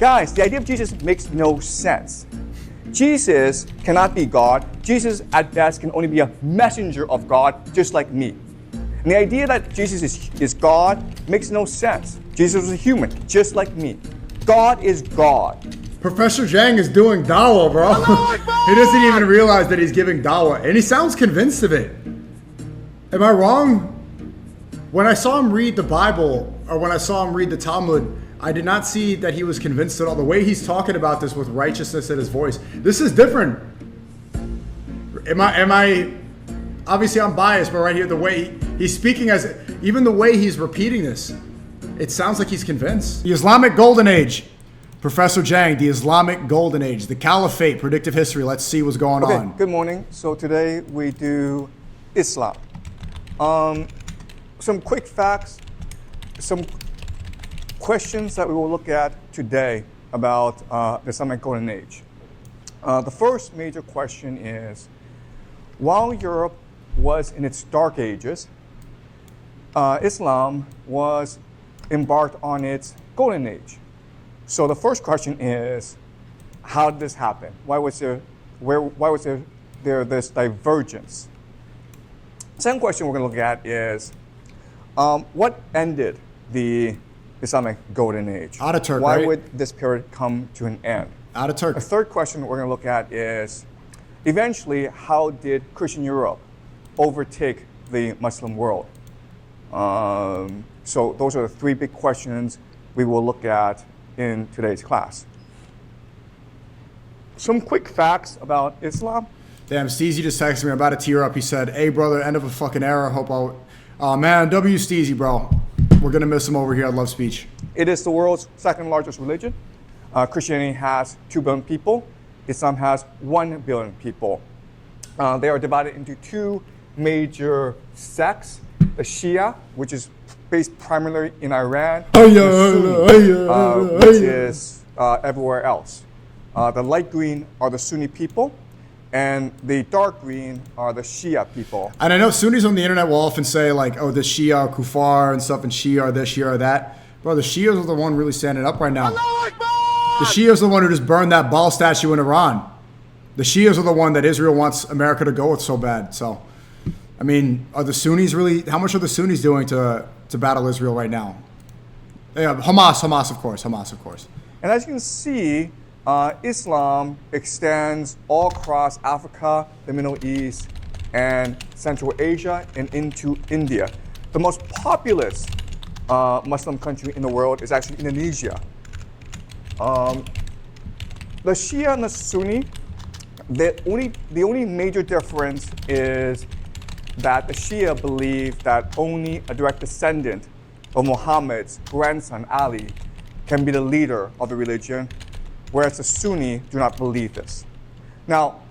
Guys, the idea of Jesus makes no sense. Jesus cannot be God. Jesus, at best, can only be a messenger of God, just like me. And the idea that Jesus is God makes no sense. Jesus was a human, just like me. God is God. Professor Jiang is doing dawah, bro. He doesn't even realize that he's giving dawah, and he sounds convinced of it. Am I wrong? When I saw him read the Bible, or when I saw him read the Talmud, I did not see that he was convinced at all. The way he's talking about this with righteousness in his voice, this is different. Am I? Obviously, I'm biased, but right here, the way he's speaking, even the way he's repeating this, it sounds like he's convinced. The Islamic Golden Age. Professor Jiang, the Islamic Golden Age, the Caliphate, predictive history. Let's see what's going on. Good morning. So today we do Islam. Some quick facts, some questions that we will look at today about the Islamic Golden Age. The first major question is, while Europe was in its dark ages, Islam was embarked on its golden age. So the first question is, how did this happen? Why was there this divergence? Second question we're going to look at is, what ended the Islamic Golden Age? Ataturk, Why right? would this period come to an end? Ataturk. The third question we're going to look at is, eventually, how did Christian Europe overtake the Muslim world? So those are the three big questions we will look at in today's class. Some quick facts about Islam. Damn, Steezy just texted me. I'm about to tear up. He said, "Hey, brother, end of a fucking era. Oh, man, W. Steezy, bro. We're going to miss him over here at Love Speech." It is the world's second largest religion. Christianity has 2 billion people. Islam has 1 billion people. They are divided into 2 major sects. The Shia, which is based primarily in Iran, and the Sunni, which is everywhere else. The light green are the Sunni people, and the dark green are the Shia people. And I know Sunnis on the internet will often say, like, oh, the Shia are kuffar and stuff, and Shia are this, Shia are that. Bro, the Shias are the one really standing up right now. The Shias are the one who just burned that ball statue in Iran. The Shias are the one that Israel wants America to go with so bad. So, I mean, are the Sunnis really, how much are the Sunnis doing to battle Israel right now? Yeah, Hamas, of course. And as you can see, Islam extends all across Africa, the Middle East, and Central Asia, and into India. The most populous Muslim country in the world is actually Indonesia. The Shia and the Sunni, the only major difference is that the Shia believe that only a direct descendant of Muhammad's grandson Ali can be the leader of the religion, whereas the Sunni do not believe this. Now,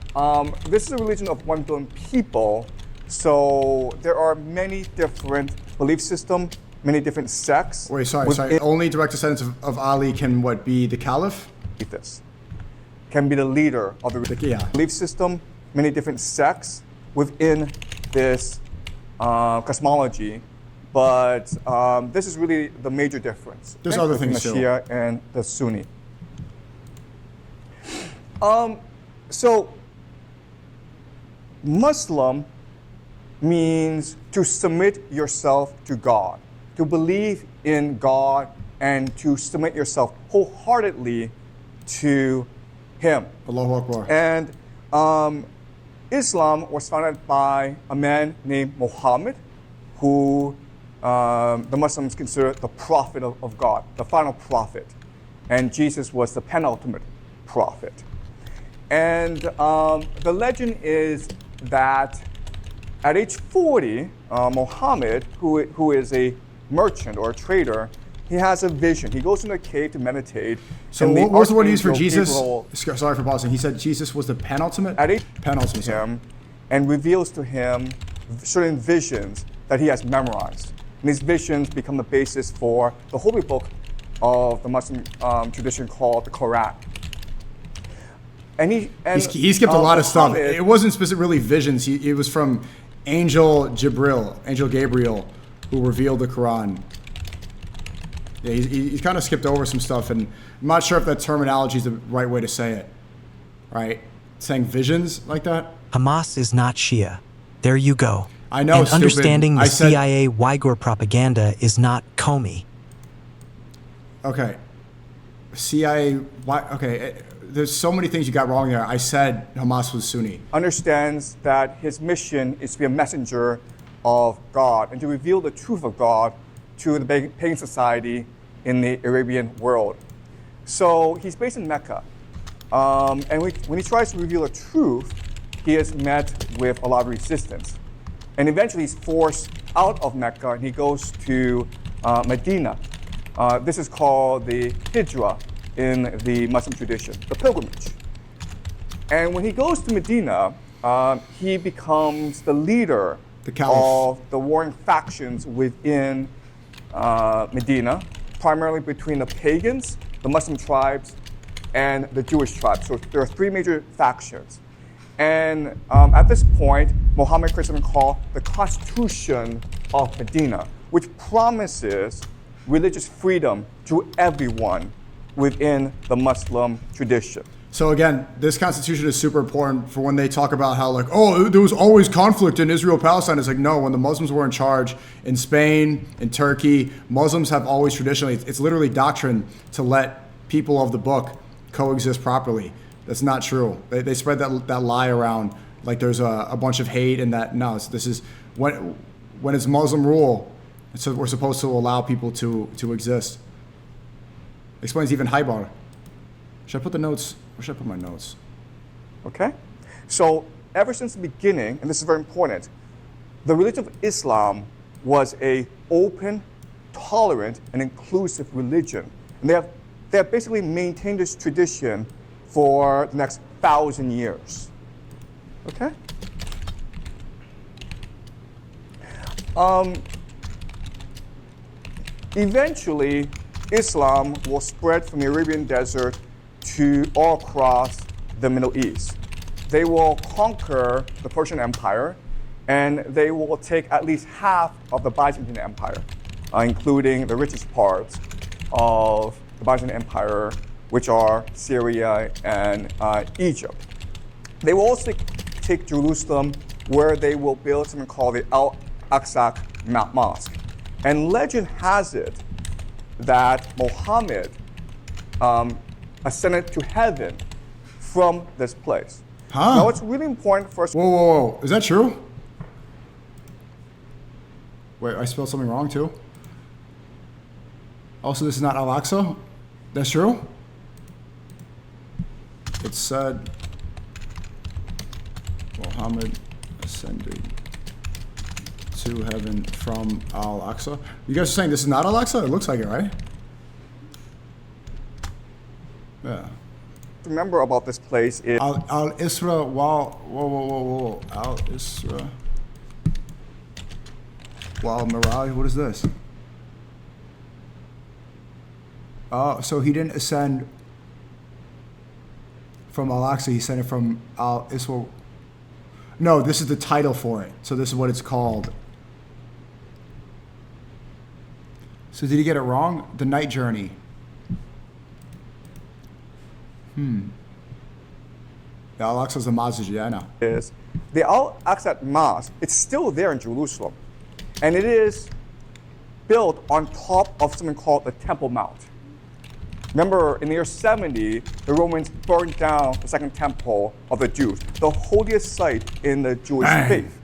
this is a religion of 1 billion people, so there are many different belief systems, many different sects. Wait, sorry. Only direct descendants of Ali can be the caliph? This can be the leader of the belief system, many different sects within this cosmology, but this is really the major difference. There's other things too. The Shia and the Sunni. So, Muslim means to submit yourself to God, to believe in God, and to submit yourself wholeheartedly to Him. Allahu Akbar. And Islam was founded by a man named Muhammad, who the Muslims consider the prophet of God, the final prophet. And Jesus was the penultimate prophet. And the legend is that at age 40, Muhammad, who is a merchant or a trader, he has a vision. He goes into a cave to meditate. So what was the word used for Jesus? Sorry for pausing. He said Jesus was the penultimate? Penultimate. Him and reveals to him certain visions that he has memorized. And these visions become the basis for the holy book of the Muslim tradition called the Quran. And he skipped a lot of stuff. It wasn't specifically visions. It was from Angel Gabriel, who revealed the Quran. Yeah, he's kind of skipped over some stuff, and I'm not sure if that terminology is the right way to say it. Right? Saying visions like that? Hamas is not Shia. There you go. I know, and stupid. understanding the I said- CIA Uyghur propaganda is not Comey. Okay. CIA, why? Okay, there's so many things you got wrong there. I said Hamas was Sunni. Understands that his mission is to be a messenger of God and to reveal the truth of God to the pagan society in the Arabian world. So he's based in Mecca. And when he tries to reveal the truth, he is met with a lot of resistance. And eventually he's forced out of Mecca and he goes to Medina. This is called the Hijra in the Muslim tradition, the pilgrimage. And when he goes to Medina, he becomes the leader of the warring factions within Medina, primarily between the pagans, the Muslim tribes, and the Jewish tribes. So there are three major factions. And at this point, Muhammad creates something called the Constitution of Medina, which promises religious freedom to everyone within the Muslim tradition. So again, this constitution is super important for when they talk about how like, oh, there was always conflict in Israel-Palestine. It's like, no, when the Muslims were in charge in Spain, in Turkey, Muslims have always traditionally, it's literally doctrine to let people of the book coexist properly. That's not true. They spread that lie around like there's a bunch of hate and that, no, this is, when it's Muslim rule, so we're supposed to allow people to exist. Explains even Haibar. Should I put the notes? Where should I put my notes? Okay? So ever since the beginning, and this is very important, the religion of Islam was a open, tolerant, and inclusive religion. And they have basically maintained this tradition for the next 1,000 years. Okay? Eventually, Islam will spread from the Arabian desert to all across the Middle East. They will conquer the Persian Empire, and they will take at least half of the Byzantine Empire, including the richest parts of the Byzantine Empire, which are Syria and Egypt. They will also take Jerusalem, where they will build something called the Al-Aqsa Mosque. And legend has it that Muhammad ascended to heaven from this place. Huh? Now, it's really important for us. Whoa. Is that true? Wait, I spelled something wrong too? Also, this is not Al-Aqsa? That's true? It said Muhammad ascended to heaven from Al-Aqsa. You guys are saying this is not Al-Aqsa? It looks like it, right? Yeah. Remember about this place is Al-Isra, whoa. Al-Isra. Wal Miraj, what is this? Oh, so he didn't ascend from Al-Aqsa, he ascended from Al-Isra. No, this is the title for it. So this is what it's called. So did he get it wrong? The Night Journey. The Al-Aqsa is the masjid, yeah, I know. is the Al-Aqsa Mosque. It's still there in Jerusalem, and it is built on top of something called the Temple Mount. Remember, in the year 70, the Romans burned down the Second Temple of the Jews, the holiest site in the Jewish faith.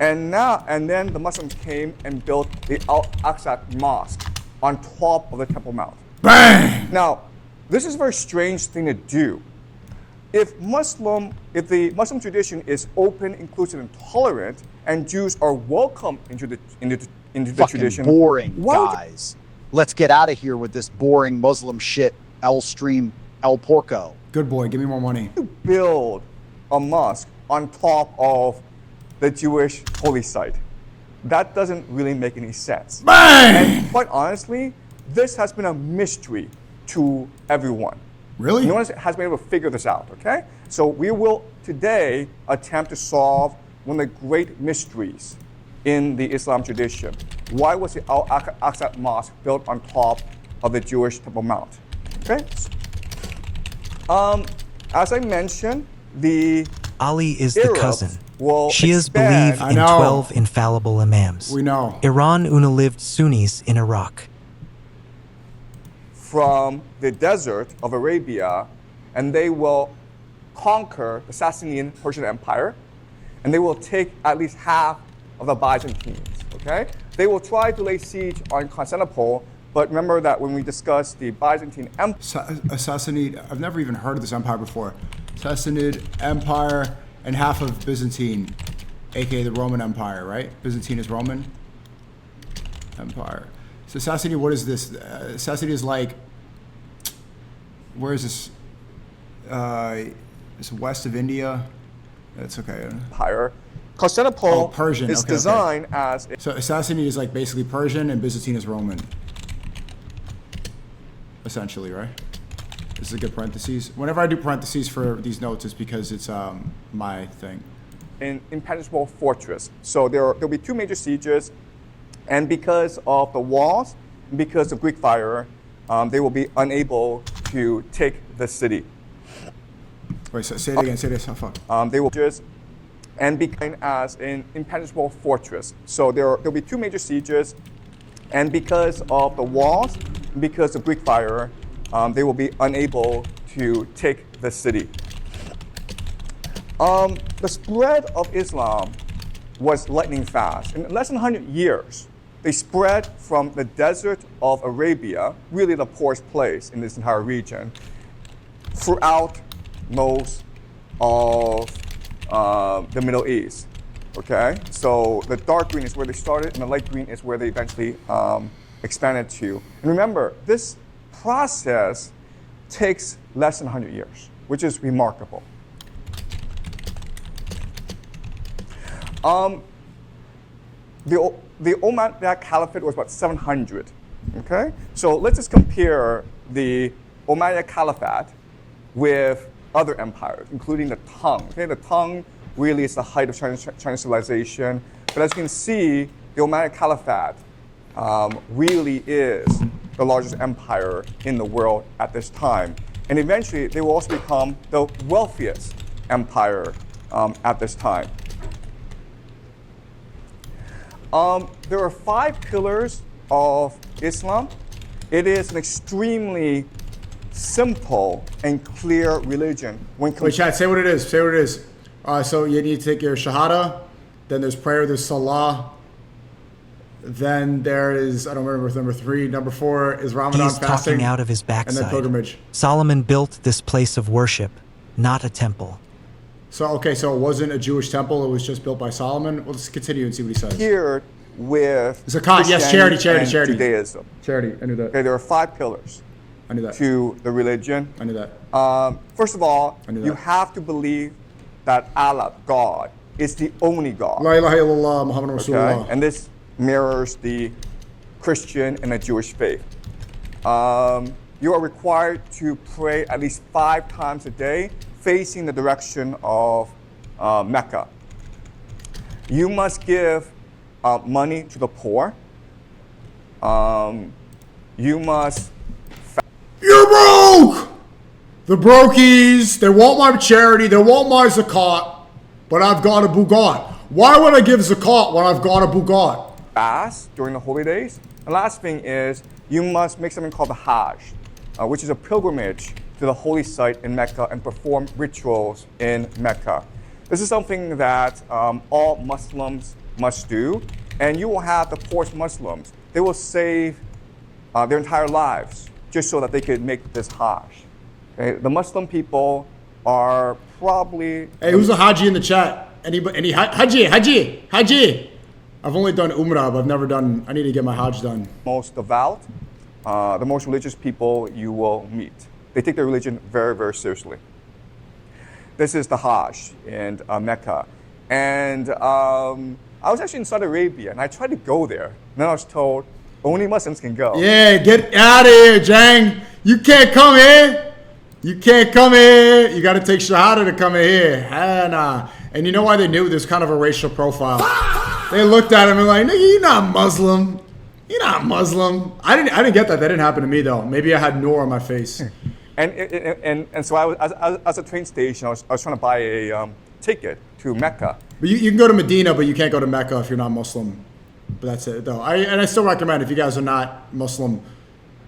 And then the Muslims came and built the Al-Aqsa Mosque on top of the Temple Mount. Bang! Now, this is a very strange thing to do. If the Muslim tradition is open, inclusive, and tolerant, and Jews are welcome into the tradition, boring, guys. Let's get out of here with this boring Muslim shit. El Stream, El Porco. Good boy, give me more money. You build a mosque on top of the Jewish holy site. That doesn't really make any sense. Bang! And quite honestly, this has been a mystery to everyone. Really? No one has been able to figure this out, okay? So we will today attempt to solve one of the great mysteries in the Islam tradition. Why was the Al-Aqsa Mosque built on top of the Jewish Temple Mount? Okay. As I mentioned, the Ali is the Arabs cousin. will Shias expand- believe in I know. 12 infallible imams. We know. Iran una-lived Sunnis in Iraq. from the desert of Arabia, and they will conquer the Sasanian Persian Empire, and they will take at least half of the Byzantines, okay? They will try to lay siege on Constantinople, but remember that when we discussed the Byzantine Empire, Sassanid, I've never even heard of this empire before. Sassanid Empire and half of Byzantine, aka the Roman Empire, right? Byzantine is Roman Empire. So Sassanid, what is this? Sassanid is like, where is this? It's west of India. That's okay. Empire, Constantinople Oh, Persian, is okay, designed as So Sassanid is like basically Persian and Byzantine is Roman. Essentially, right? This is a good parentheses. Whenever I do parentheses for these notes, it's because it's my thing. an impenetrable fortress. So there'll be two major sieges, and because of the walls, because of Greek fire, they will be unable to take the city. Wait, so say it again. Say this. Oh, fuck. They will just and become as an impenetrable fortress. So there'll be two major sieges, and because of the walls, because of Greek fire, they will be unable to take the city. The spread of Islam was lightning fast. In less than 100 years, they spread from the desert of Arabia, really the poorest place in this entire region, throughout most of the Middle East. Okay, so the dark green is where they started, and the light green is where they eventually expanded to. And remember, this process takes less than 100 years, which is remarkable. The Umayyad Caliphate was about 700. Okay, so let's just compare the Umayyad Caliphate with other empires, including the Tang. Okay, the Tang really is the height of Chinese civilization. But as you can see, the Umayyad Caliphate really is the largest empire in the world at this time. And eventually, they will also become the wealthiest empire at this time. There are 5 pillars of Islam. It is an extremely simple and clear religion. Wait, Chad, say what it is. Say what it is. So you need to take your Shahada, then there's prayer, there's Salah, then there is, I don't remember number 3. Number 4 is Ramadan He's fasting. talking out of his And backside. then pilgrimage. Solomon built this place of worship, not a temple. So, okay, so it wasn't a Jewish temple, it was just built by Solomon. Well, let's continue and see what he says. Here with Zakat, yes, charity, and charity. Judaism. Charity, I knew that. Okay, there are 5 pillars I knew that. to the religion. I knew that. First of all, I knew you that. have to believe that Allah, God, is the only God. La ilaha illallah, Muhammad Okay? Rasulullah. And this mirrors the Christian and the Jewish faith. You are required to pray at least 5 times a day, facing the direction of Mecca. You must give money to the poor. You must. You're broke! The brokies, they want my charity, they want my zakat, but I've got a Bugatti. Why would I give zakat when I've got a Bugatti? Fast during the holy days. The last thing is you must make something called the Hajj, which is a pilgrimage to the holy site in Mecca and perform rituals in Mecca. This is something that all Muslims must do, and you will have the poorest Muslims. They will save their entire lives just so that they could make this Hajj. Okay? The Muslim people are probably Hey, who's a Haji in the chat? Any Haji? I've only done Umrah, but I've never done, I need to get my Hajj done. most devout, the most religious people you will meet. They take their religion very, very seriously. This is the Hajj in Mecca. And I was actually in Saudi Arabia, and I tried to go there. And then I was told, only Muslims can go. Yeah, get out of here, Jiang. You can't come here. You can't come here. You got to take Shahada to come in here. Nah. And you know why they knew? There's kind of a racial profile. They looked at him and like, nigga, you're not Muslim. You're not Muslim. I didn't get that. That didn't happen to me though. Maybe I had Noor on my face. And so I was at a train station. I was trying to buy a ticket to Mecca. But you can go to Medina, but you can't go to Mecca if you're not Muslim. But that's it though. I still recommend if you guys are not Muslim,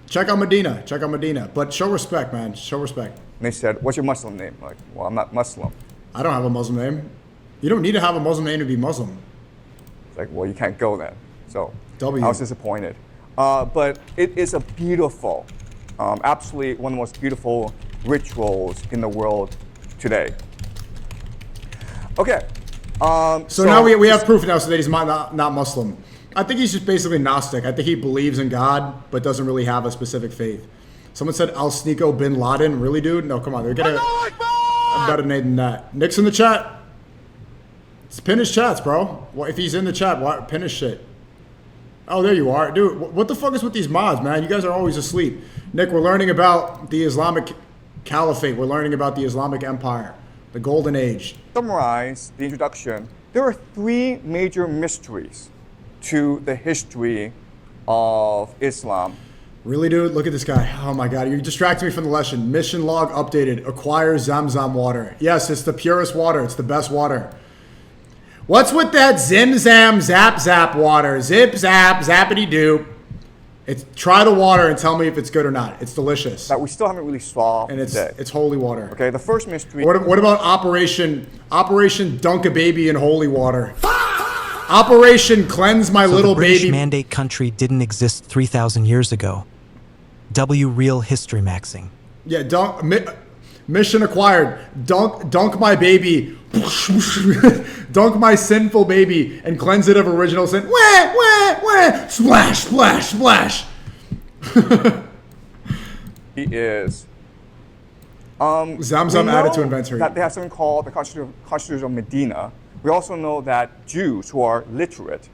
check out Medina. Check out Medina. But show respect, man. Show respect. And they said, "What's your Muslim name?" I'm like, well, I'm not Muslim. I don't have a Muslim name. You don't need to have a Muslim name to be Muslim. It's like, well, you can't go then. So W. I was disappointed. But it is a beautiful, absolutely one of the most beautiful rituals in the world today. Okay. So now we have proof now so that he's not Muslim. I think he's just basically Gnostic. I think he believes in God, but doesn't really have a specific faith. Someone said SNEAKO bin Laden. Really, dude? No, come on. They're getting a better name than that. Nick's in the chat. Just pin his chats, bro. Well, if he's in the chat, why pin his shit? Oh, there you are. Dude, what the fuck is with these mods, man? You guys are always asleep. Nick, we're learning about the Islamic Caliphate. We're learning about the Islamic Empire, the Golden Age. Summarize the introduction. There are three major mysteries to the history of Islam. Really, dude? Look at this guy. Oh my God, you're distracting me from the lesson. Mission log updated. Acquire Zamzam water. Yes, it's the purest water. It's the best water. What's with that Zim Zam Zap Zap water? Zip Zap Zappity Doo. Try the water and tell me if it's good or not. It's delicious. That we still haven't really solved And today. it's holy water. Okay, the first mystery. What about Operation Dunk a Baby in Holy Water? Operation Cleanse My So Little the British Baby. Mandate country didn't exist 3,000 years ago. W real history maxing. Yeah, mission acquired. Dunk my baby. Dunk my sinful baby and cleanse it of original sin. Wah, wah, wah. Splash, splash, splash. He is. Zamzam added to inventory. That they have something called the Constitution of Medina. We also know that Jews who are literate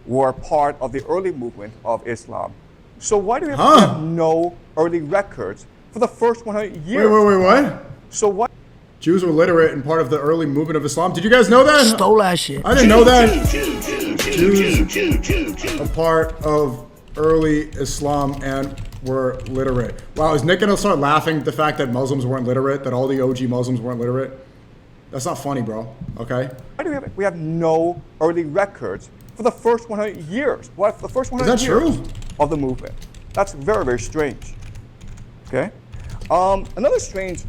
were part of the early movement of Islam. So why do we have no early records for the first 100 years? Wait, what? So what? Jews were literate and part of the early movement of Islam. Did you guys know that? Stole that shit. I didn't know that. Jews a part of early Islam and were literate. Wow, is Nick gonna start laughing at the fact that Muslims weren't literate, that all the OG Muslims weren't literate? That's not funny, bro. Okay? Why do we have no early records for the first 100 years? What, the first 100 Is that years true? of the movement? That's very, very strange. Okay? Another strange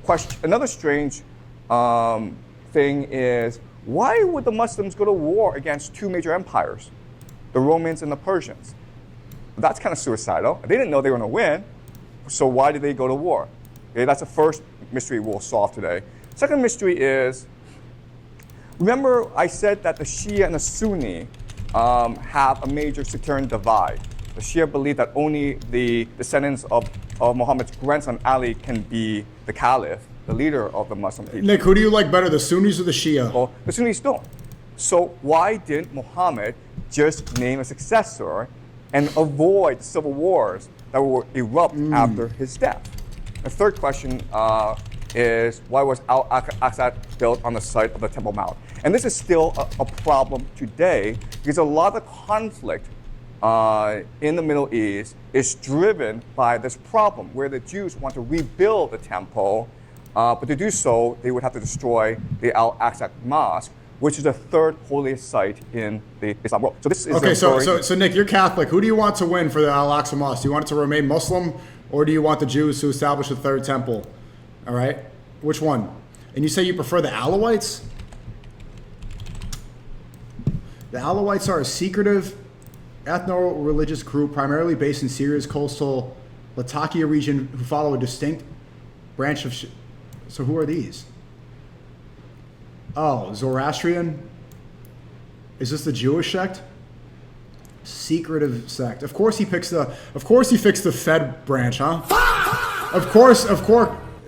question, another strange thing is, why would the Muslims go to war against two major empires, the Romans and the Persians? That's kind of suicidal. They didn't know they were going to win, so why did they go to war? Okay, that's the first mystery we'll solve today. Second mystery is, remember I said that the Shia and the Sunni have a major sectarian divide. The Shia believe that only the descendants of Muhammad's grandson Ali can be the caliph, the leader of the Muslim people. Nick, who do you like better, the Sunnis or the Shia? Well, the Sunnis don't. So why didn't Muhammad just name a successor and avoid the civil wars that will erupt after his death? The third question is, why was Al-Aqsa built on the site of the Temple Mount? And this is still a problem today because a lot of the conflict in the Middle East is driven by this problem where the Jews want to rebuild the temple, but to do so, they would have to destroy the Al-Aqsa Mosque, which is the third holiest site in the Islam world. So this is okay. So Nick, you're Catholic. Who do you want to win for the Al-Aqsa Mosque? Do you want it to remain Muslim, or do you want the Jews to establish a third temple? All right, which one? And you say you prefer the Alawites? The Alawites are a secretive, ethno-religious group primarily based in Syria's coastal Latakia region who follow a distinct branch of. So who are these? Oh, Zoroastrian? Is this the Jewish sect? Secretive sect. Of course he picks the Fed branch, huh? Of course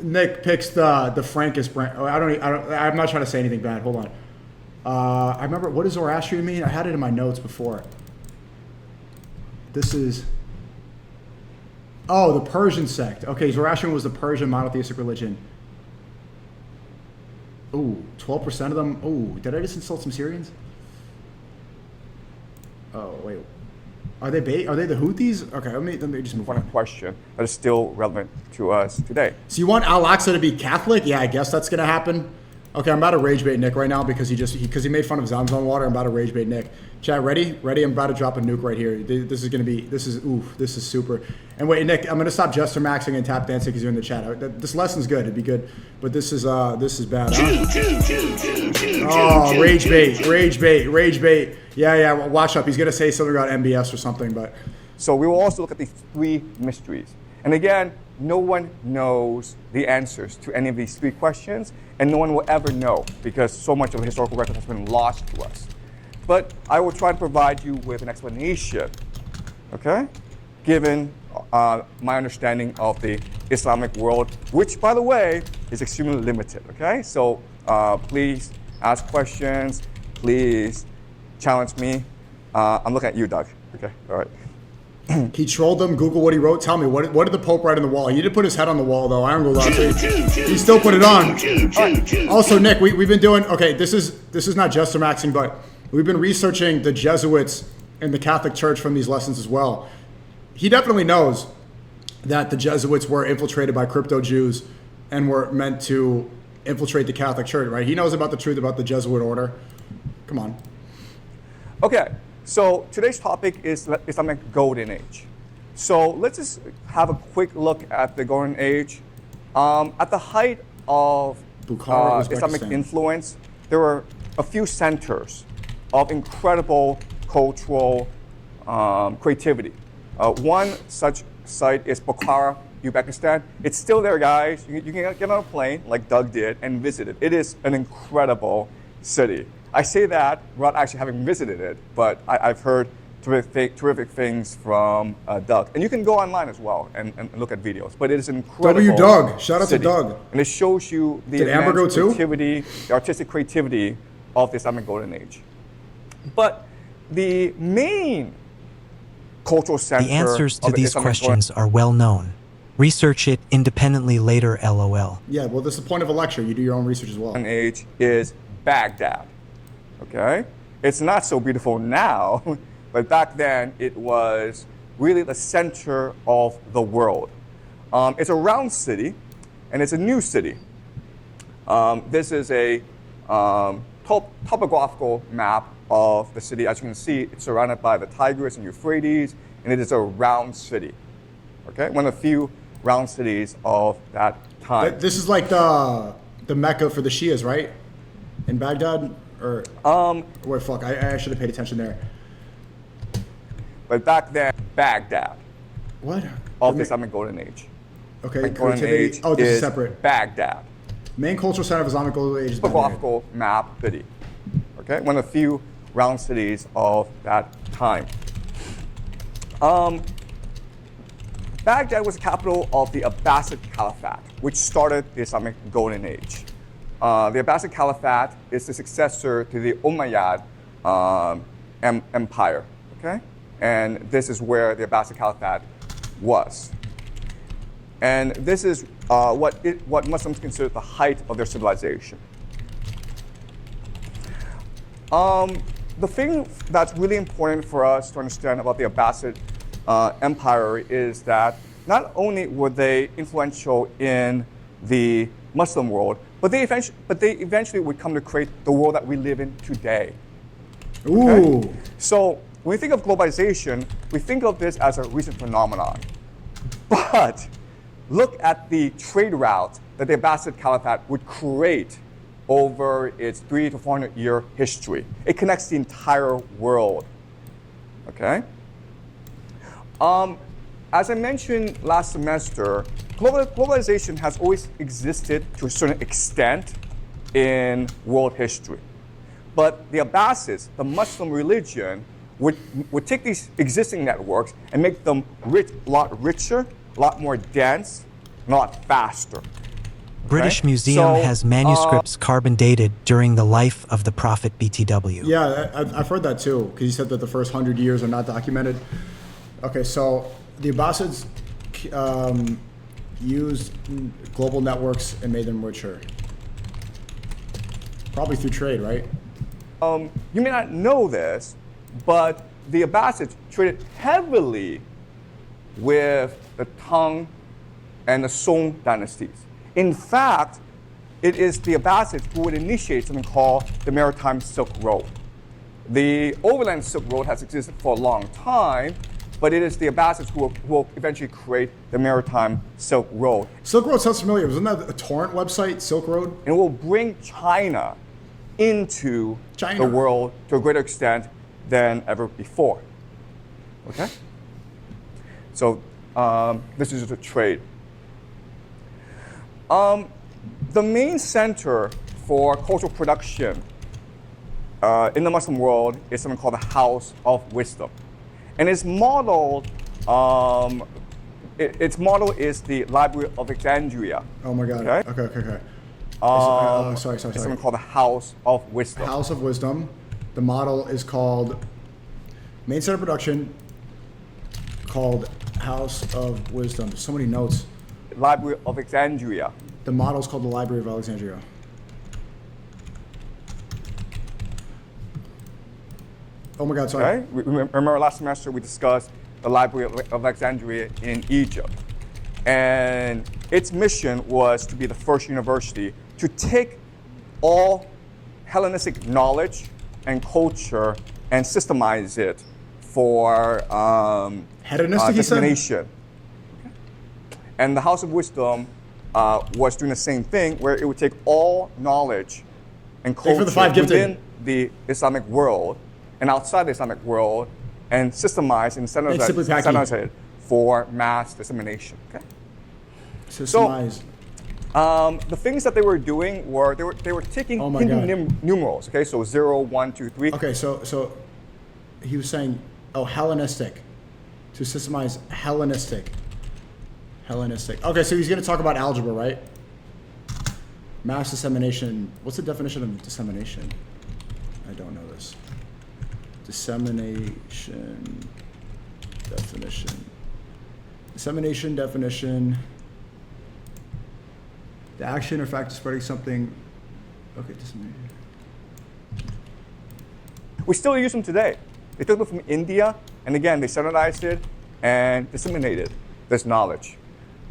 Nick picks the Frankist branch. Oh, I'm not trying to say anything bad. Hold on. I remember, what does Zoroastrian mean? I had it in my notes before. This is, oh, the Persian sect. Okay, Zoroastrian was the Persian monotheistic religion. Ooh, 12% of them. Ooh, did I just insult some Syrians? Oh wait, are they Are they the Houthis? Okay, let me just move One on. question that is still relevant to us today. So you want Al-Aqsa to be Catholic? Yeah, I guess that's gonna happen. Okay, I'm about to rage bait Nick right now because he made fun of Zamzam water. I'm about to rage bait Nick. Chat, ready? Ready? I'm about to drop a nuke right here. This is super. And wait, Nick, I'm gonna stop jester maxing and tap dancing because you're in the chat. This lesson's good. It'd be good, but this is bad. Oh, rage bait. Yeah. Watch up. He's gonna say something about MBS or something, but. So we will also look at the three mysteries. And again, no one knows the answers to any of these three questions, and no one will ever know because so much of the historical record has been lost to us. But I will try to provide you with an explanation, okay? Given my understanding of the Islamic world, which, by the way, is extremely limited, okay? So please ask questions, please challenge me. I'm looking at you, Doug, okay? All right. He trolled them. Google what he wrote. Tell me, what did the Pope write on the wall? He did put his head on the wall, though. I don't go lie to you. He still put it on. Right. Also, Nick, we've been doing, okay, this is not jester maxing, but we've been researching the Jesuits and the Catholic Church from these lessons as well. He definitely knows that the Jesuits were infiltrated by crypto Jews and were meant to infiltrate the Catholic Church, right? He knows about the truth about the Jesuit order. Come on. Okay. So today's topic is Islamic Golden Age. So let's just have a quick look at the Golden Age. At the height of Islamic influence, there were a few centers of incredible cultural creativity. One such site is Bukhara, Uzbekistan. It's still there, guys. You can get on a plane like Doug did and visit it. It is an incredible city. I say that without actually having visited it, but I've heard terrific things from Doug. And you can go online as well and look at videos. But it is an incredible Doug. Shout out city. to Doug. And it shows you the creativity, the artistic creativity of the Islamic Golden Age. But the main cultural center The answers to of the these Islamic questions are well known. Research it independently later, LOL. Yeah, well, this is the point of a lecture. You do your own research as well. Golden Age is Baghdad. Okay? It's not so beautiful now, but back then it was really the center of the world. It's a round city, and it's a new city. This is a topographical map of the city. As you can see, it's surrounded by the Tigris and Euphrates, and it is a round city. Okay? One of the few round cities of that time. This is like the Mecca for the Shias, right? In Baghdad? Or wait, fuck! I should have paid attention there. But back then, Baghdad. What? Of the Islamic Golden Age. Okay, Golden Age oh, this is separate. Baghdad. Main cultural center of Islamic Golden Age is Topographical map city. Okay, one of the few round cities of that time. Baghdad was the capital of the Abbasid Caliphate, which started the Islamic Golden Age. The Abbasid Caliphate is the successor to the Umayyad Empire, okay? And this is where the Abbasid Caliphate was. And this is what Muslims consider the height of their civilization. The thing that's really important for us to understand about the Abbasid Empire is that not only were they influential in the Muslim world, but they eventually would come to create the world that we live in today. Okay? Ooh. So when we think of globalization, we think of this as a recent phenomenon. But look at the trade routes that the Abbasid Caliphate would create over its 300 to 400 year history. It connects the entire world. Okay? As I mentioned last semester, globalization has always existed to a certain extent in world history. But the Abbasids, the Muslim religion, would take these existing networks and make them a lot richer, a lot more dense, and a lot faster. British Museum has manuscripts carbon dated during the life of the Prophet BTW. Yeah, I've heard that too, because you said that the first 100 years are not documented. Okay, so the Abbasids used global networks and made them richer. Probably through trade, right? You may not know this, but the Abbasids traded heavily with the Tang and the Song dynasties. In fact, it is the Abbasids who would initiate something called the Maritime Silk Road. The Overland Silk Road has existed for a long time, but it is the Abbasids who will eventually create the Maritime Silk Road. Silk Road sounds familiar. Wasn't that a torrent website, Silk Road? And it will bring China into China. the world to a greater extent than ever before. Okay? So this is the trade. The main center for cultural production in the Muslim world is something called the House of Wisdom. And its model is the Library of Alexandria. Oh my God. Okay? Okay. Sorry. It's something called the House of Wisdom. House of Wisdom. The model is called main center production called House of Wisdom. So many notes. Library of Alexandria. The model is called the Library of Alexandria. Oh my God, sorry. Okay? Remember last semester we discussed the Library of Alexandria in Egypt. And its mission was to be the first university to take all Hellenistic knowledge and culture and systemize it for Hedonistic, you said? dissemination. Okay. And the House of Wisdom was doing the same thing, where it would take all knowledge and culture within the Islamic world and outside the Islamic world and systemize and standardize it for mass dissemination. Okay? Systemized. So, the things that they were doing were they were taking Oh my Hindu God. numerals. Okay, so 0, 1, 2, 3. Okay, so he was saying, Hellenistic. To systemize Hellenistic. Okay, so he's going to talk about algebra, right? Mass dissemination. What's the definition of dissemination? I don't know this. Dissemination definition. The action or fact of spreading something. Okay, dissemination. We still use them today. They took them from India, and again, they standardized it and disseminated this knowledge.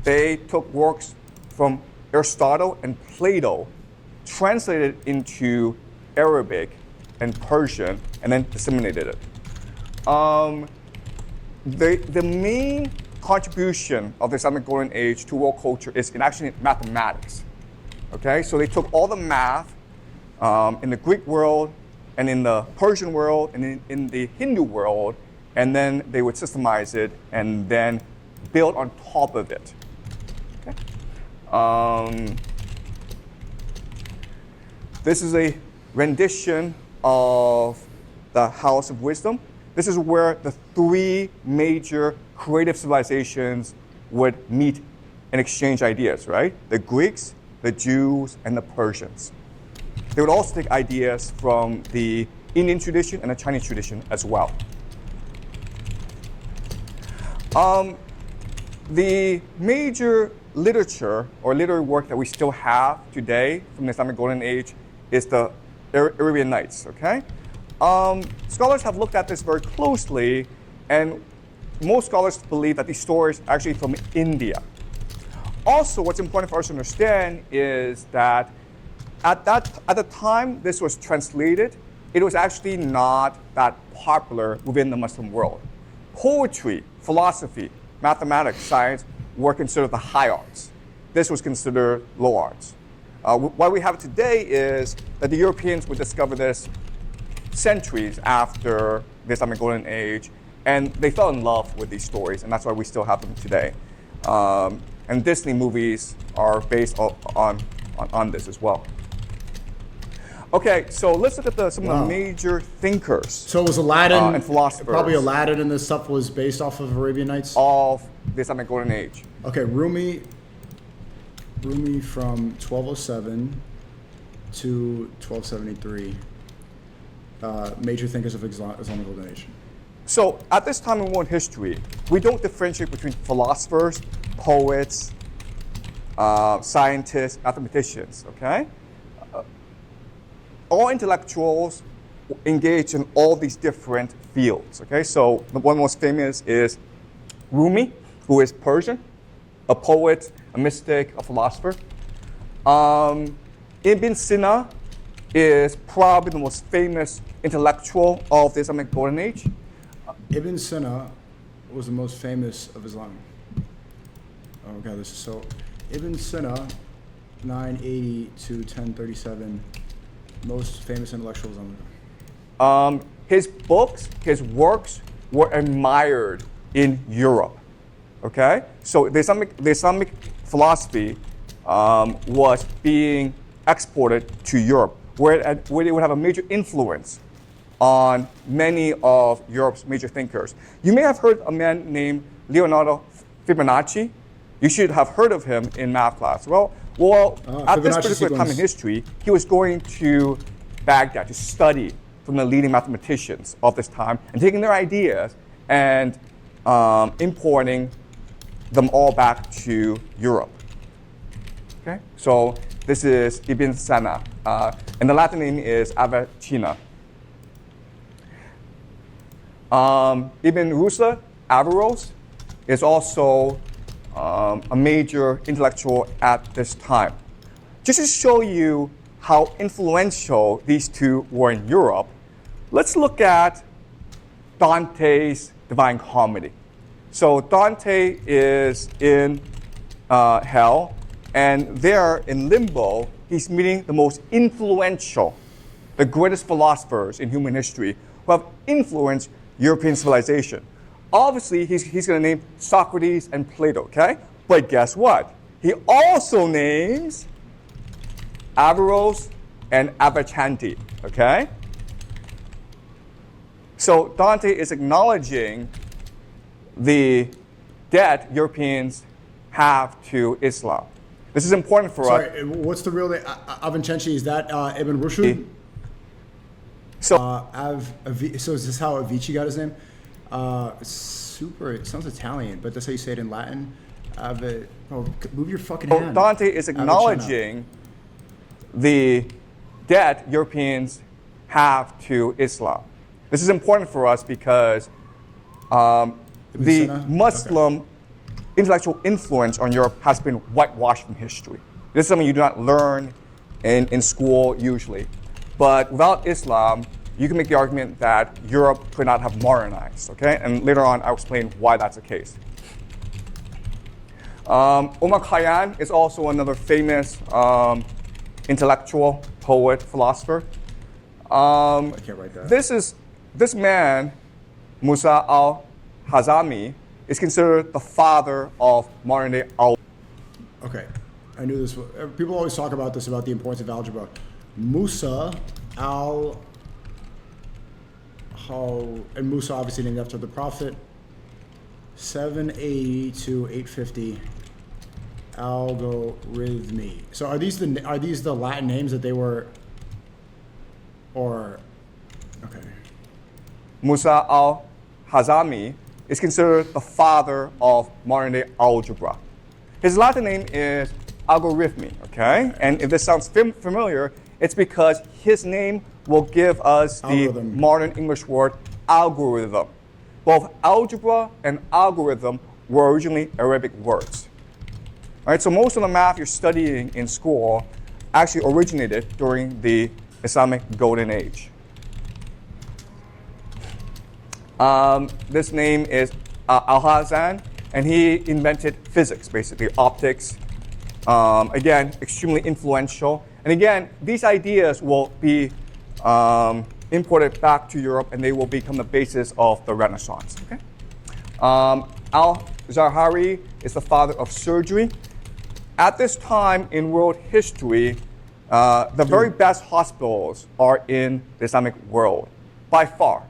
They took works from Aristotle and Plato, translated into Arabic and Persian, and then disseminated it. The main contribution of the Islamic Golden Age to world culture is in actually mathematics. Okay, so they took all the math in the Greek world, and in the Persian world, and in the Hindu world, and then they would systemize it and then build on top of it. Okay. This is a rendition of the House of Wisdom. This is where the three major creative civilizations would meet and exchange ideas, right? The Greeks, the Jews, and the Persians. They would also take ideas from the Indian tradition and the Chinese tradition as well. The major literature or literary work that we still have today from the Islamic Golden Age is the Arabian Nights, okay? Scholars have looked at this very closely, and most scholars believe that these stories are actually from India. Also, what's important for us to understand is that at the time this was translated, it was actually not that popular within the Muslim world. Poetry, philosophy, mathematics, science were considered the high arts. This was considered low arts. What we have today is that the Europeans would discover this centuries after the Islamic Golden Age, and they fell in love with these stories, and that's why we still have them today. And Disney movies are based on this as well. Okay, so let's look at some of the major thinkers. So it was Aladdin and philosophers. Probably Aladdin and this stuff was based off of Arabian Nights? Of the Islamic Golden Age. Okay, Rumi from 1207 to 1273. Major thinkers of Islamic Golden Age. So at this time in world history, we don't differentiate between philosophers, poets, scientists, mathematicians, okay? All intellectuals engaged in all these different fields. Okay, so the one most famous is Rumi, who is Persian, a poet, a mystic, a philosopher. Ibn Sina is probably the most famous intellectual of the Islamic Golden Age. Ibn Sina was the most famous of Islam. Oh god, this is so. Ibn Sina, 980 to 1037, most famous intellectual Islam. His books, his works were admired in Europe. Okay, so the Islamic philosophy was being exported to Europe, where it would have a major influence on many of Europe's major thinkers. You may have heard a man named Leonardo Fibonacci. You should have heard of him in math class. Well, at this particular time in history, he was going to Baghdad to study from the leading mathematicians of this time and taking their ideas and importing them all back to Europe. Okay, so this is Ibn Sina, and the Latin name is Avicenna. Ibn Rushd, Averroes, is also a major intellectual at this time. Just to show you how influential these two were in Europe, let's look at Dante's Divine Comedy. So Dante is in hell, and there in limbo, he's meeting the most influential, the greatest philosophers in human history who have influenced European civilization. Obviously, he's going to name Socrates and Plato, okay? But guess what? He also names Averroes and Avicenna, okay? So Dante is acknowledging the debt Europeans have to Islam. This is important for us. Sorry, what's the real name? Avicenna, is that Ibn Rushd? So, So is this how Avicii got his name? It sounds Italian, but that's how you say it in Latin. Move your fucking hand. Dante is acknowledging the debt Europeans have to Islam. This is important for us because the Muslim intellectual influence on Europe has been whitewashed from history. This is something you do not learn in school usually. But without Islam, you can make the argument that Europe could not have modernized, okay? And later on, I'll explain why that's the case. Omar Khayyam is also another famous intellectual, poet, philosopher. I can't write that. This man, Musa al-Hazami, is considered the father of modern-day algebra. Okay, I knew this. People always talk about this, about the importance of algebra. Musa and Musa obviously named after the Prophet. 780 to 850 algorithmy. So are these the Latin names that they were, or okay? Musa al-Hazami is considered the father of modern-day algebra. His Latin name is algorithmy, okay? And if this sounds familiar, it's because his name will give us the modern English word algorithm. Both algebra and algorithm were originally Arabic words. All right, so most of the math you're studying in school actually originated during the Islamic Golden Age. This name is Al-Hasan, and he invented physics, basically optics. Again, extremely influential. And again, these ideas will be imported back to Europe, and they will become the basis of the Renaissance. Okay? Al-Zahari is the father of surgery. At this time in world history, the very best hospitals are in the Islamic world, by far.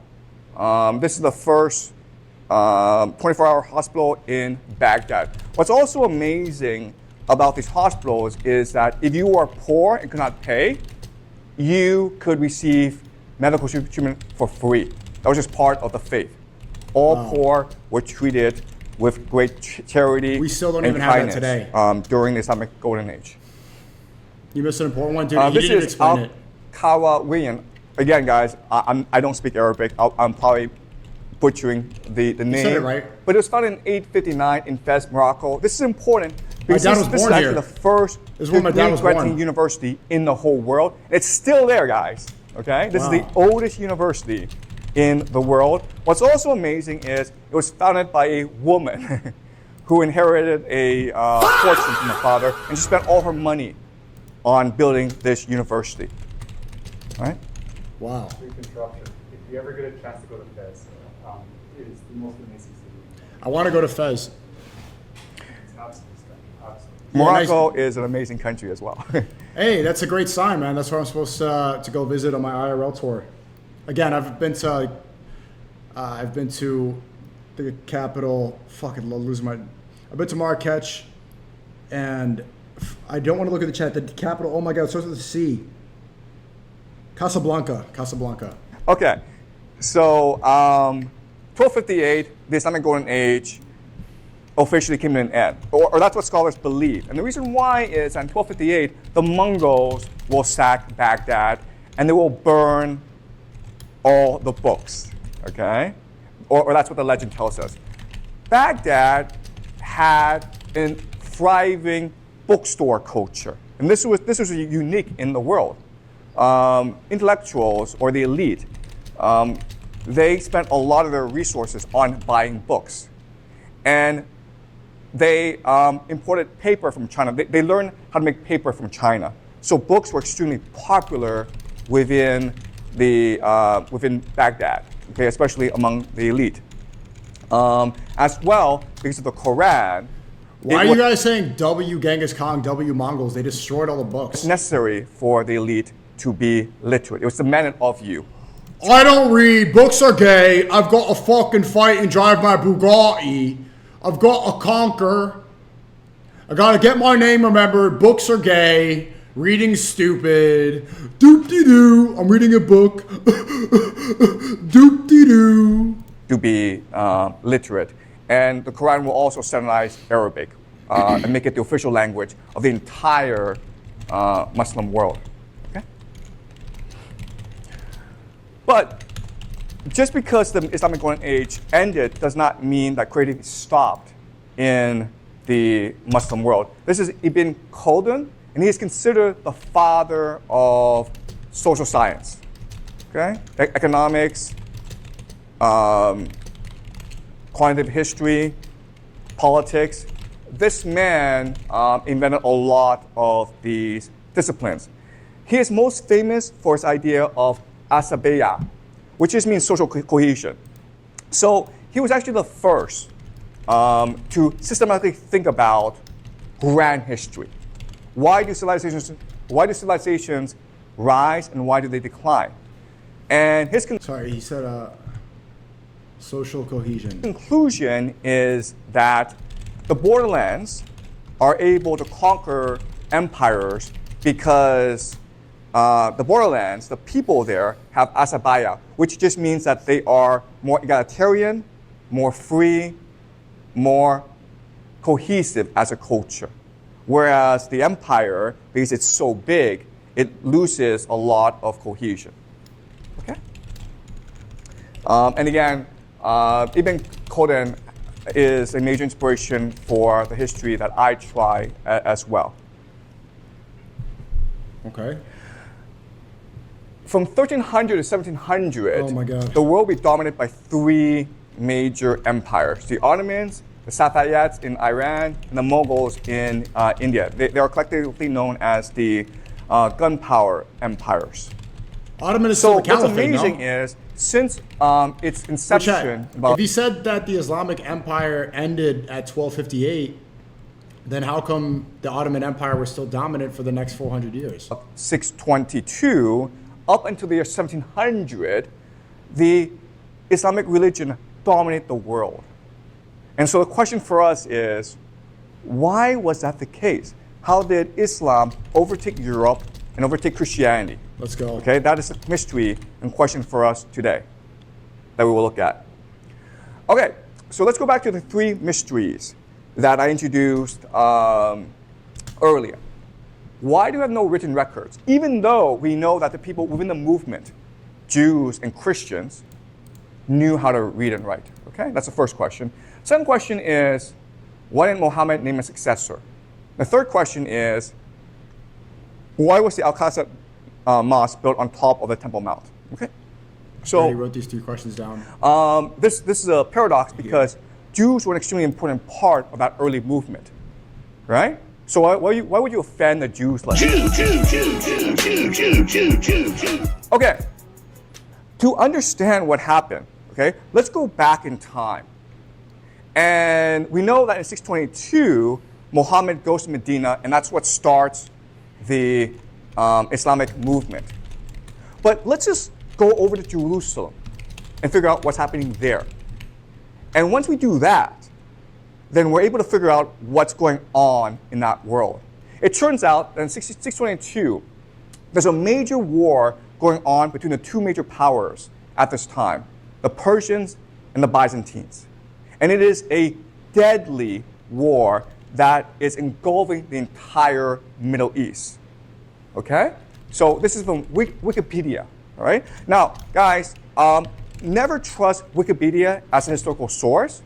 This is the first 24-hour hospital in Baghdad. What's also amazing about these hospitals is that if you are poor and could not pay, you could receive medical treatment for free. That was just part of the faith. All poor were treated with great charity. We still don't and even kindness, have that today. During the Islamic Golden Age. You missed an important one, dude. You This didn't is explain it. Al-Qarawiyyin. again, guys, I don't speak Arabic. I'm probably butchering the name. You said it right. But it was founded in 859 in Fez, Morocco. This is important because dad was this is born actually here. the first This is where my dad was degree-granting born. university in the whole world. It's still there, guys. Okay? This is the Wow. oldest university in the world. What's also amazing is it was founded by a woman who inherited a fortune from her father, and she spent all her money on building this university. Right? Wow. Reconstruction. If you ever get a chance to go to Fez, it is the most amazing city. I want to go to Fez. It's absolutely stunning. Absolutely. Morocco is an amazing country as well. Hey, that's a great sign, man. That's where I'm supposed to go visit on my IRL tour. Again, I've been to the capital. Fucking losing my. I've been to Marrakech, and I don't want to look at the chat. The capital. Oh my God, it starts with a C. Casablanca. Okay, so 1258, the Islamic Golden Age officially came to an end, or that's what scholars believe. And the reason why is in 1258, the Mongols will sack Baghdad and they will burn all the books, okay? Or that's what the legend tells us. Baghdad had a thriving bookstore culture, and this was unique in the world. Intellectuals or the elite, they spent a lot of their resources on buying books. And they imported paper from China. They learned how to make paper from China. So books were extremely popular within Baghdad, okay, especially among the elite. As well, because of the Quran. Why are you guys saying W Genghis Khan, W Mongols? They destroyed all the books. It's necessary for the elite to be literate. It was demanded of you. I don't read. Books are gay. I've got to fucking fight and drive my Bugatti. I've got to conquer. I got to get my name remembered. Books are gay. Reading's stupid. Doop-de-doo. I'm reading a book. Doop-de-doo. To be literate. And the Quran will also standardize Arabic and make it the official language of the entire Muslim world. Okay? But just because the Islamic Golden Age ended does not mean that creativity stopped in the Muslim world. This is Ibn Khaldun, and he is considered the father of social science. Okay? Economics, quantitative history, politics. This man invented a lot of these disciplines. He is most famous for his idea of asabiya, which just means social cohesion. So he was actually the first to systematically think about grand history. Why do civilizations rise and why do they decline? And his Sorry, he said social cohesion. conclusion is that the borderlands are able to conquer empires because the borderlands, the people there, have asabaya, which just means that they are more egalitarian, more free, more cohesive as a culture. Whereas the empire, because it's so big, it loses a lot of cohesion. Okay? And again, Ibn Khaldun is a major inspiration for the history that I try as well. Okay. From 1300 to 1700, Oh my God. the world will be dominated by three major empires: the Ottomans, the Safavids in Iran, and the Mughals in India. They are collectively known as the gunpowder empires. Ottoman is So still the what's caliphate, amazing no? is since its inception, If you said that the Islamic Empire ended at 1258, then how come the Ottoman Empire was still dominant for the next 400 years? 622, up until the year 1700, the Islamic religion dominated the world. And so the question for us is, why was that the case? How did Islam overtake Europe and overtake Christianity? Let's go. Okay, that is a mystery and question for us today that we will look at. Okay, so let's go back to the three mysteries that I introduced earlier. Why do we have no written records? Even though we know that the people within the movement Jews and Christians knew how to read and write? Okay, that's the first question. Second question is, why didn't Muhammad name a successor? The third question is, why was the Al-Aqsa mosque built on top of the Temple Mount? Okay, So so he wrote these 2 questions down. this is a paradox because Jews were an extremely important part of that early movement, right? So why would you offend the Jews like that? Okay, to understand what happened, okay, let's go back in time. And we know that in 622, Muhammad goes to Medina, and that's what starts the Islamic movement. But let's just go over to Jerusalem and figure out what's happening there. And once we do that, then we're able to figure out what's going on in that world. It turns out that in 622, there's a major war going on between the 2 major powers at this time, the Persians and the Byzantines. And it is a deadly war that is engulfing the entire Middle East. Okay? So this is from Wikipedia, all right? Now, guys, never trust Wikipedia as a historical source,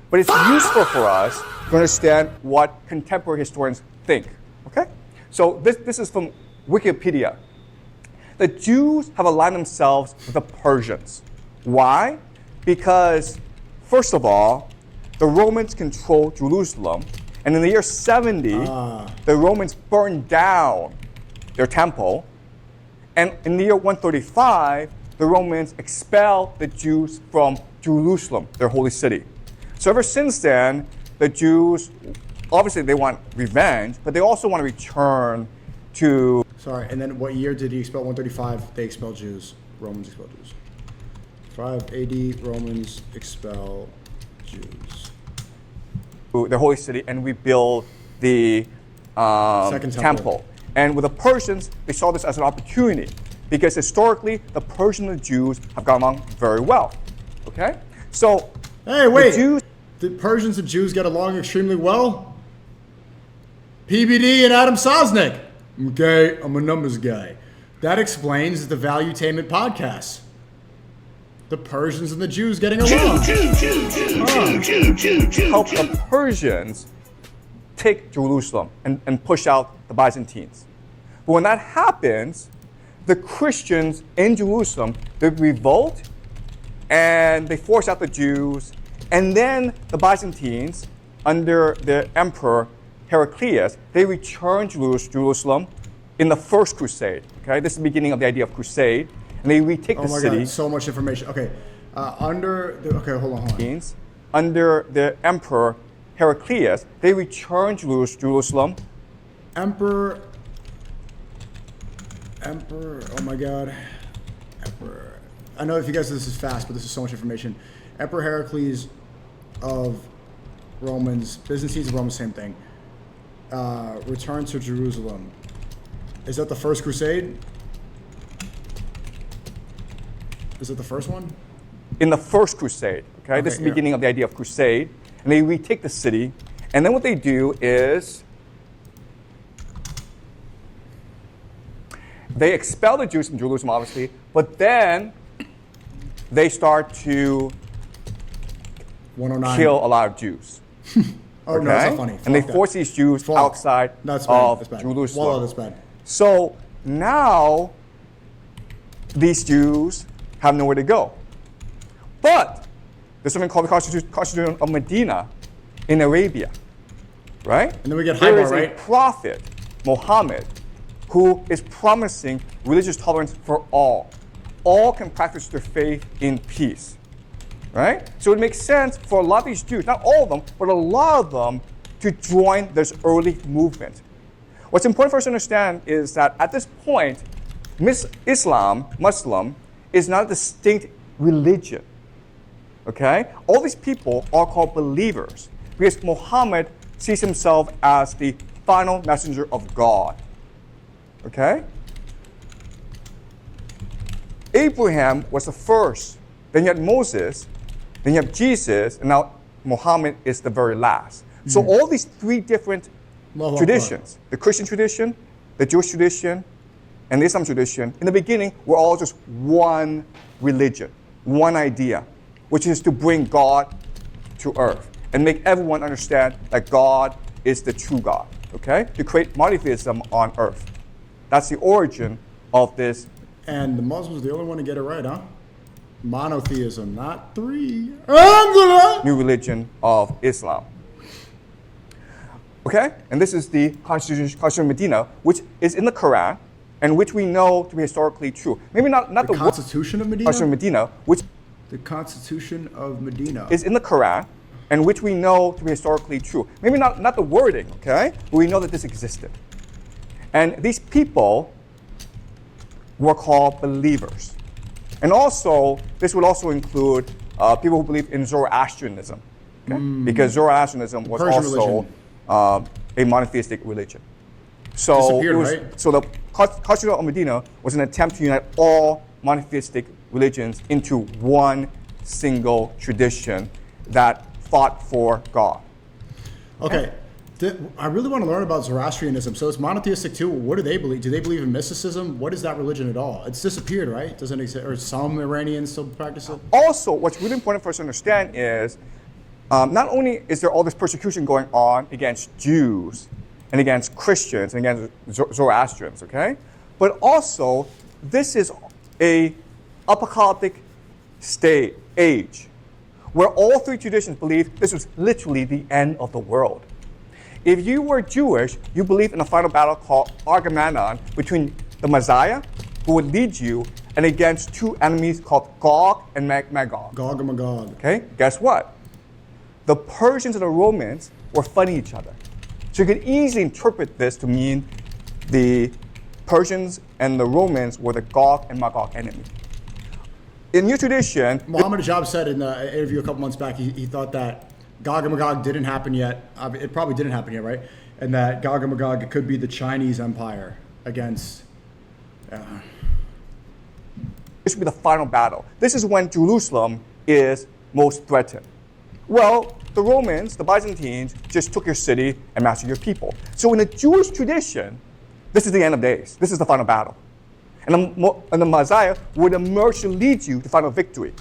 but it's useful for us to understand what contemporary historians think, okay? So this is from Wikipedia. The Jews have aligned themselves with the Persians. Why? Because, first of all, the Romans controlled Jerusalem, and in the year 70, the Romans burned down their temple, and in the year 135, the Romans expelled the Jews from Jerusalem, their holy city. So ever since then, the Jews, obviously they want revenge, but they also want to return to... Sorry, and then what year did he expel? 135, they expelled Jews. Romans expelled Jews. 5 AD, Romans expel Jews. their holy city and rebuild the Second temple. And with the Persians, they saw this as an opportunity because historically, the Persians and the Jews have gone along very well. Okay? So, Hey, wait. the Jews... Did Persians and Jews get along extremely well? PBD and Adam Sosnick. Okay, I'm a numbers guy. That explains the Valuetainment podcast. The Persians and the Jews getting along. help the Persians take Jerusalem and push out the Byzantines. But when that happens, the Christians in Jerusalem, they revolt and they force out the Jews. And then the Byzantines, under the emperor Heraclius, they return Jerusalem in the First Crusade. Okay, this is the beginning of the idea of crusade, and they retake the Oh my city. God, so much information. Okay, okay, hold on. Under the emperor Heraclius, they return Jerusalem. Emperor, oh my God. Emperor. I know if you guys, this is fast, but this is so much information. Emperor Heraclius of Romans, Byzantines and Romans, same thing. Return to Jerusalem. Is that the First Crusade? Is it the first one? In the First Crusade, okay? This is the beginning of the idea of crusade, and they retake the city, and then what they do is they expel the Jews from Jerusalem, obviously, but then they start to 109. kill a lot of Jews. Oh, no, that's not funny. And they force these Jews outside of Jerusalem. Wallow, that's bad. So now these Jews have nowhere to go. But there's something called the Constitution of Medina in Arabia, right? And then we get There Hagar, is right? a prophet, Muhammad, who is promising religious tolerance for all. All can practice their faith in peace, right? So it makes sense for a lot of these Jews, not all of them, but a lot of them, to join this early movement. What's important for us to understand is that at this point, Muslim, is not a distinct religion. Okay? All these people are called believers because Muhammad sees himself as the final messenger of God. Okay? Abraham was the first, then you had Moses, then you have Jesus, and now Muhammad is the very last. So all these three different traditions, the Christian tradition, the Jewish tradition, and the Islam tradition, in the beginning, were all just one religion, one idea, which is to bring God to earth and make everyone understand that God is the true God, okay? To create monotheism on earth. That's the origin of this. And the Muslims are the only one to get it right, huh? Monotheism, not three. Angela! New religion of Islam. Okay? And this is the Constitution of Medina, which is in the Quran and which we know to be historically true. Maybe not the Constitution of Medina? Constitution of Medina, which The Constitution of Medina is in the Quran and which we know to be historically true. Maybe not the wording, okay? But we know that this existed. And these people were called believers. And also, this would also include people who believe in Zoroastrianism, okay? Because Zoroastrianism was Persian also a monotheistic religion. So, Disappeared, right? So the Constitution of Medina was an attempt to unite all monotheistic religions into one single tradition that fought for God. Okay. I really want to learn about Zoroastrianism. So it's monotheistic too. What do they believe? Do they believe in mysticism? What is that religion at all? It's disappeared, right? It doesn't exist. Or some Iranians still practice it? Also, what's really important for us to understand is not only is there all this persecution going on against Jews and against Christians and against Zoroastrians, okay? But also, this is a apocalyptic age where all three traditions believe this was literally the end of the world. If you were Jewish, you believed in a final battle called Armageddon between the Messiah, who would lead you, and against two enemies called Gog and Magog. Gog and Magog. Okay, guess what? The Persians and the Romans were fighting each other. So you could easily interpret this to mean the Persians and the Romans were the Gog and Magog enemy. In your tradition, Muhammad Ajab said in an interview a couple months back, he thought that Gog and Magog didn't happen yet. It probably didn't happen yet, right? And that Gog and Magog could be the Chinese Empire against. this would be the final battle. This is when Jerusalem is most threatened. Well, the Romans, the Byzantines, just took your city and massacred your people. So in the Jewish tradition, this is the end of days. This is the final battle. And the Messiah would emerge to lead you to final victory.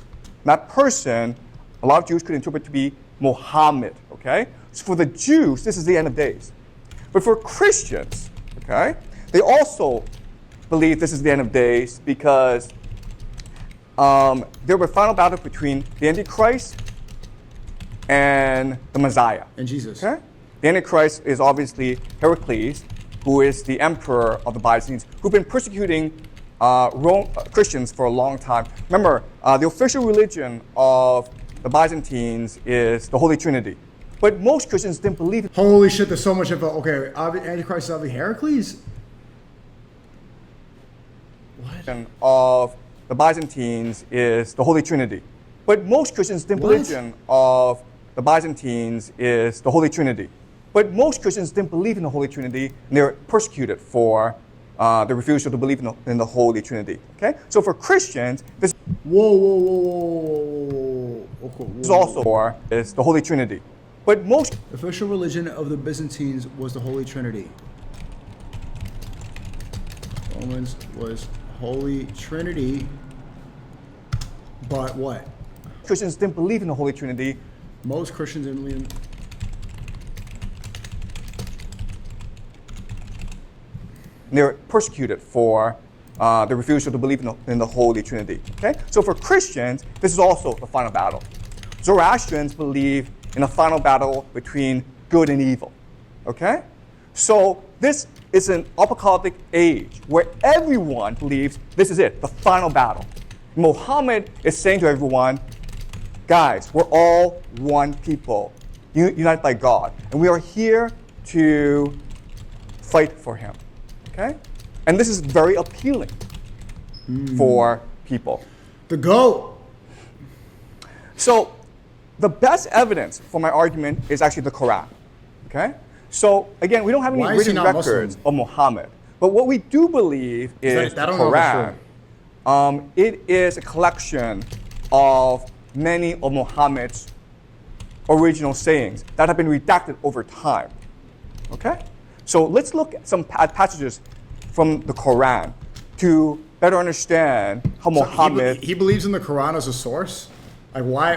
That person, a lot of Jews could interpret to be Muhammad, okay? So for the Jews, this is the end of days. But for Christians, okay, they also believe this is the end of days because there will be a final battle between the Antichrist and the Messiah. And Jesus. Okay? The Antichrist is obviously Heracles, who is the emperor of the Byzantines, who've been persecuting Christians for a long time. Remember, the official religion of the Byzantines is the Holy Trinity. But most Christians didn't believe it. Holy shit, there's so much info. Okay, Antichrist is obviously Heracles? What? Of the Byzantines is the Holy Trinity. But most Christians didn't What? religion of the Byzantines is the Holy Trinity. But most Christians didn't believe in the Holy Trinity, and they were persecuted for the refusal to believe in the Holy Trinity. Okay, so for Christians, this Whoa. Okay, is also for is the Holy Trinity. But most The official religion of the Byzantines was the Holy Trinity. Romans was Holy Trinity, but what? Christians didn't believe in the Holy Trinity. Most Christians didn't believe in. And they were persecuted for the refusal to believe in the Holy Trinity. Okay, so for Christians, this is also the final battle. Zoroastrians believe in a final battle between good and evil. Okay, so this is an apocalyptic age where everyone believes this is it, the final battle. Muhammad is saying to everyone, guys, we're all one people, united by God, and we are here to fight for him. Okay? And this is very appealing for people. The GOAT. So the best evidence for my argument is actually the Quran. Okay? So again, we don't have any Why is he written not records Muslim? of Muhammad. But what we do believe is I the don't know for Quran. It is a collection of many of Muhammad's original sayings that have been redacted over time. Okay? So let's look at some passages from the Quran to better understand how Muhammad he believes in the Quran as a source. Like why?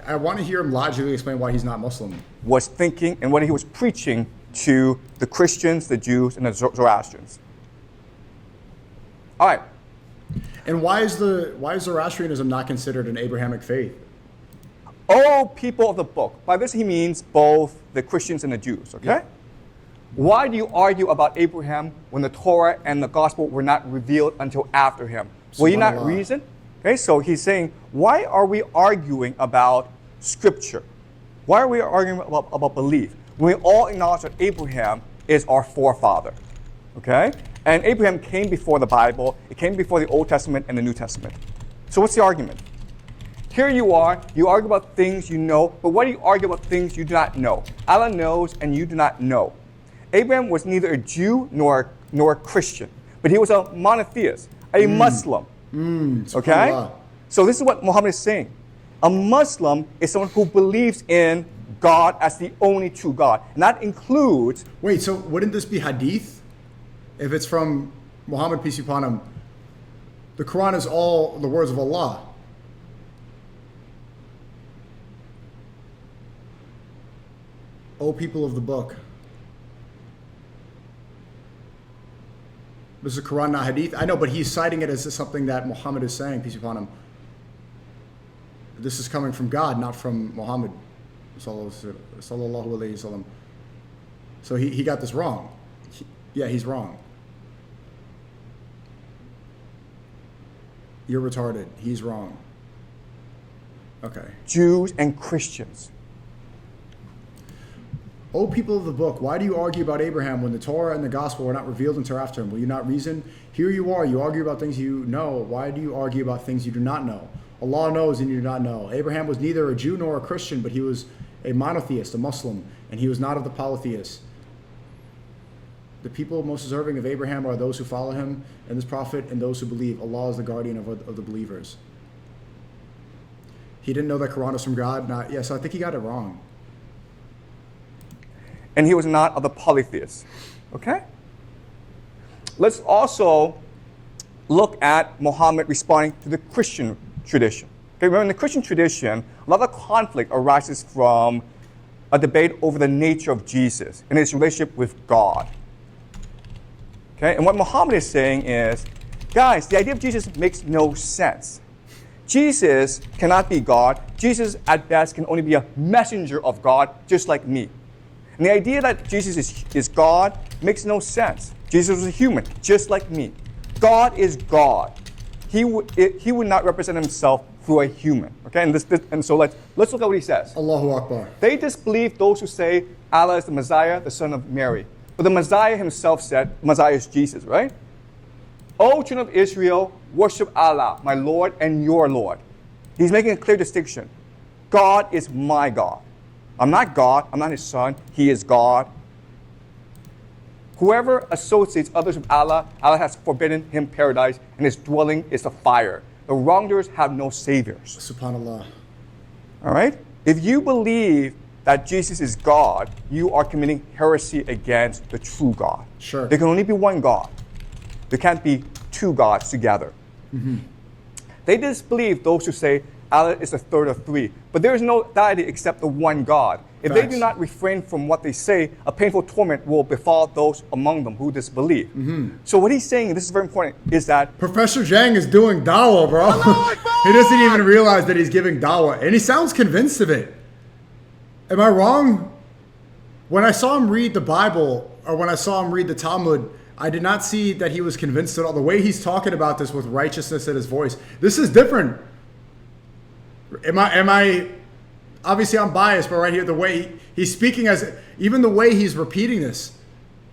I want to hear him logically explain why he's not Muslim. was thinking and what he was preaching to the Christians, the Jews, and the Zoroastrians. All right. And why is Zoroastrianism not considered an Abrahamic faith? Oh, people of the book. By this he means both the Christians and the Jews, okay? Yeah. Why do you argue about Abraham when the Torah and the gospel were not revealed until after him? Will you not Subhanallah. reason? Okay, so he's saying, why are we arguing about scripture? Why are we arguing about belief? When we all acknowledge that Abraham is our forefather, okay? And Abraham came before the Bible, it came before the Old Testament and the New Testament. So what's the argument? Here you argue about things you know, but why do you argue about things you do not know? Allah knows and you do not know. Abraham was neither a Jew nor a Christian, but he was a monotheist, a Muslim. Okay? Subhanallah. So this is what Muhammad is saying. A Muslim is someone who believes in God as the only true God. And that includes... Wait, so wouldn't this be hadith? If it's from Muhammad, peace be upon him, the Quran is all the words of Allah. O people of the book. This is Quran, not hadith. I know, but he's citing it as something that Muhammad is saying, peace be upon him. This is coming from God, not from Muhammad. Sallallahu alayhi wasallam. So he got this wrong. Yeah, he's wrong. You're retarded. He's wrong. Okay. Jews and Christians. O people of the book, why do you argue about Abraham when the Torah and the gospel were not revealed until after him? Will you not reason? Here you are, you argue about things you know. Why do you argue about things you do not know? Allah knows and you do not know. Abraham was neither a Jew nor a Christian, but he was a monotheist, a Muslim, and he was not of the polytheists. The people most deserving of Abraham are those who follow him and this prophet and those who believe. Allah is the guardian of the believers. He didn't know that Quran was from God. So I think he got it wrong. And he was not of the polytheists. Okay? Let's also look at Muhammad responding to the Christian tradition. Okay, remember in the Christian tradition, a lot of conflict arises from a debate over the nature of Jesus and his relationship with God. Okay, and what Muhammad is saying is, guys, the idea of Jesus makes no sense. Jesus cannot be God. Jesus, at best, can only be a messenger of God, just like me. And the idea that Jesus is God makes no sense. Jesus was a human, just like me. God is God. He would not represent himself through a human. Okay, and so let's look at what he says. Allahu Akbar. They disbelieve those who say Allah is the Messiah, the son of Mary. But the Messiah himself said, Messiah is Jesus, right? O children of Israel, worship Allah, my Lord and your Lord. He's making a clear distinction. God is my God. I'm not God. I'm not his son. He is God. Whoever associates others with Allah, Allah has forbidden him paradise, and his dwelling is the fire. The wrongdoers have no saviors. Subhanallah. All right? If you believe that Jesus is God, you are committing heresy against the true God. Sure. There can only be one God. There can't be two gods together. Mm-hmm. They disbelieve those who say Allah is the third of three. But there is no deity except the one God. If they do not refrain from what they say, a painful torment will befall those among them who disbelieve. Mm-hmm. So what he's saying, this is very important, is that Professor Jiang is doing dawah, bro. He doesn't even realize that he's giving dawah. And he sounds convinced of it. Am I wrong? When I saw him read the Bible, or when I saw him read the Talmud, I did not see that he was convinced at all. The way he's talking about this with righteousness in his voice, this is different. Am I obviously I'm biased, but right here, the way he's speaking, even the way he's repeating this,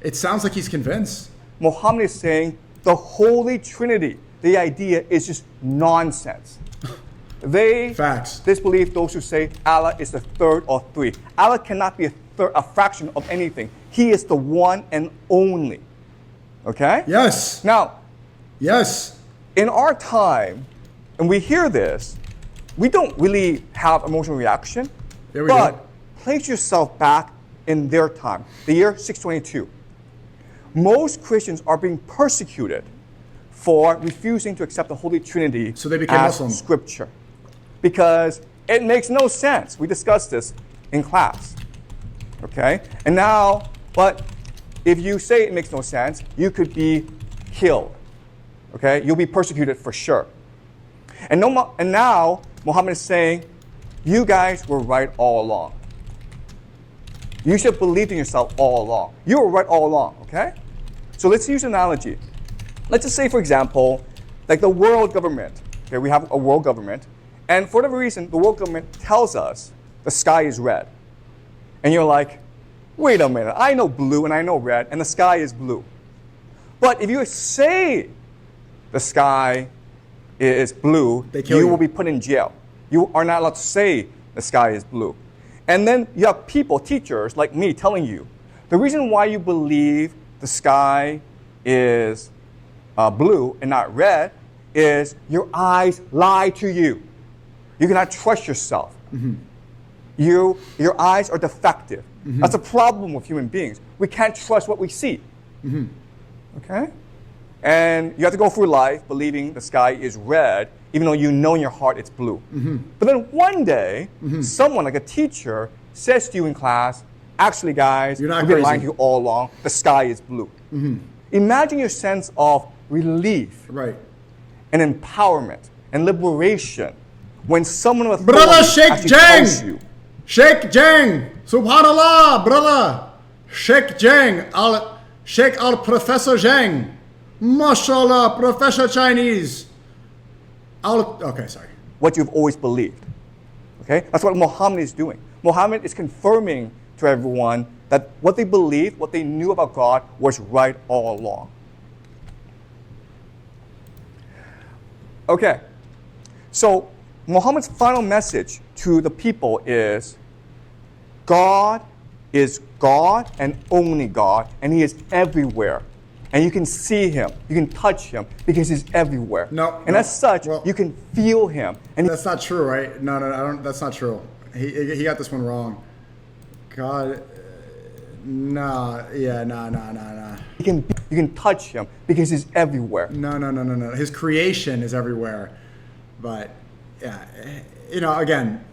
it sounds like he's convinced. Muhammad is saying the Holy Trinity, the idea is just nonsense. They disbelieve those who say Allah is the third or three. Allah cannot be a fraction of anything. He is the one and only. Okay? Yes. Now, yes. In our time, and we hear this, we don't really have emotional reaction. But place yourself back in their time, the year 622. Most Christians are being persecuted for refusing to accept the Holy Trinity So they became as Muslim. Scripture. Because it makes no sense. We discussed this in class. Okay? And now, but if you say it makes no sense, you could be killed. Okay? You'll be persecuted for sure. And now, Muhammad is saying, you guys were right all along. You should have believed in yourself all along. You were right all along, okay? So let's use an analogy. Let's just say, for example, like the world government. Okay, we have a world government, and for whatever reason, the world government tells us the sky is red. And you're like, wait a minute, I know blue and I know red, and the sky is blue. But if you say the sky is blue, you will be put in jail. You are not allowed to say the sky is blue. And then you have people, teachers like me, telling you, the reason why you believe the sky is blue and not red is your eyes lie to you. You cannot trust yourself. Mm-hmm. Your eyes are defective. Mm-hmm. That's a problem with human beings. We can't trust what we see. Mm-hmm. Okay? And you have to go through life believing the sky is red, even though you know in your heart it's blue. Mm-hmm. But then one day, someone like a teacher says to you in class, actually guys, we've been lying to you all along, the sky is blue. Mm-hmm. Imagine your sense of relief and empowerment and liberation when someone with Brother Sheikh Jiang! Sheikh Jiang! Subhanallah, brother! Sheikh Jiang, Sheikh Professor Jiang. MashaAllah, Professor Chinese. Okay, sorry. What you've always believed. Okay? That's what Muhammad is doing. Muhammad is confirming to everyone that what they believed, what they knew about God was right all along. Okay. So Muhammad's final message to the people is God is God and only God, and He is everywhere. And you can see Him, you can touch Him, because He's everywhere. And as such, you can feel Him. And that's not true, right? No, I don't. That's not true. He got this one wrong. God, nah. You can touch Him because He's everywhere. No. His creation is everywhere, but yeah, again,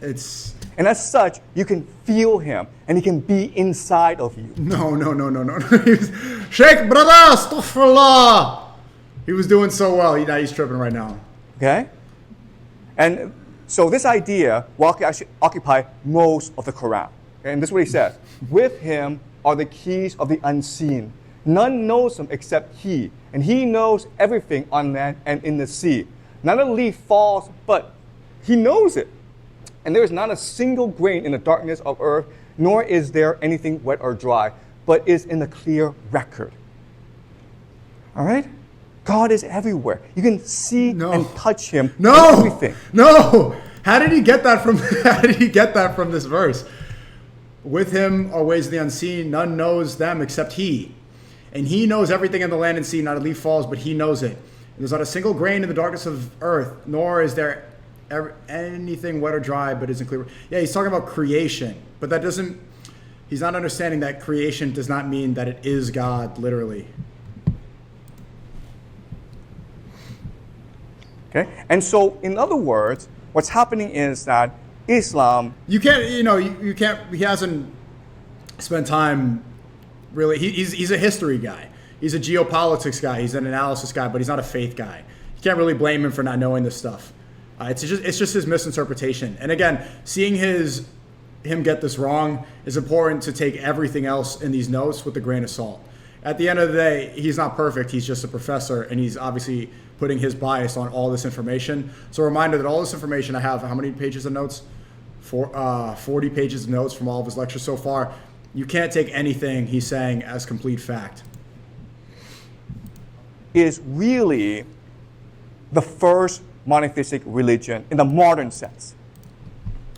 it's. And as such, you can feel Him, and He can be inside of you. No. Sheikh, brother, astaghfirullah. He was doing so well. He's tripping right now. Okay? And so this idea will actually occupy most of the Quran. Okay? And this is what he says. With Him are the keys of the unseen. None knows Him except He, and He knows everything on land and in the sea. Not a leaf falls, but He knows it. And there is not a single grain in the darkness of earth, nor is there anything wet or dry, but is in the clear record. All right? God is everywhere. You can see and touch Him in everything. No. How did he get that from this verse? With Him are ways of the unseen. None knows them except He. And He knows everything in the land and sea. Not a leaf falls, but He knows it. There's not a single grain in the darkness of earth, nor is there anything wet or dry, but isn't clear. Yeah, he's talking about creation, but that doesn't. He's not understanding that creation does not mean that it is God, literally. Okay, and so in other words, what's happening is that Islam. You can't. You can't. He hasn't spent time. Really, he's a history guy. He's a geopolitics guy. He's an analysis guy, but he's not a faith guy. You can't really blame him for not knowing this stuff. It's just his misinterpretation. And again, seeing him get this wrong is important to take everything else in these notes with a grain of salt. At the end of the day, he's not perfect. He's just a professor, and he's obviously putting his bias on all this information. So a reminder that all this information I have, how many pages of notes? 40 pages of notes from all of his lectures so far. You can't take anything he's saying as complete fact. Is really the first monotheistic religion in the modern sense.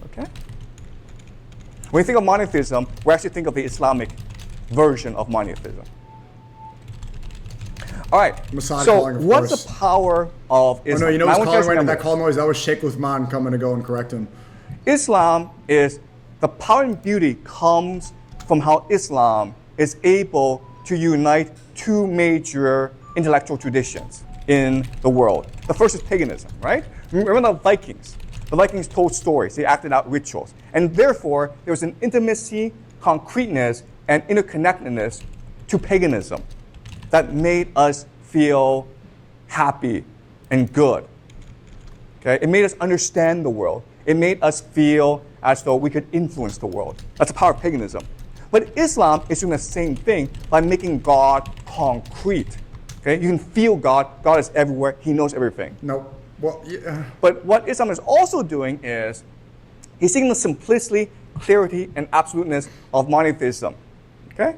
Okay? When you think of monotheism, we actually think of the Islamic version of monotheism. All right. So what's the power of Islam? Oh no, you know what's calling right now? That call noise, that was Sheikh Uthman coming to go and correct him. Islam is, the power and beauty comes from how Islam is able to unite two major intellectual traditions in the world. The first is paganism, right? Remember the Vikings? The Vikings told stories, they acted out rituals. And therefore, there was an intimacy, concreteness, and interconnectedness to paganism that made us feel happy and good. Okay? It made us understand the world. It made us feel as though we could influence the world. That's the power of paganism. But Islam is doing the same thing by making God concrete. Okay? You can feel God. God is everywhere. He knows everything. No. Well, yeah. But what Islam is also doing is he's seeking the simplicity, clarity, and absoluteness of monotheism. Okay?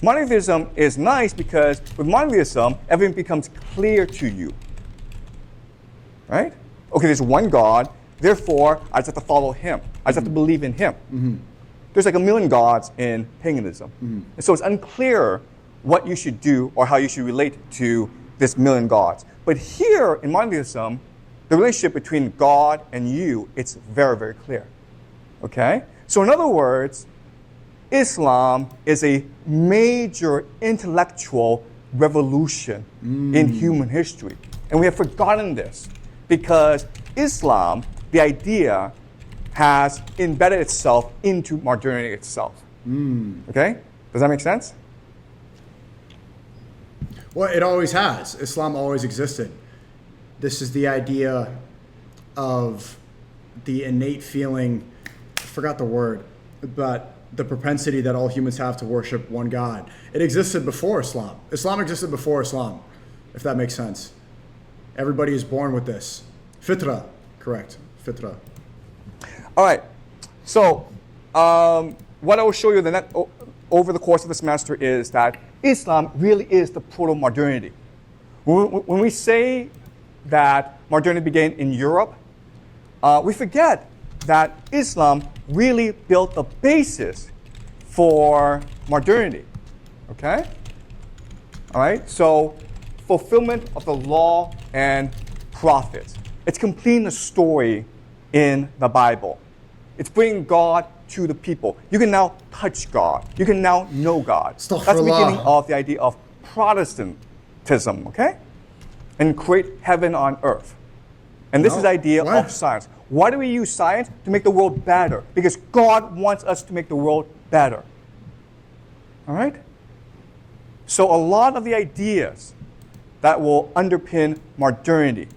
Monotheism is nice because with monotheism, everything becomes clear to you. Right? Okay, there's one God, therefore I just have to follow him. I just have to believe in him. Mm-hmm. There's like a million gods in paganism. Mm-hmm. And so it's unclear what you should do or how you should relate to this million gods. But here in monotheism, the relationship between God and you, it's very, very clear. Okay? So in other words, Islam is a major intellectual revolution in human history. And we have forgotten this because Islam, the idea, has embedded itself into modernity itself. Okay? Does that make sense? Well, it always has. Islam always existed. This is the idea of the innate feeling, I forgot the word, but the propensity that all humans have to worship one God. It existed before Islam. Islam existed before Islam, if that makes sense. Everybody is born with this. Fitra, correct. Fitra. All right. So, what I will show you over the course of the semester is that Islam really is the proto-modernity. When we say that modernity began in Europe, we forget that Islam really built the basis for modernity. Okay? All right? So, fulfillment of the law and prophets. It's completing the story in the Bible. It's bringing God to the people. You can now touch God. You can now know God. That's the beginning of the idea of Protestantism, okay? And create heaven on earth. And this is the idea of science. Why do we use science? To make the world better. Because God wants us to make the world better. All right? So a lot of the ideas that will underpin modernity,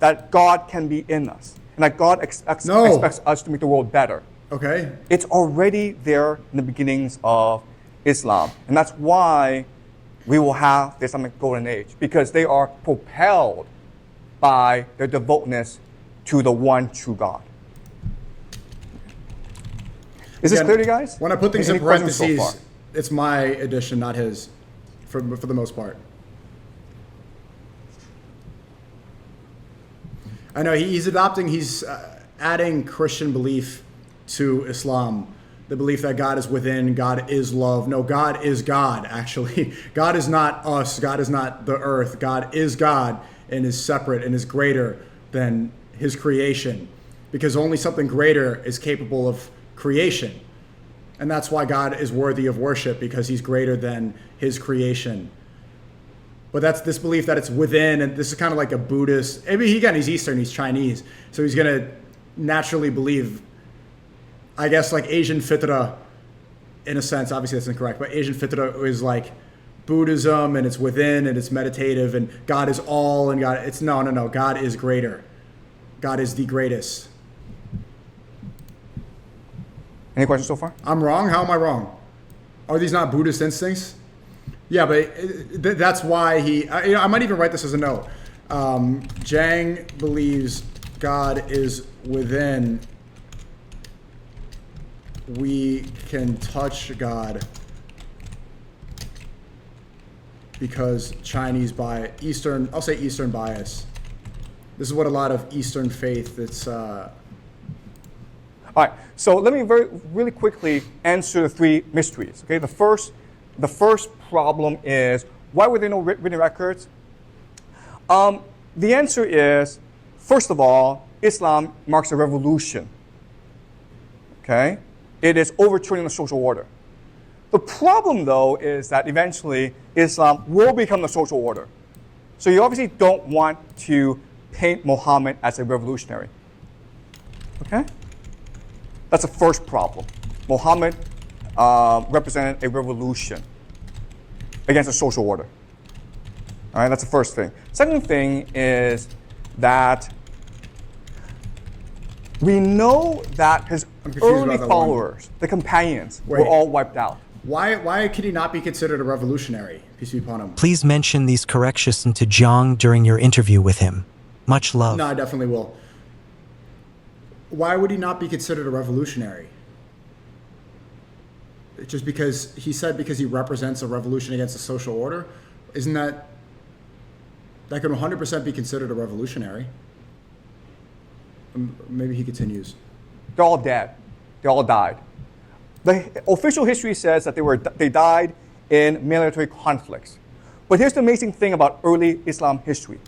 that God can be in us, and that God expects us to make the world better. Okay. It's already there in the beginnings of Islam. And that's why we will have the Islamic Golden Age, because they are propelled by their devoteness to the one true God. Is this clear to you guys? When I put things in parentheses, it's my addition, not his, for the most part. I know he's adding Christian belief to Islam, the belief that God is within, God is love. No, God is God, actually. God is not us, God is not the earth. God is God and is separate and is greater than his creation, because only something greater is capable of creation. And that's why God is worthy of worship, because he's greater than his creation. But that's this belief that it's within, and this is kind of like a Buddhist, he's Eastern, he's Chinese, so he's going to naturally believe, I guess, like Asian Fitra, in a sense. Obviously that's incorrect, but Asian Fitra is like Buddhism, and it's within, and it's meditative, and God is all, and God, it's no, God is greater. God is the greatest. Any questions so far? I'm wrong? How am I wrong? Are these not Buddhist instincts? Yeah, but that's why I might even write this as a note. Jiang believes God is within. We can touch God because I'll say Eastern bias. This is what a lot of Eastern faith, All right, so let me really quickly answer the three mysteries. Okay, the first problem is, why were there no written records? The answer is, first of all, Islam marks a revolution. Okay, it is overturning the social order. The problem, though, is that eventually Islam will become the social order. So you obviously don't want to paint Muhammad as a revolutionary. Okay? That's the first problem. Muhammad represented a revolution against a social order. All right, that's the first thing. Second thing is that we know that his early followers, the companions, were all wiped out. Why could he not be considered a revolutionary? Peace be upon him. Please mention these corrections to Jiang during your interview with him. Much love. No, I definitely will. Why would he not be considered a revolutionary? Just because he said because he represents a revolution against a social order? Isn't that could 100% be considered a revolutionary? Maybe he continues. They're all dead. They all died. The official history says that they died in military conflicts. But here's the amazing thing about early Islam history.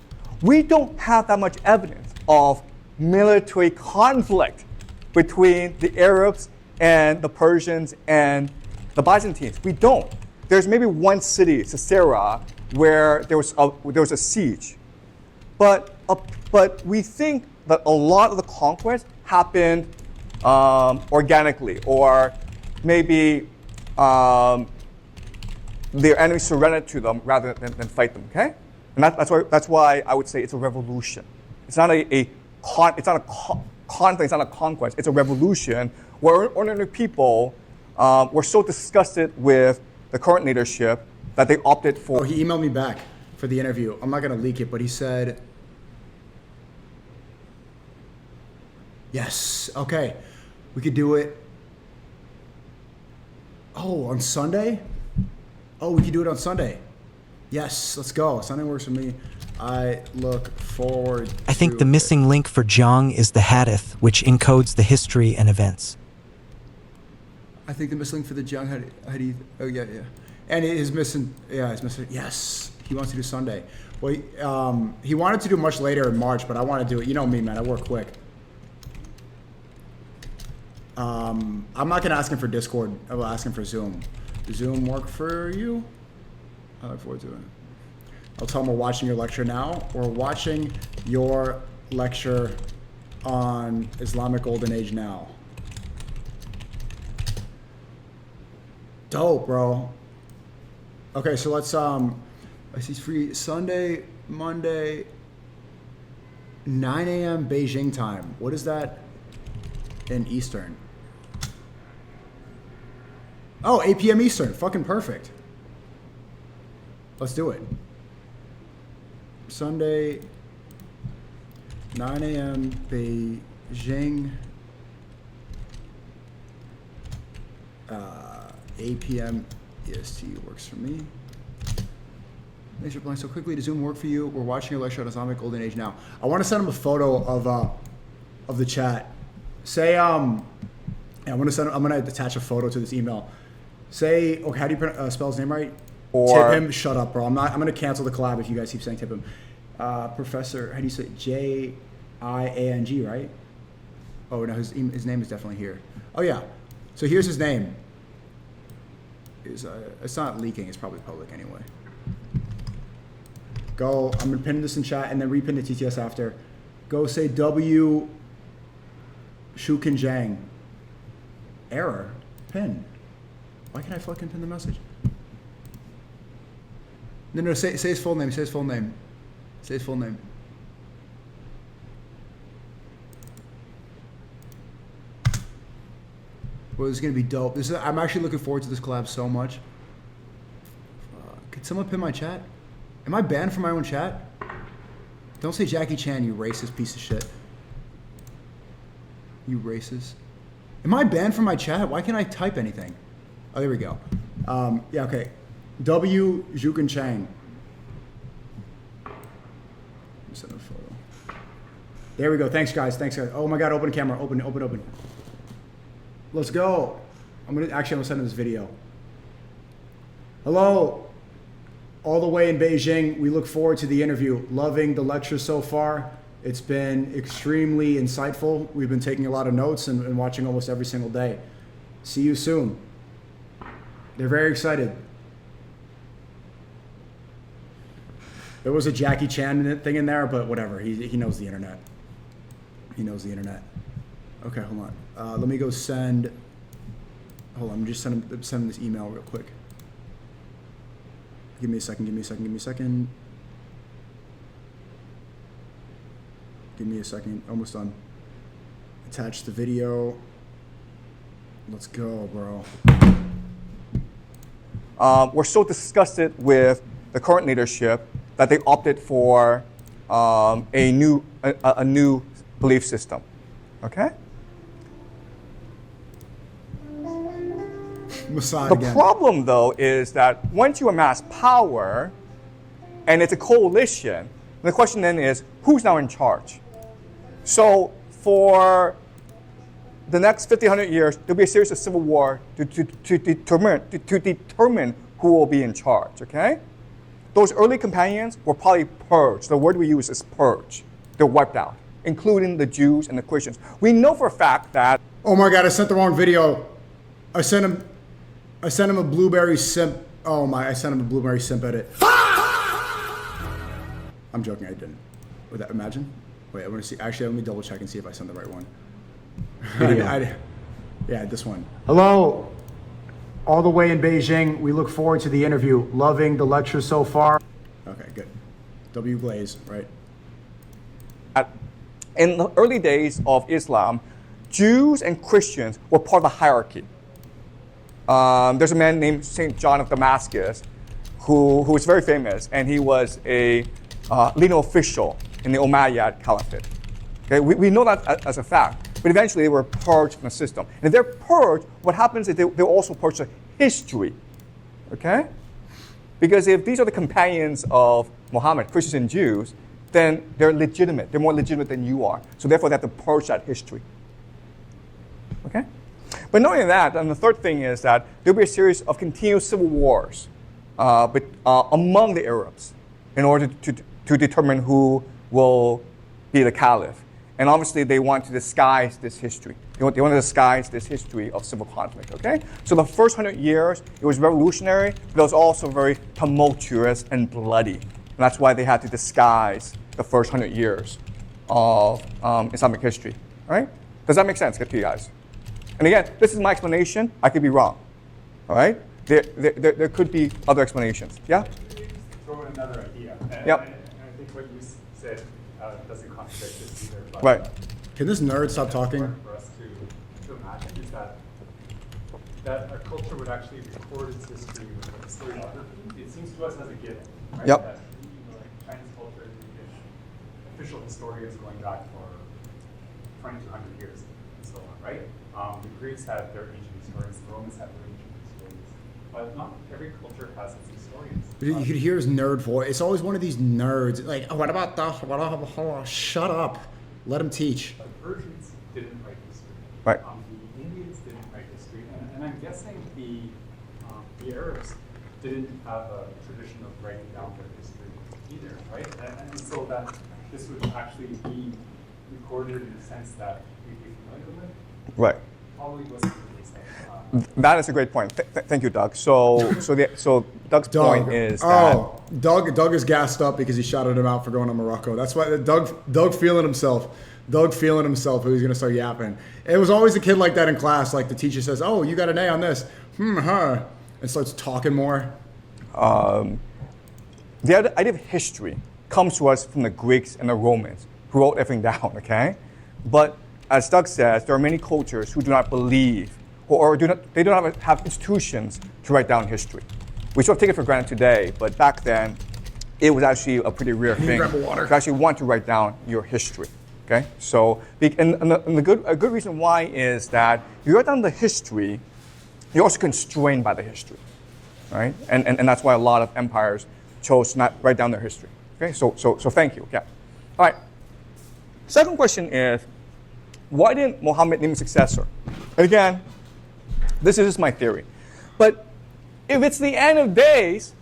We don't have that much evidence of military conflict between the Arabs and the Persians and the Byzantines. We don't. There's maybe one city, Caesarea, where there was a siege. But we think that a lot of the conquest happened organically, or maybe their enemies surrendered to them rather than fight them. Okay, and that's why I would say it's a revolution. It's not a conflict. It's not a conquest. It's a revolution where ordinary people were so disgusted with the current leadership that they opted for. Oh, he emailed me back for the interview. I'm not going to leak it, but he said, yes, okay, we could do it. Oh, on Sunday? Oh, we could do it on Sunday. Yes, let's go. Sunday works for me. I look forward to I think the missing link for Jiang is the hadith, which encodes the history and events. I think the missing link for the Jiang hadith. Oh, yeah. And it is missing. Yeah, it's missing. Yes, he wants to do Sunday. Well, he wanted to do much later in March, but I want to do it. You know me, man. I work quick. I'm not going to ask him for Discord. I will ask him for Zoom. Does Zoom work for you? I look forward to it. I'll tell him we're watching your lecture now. We're watching your lecture on Islamic Golden Age now. Dope, bro. Okay, so let's I see free Sunday, Monday, 9 a.m. Beijing time. What is that in Eastern? Oh, 8 p.m. Eastern. Fucking perfect. Let's do it. Sunday, 9 a.m. Beijing. 8 p.m. EST works for me. Thanks for replying so quickly. Does Zoom work for you? We're watching your lecture on Islamic Golden Age now. I want to send him a photo of the chat. Say I'm gonna attach a photo to this email. Say, okay, how do you spell his name right? Or tip him. Shut up, bro. I'm gonna cancel the collab if you guys keep saying tip him. Professor, how do you say Jiang, right? Oh no, his name is definitely here. Oh yeah. So here's his name. It's not leaking. It's probably public anyway. Go. I'm gonna pin this in chat and then repin the TTS after. Go say W. Shukin Jiang. Error. Pin. Why can't I fucking pin the message? No. Say his full name. Say his full name. Say his full name. Well, this is gonna be dope. I'm actually looking forward to this collab so much. Could someone pin my chat? Am I banned from my own chat? Don't say Jackie Chan, you racist piece of shit. You racist. Am I banned from my chat? Why can't I type anything? Oh, there we go. Yeah, okay. W. Zhukin Chang. Send a photo. There we go. Thanks, guys. Oh my God, open the camera. Open. Let's go. I'm gonna send him this video. Hello. All the way in Beijing. We look forward to the interview. Loving the lecture so far. It's been extremely insightful. We've been taking a lot of notes and watching almost every single day. See you soon. They're very excited. There was a Jackie Chan thing in there, but whatever. He knows the internet. He knows the internet. Okay, hold on. Let me go send. Hold on, I'm just send him this email real quick. Give me a second. Give me a second. Give me a second. Give me a second. Almost done. Attach the video. Let's go, bro. We're so disgusted with the current leadership that they opted for a new belief system. Okay? Mossad The again. problem, though, is that once you amass power and it's a coalition, the question then is, who's now in charge? So for the next 1,500 years, there'll be a series of civil war to determine who will be in charge, okay? Those early companions were probably purged. The word we use is purge. They're wiped out, including the Jews and the Christians. We know for a fact that... Oh my God, I sent the wrong video. I sent him a blueberry simp. Oh my, I sent him a blueberry simp edit. I'm joking, I didn't. Would that imagine? Wait, I want to see. Actually, let me double check and see if I sent the right one. Yeah, this one. Hello, all the way in Beijing. We look forward to the interview. Loving the lecture so far. Okay, good. W Glaze, right? In the early days of Islam, Jews and Christians were part of the hierarchy. There's a man named St. John of Damascus who was very famous, and he was a leading official in the Umayyad Caliphate. Okay, we know that as a fact, but eventually they were purged from the system. And if they're purged, what happens is they're also purged the history, okay? Because if these are the companions of Muhammad, Christians and Jews, then they're legitimate. They're more legitimate than you are. So therefore they have to purge that history, okay? But not only that, and the third thing is that there'll be a series of continuous civil wars among the Arabs in order to determine who will be the caliph. And obviously they want to disguise this history. They want to disguise this history of civil conflict, okay? So the first 100 years, it was revolutionary, but it was also very tumultuous and bloody. And that's why they had to disguise the first 100 years of Islamic history, all right? Does that make sense to you guys? And again, this is my explanation. I could be wrong, all right? There could be other explanations. Yeah? Throw in another idea. Yep. And I think what you said doesn't contradict this either. But Right. Can this nerd stop talking? For us to imagine is that our culture would actually record its history with historiography. It seems to us as a given, right? Yep. That, Chinese culture, official historians going back for 2,200 years and so on, right? The Greeks had their ancient historians, the Romans had their ancient historians, but not every culture has its historians. You could hear his nerd voice. It's always one of these nerds. Like, oh, what about the? Shut up. Let him teach. The Persians didn't write history. Right. The Indians didn't write history, and I'm guessing the Arabs didn't have a tradition of writing down their history either, right? And so that this would actually be recorded in the sense that we'd be familiar with. Right. Probably wasn't the case. That is a great point. Thank you, Doug. So Doug's point is that Doug is gassed up because he shouted him out for going to Morocco. That's why Doug feeling himself. Doug feeling himself who he's gonna start yapping. It was always a kid like that in class. Like the teacher says, "Oh, you got an A on this," and starts talking more. the idea of history comes to us from the Greeks and the Romans who wrote everything down. Okay, but as Doug says, there are many cultures who do not believe or do not have institutions to write down history. We sort of take it for granted today, but back then, it was actually a pretty rare thing to actually want to write down your history. Okay, so a good reason why is that if you write down the history, you're also constrained by the history, right? And that's why a lot of empires chose to not write down their history. Okay, so thank you. Yeah. All right. Second question is, why didn't Muhammad name a successor? And again, this is just my theory. But if it's the end of days,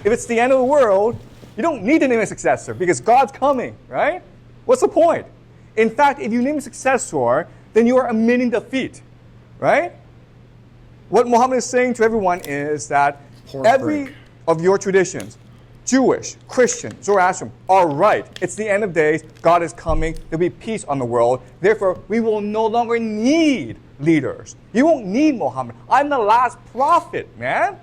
if it's the end of the world, you don't need to name a successor because God's coming, right? What's the point? In fact, if you name a successor, then you are admitting defeat, right? what Muhammad is saying to everyone is that Pork every break. of your traditions, Jewish, Christian, Zoroastrian, are right. It's the end of days. God is coming. There'll be peace on the world. Therefore, we will no longer need leaders. You won't need Muhammad. I'm the last prophet, man.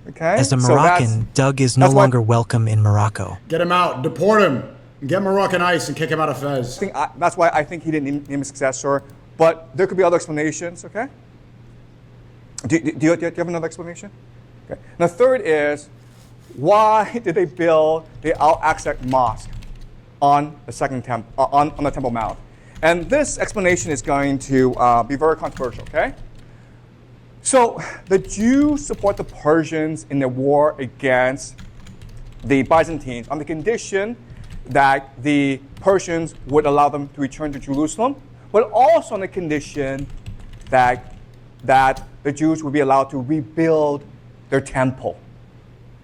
Okay? As a So Moroccan, Doug is no that's why- longer welcome in Morocco. Get him out. Deport him. Get Moroccan ice and kick him out of Fez. that's why I think he didn't name a successor. But there could be other explanations, okay? Do you have another explanation? Okay. And the third is, why did they build the Al-Aqsa Mosque on the on the Temple Mount? And this explanation is going to be very controversial, okay? So the Jews support the Persians in the war against the Byzantines on the condition that the Persians would allow them to return to Jerusalem, but also on the condition that the Jews would be allowed to rebuild their temple,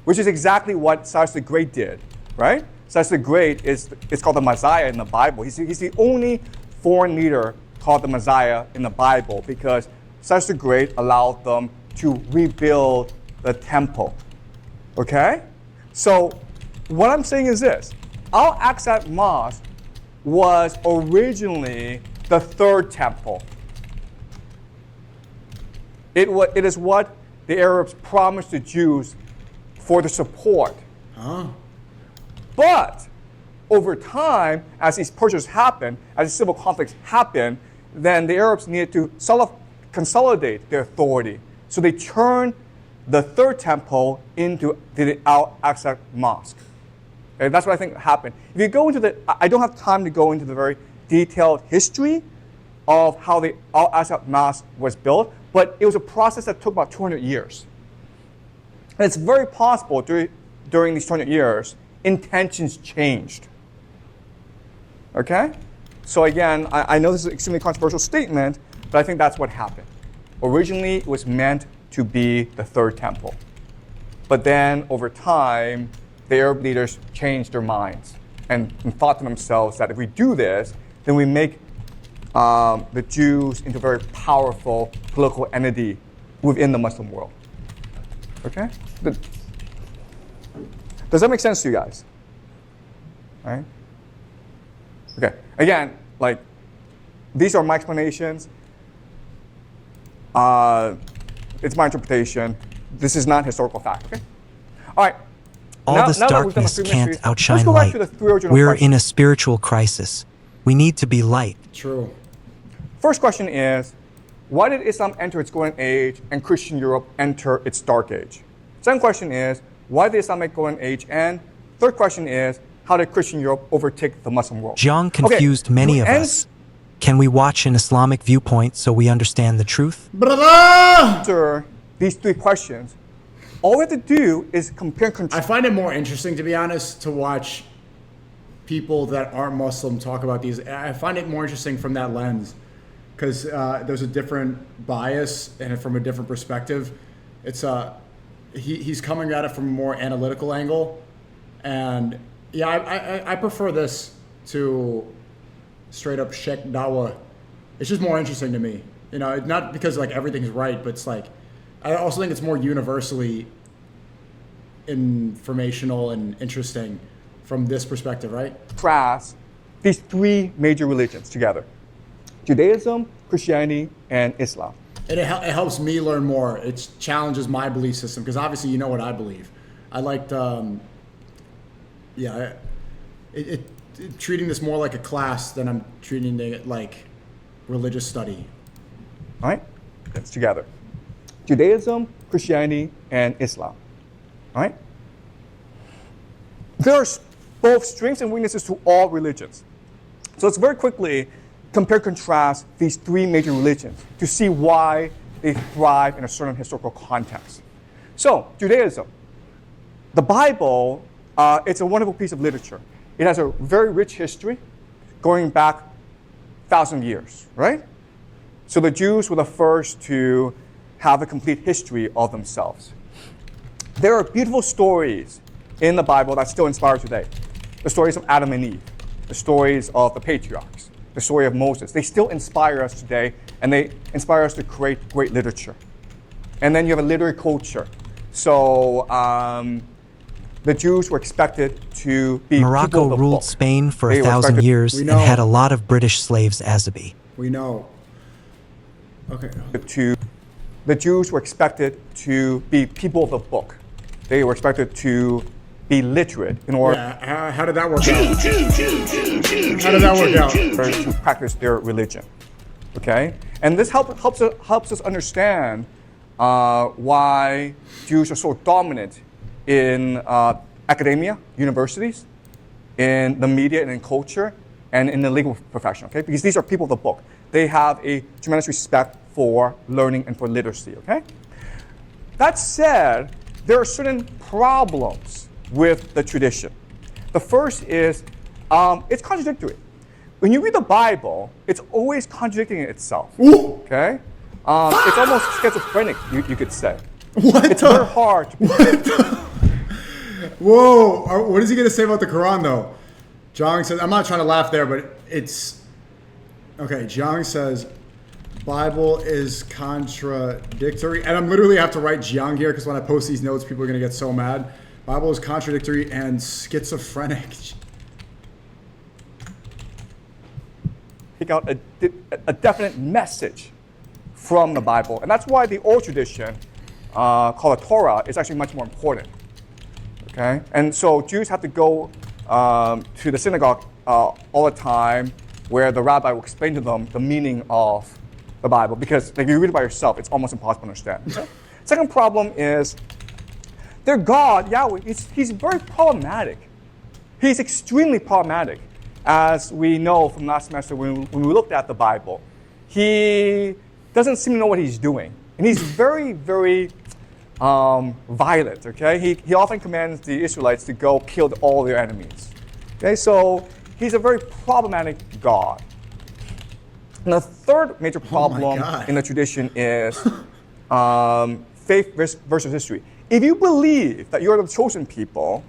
which is exactly what Cyrus the Great did, right? Cyrus the Great is called the Messiah in the Bible. He's the only foreign leader called the Messiah in the Bible because Cyrus the Great allowed them to rebuild the temple, okay? So what I'm saying is this. Al-Aqsa Mosque was originally the third temple. It is what the Arabs promised the Jews for the support. But over time, as these purchases happened, as the civil conflicts happened, then the Arabs needed to consolidate their authority. So they turned the third temple into the Al-Aqsa Mosque. And that's what I think happened. If you go into I don't have time to go into the very detailed history of how the Al-Aqsa Mosque was built, but it was a process that took about 200 years. And it's very possible during these 200 years, intentions changed. Okay? So again, I know this is an extremely controversial statement, but I think that's what happened. Originally, it was meant to be the third temple. But then, over time, the Arab leaders changed their minds and thought to themselves that if we do this, then we make the Jews into a very powerful political entity within the Muslim world. Okay? Does that make sense to you guys? All right? Okay. Again, like, these are my explanations. It's my interpretation. This is not historical fact, okay? All right. All this now that we've done the darkness three can't mysteries, outshine let's go back light. to the three original We're questions. in a spiritual crisis. We need to be light. True. First question is, why did Islam enter its golden age and Christian Europe enter its dark age? Second question is, why did the Islamic golden age end? Third question is, how did Christian Europe overtake the Muslim world? Jiang confused many of us. Can we watch an Islamic viewpoint so we understand the truth? Brother! Answer these three questions. All we have to do is compare and I contrast. find it more interesting, to be honest, to watch people that aren't Muslim talk about these. I find it more interesting from that lens because there's a different bias and from a different perspective. It's he's coming at it from a more analytical angle, and yeah, I prefer this to straight up Sheikh Dawa. It's just more interesting to me, you know, not because like everything's right, but it's like I also think it's more universally informational and interesting from this perspective, right? These three major religions together: Judaism, Christianity, and Islam. And it helps me learn more. It challenges my belief system because obviously you know what I believe. I liked, treating this more like a class than I'm treating it like religious study. All right? That's together. Judaism, Christianity, and Islam. All right? There's both strengths and weaknesses to all religions. So let's very quickly compare and contrast these three major religions to see why they thrive in a certain historical context. So, Judaism. The Bible, it's a wonderful piece of literature. It has a very rich history going back 1,000 years, right? So the Jews were the first to have a complete history of themselves. There are beautiful stories in the Bible that still inspire today. The stories of Adam and Eve, the stories of the patriarchs, the story of Moses. They still inspire us today and they inspire us to create great literature. And then you have a literary culture. So the Jews were expected to be people Morocco of the ruled book. Spain for They were 1,000 expected- years We and know. had a lot of British slaves as a bee. We know. Okay. The Jews were expected to be people of the book. They were expected to be literate in order Yeah, how did that work out? How did that work out? to practice their religion. Okay? And this helps us understand why Jews are so dominant in academia, universities, in the media and in culture, and in the legal profession. Okay? Because these are people of the book. They have a tremendous respect for learning and for literacy. Okay? That said, there are certain problems with the tradition. The first is it's contradictory. When you read the Bible, it's always contradicting itself. Ooh. Okay? It's almost schizophrenic, you could say. What It's the? very hard to Whoa. What is he going to say about the Quran, though? Jiang says, I'm not trying to laugh there, but it's... Okay, Jiang says, Bible is contradictory. And I'm literally have to write Jiang here because when I post these notes, people are going to get so mad. Bible is contradictory and schizophrenic. pick out a definite message from the Bible. And that's why the old tradition, called the Torah, is actually much more important. Okay? And so Jews have to go to the synagogue all the time where the rabbi will explain to them the meaning of the Bible. Because if you read it by yourself, it's almost impossible to understand. Okay? Second problem is their God, Yahweh, he's very problematic. He's extremely problematic. As we know from last semester when we looked at the Bible, he doesn't seem to know what he's doing. And he's very, very violent, okay? He often commands the Israelites to go kill all their enemies. Okay, so he's a very problematic God. And the third major problem in the tradition is faith versus history. If you believe that you're the chosen people,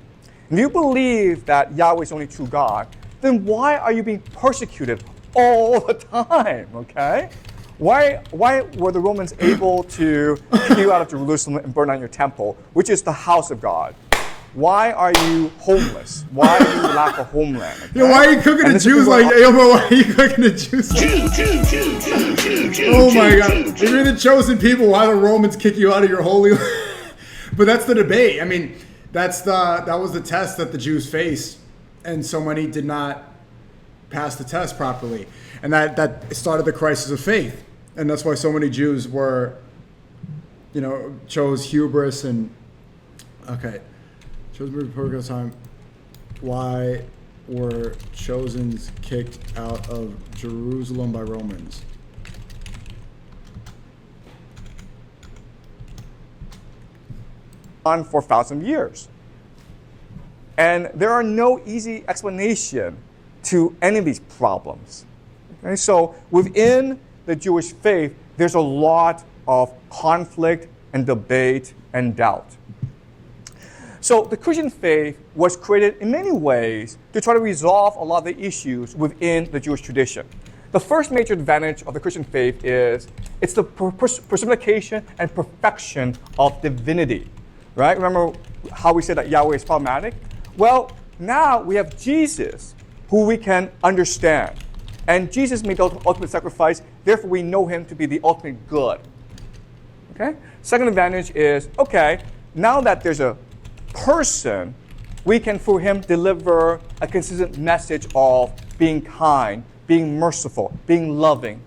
if you believe that Yahweh is the only true God, then why are you being persecuted all the time, okay? Why were the Romans able to kick you out of Jerusalem and burn down your temple, which is the house of God? Why are you homeless? Why do you lack a homeland? Okay? Yo, why are you cooking the Jews like yo, bro, why are you cooking the Jews like Oh my God. If you're the chosen people, why do the Romans kick you out of your holy land? But that's the debate. I mean, that was the test that the Jews faced, and so many did not pass the test properly. And that started the crisis of faith. And that's why so many Jews were, chose hubris and chose political time. Why were chosens kicked out of Jerusalem by Romans? On for 1,000 years. And there are no easy explanation to any of these problems. Okay? So within the Jewish faith, there's a lot of conflict and debate and doubt. So the Christian faith was created in many ways to try to resolve a lot of the issues within the Jewish tradition. The first major advantage of the Christian faith is it's the personification and perfection of divinity. Right? Remember how we said that Yahweh is problematic? Well, now we have Jesus, who we can understand. And Jesus made the ultimate sacrifice, therefore we know him to be the ultimate good. Okay? Second advantage is, okay, now that there's a person, we can, through him, deliver a consistent message of being kind, being merciful, being loving.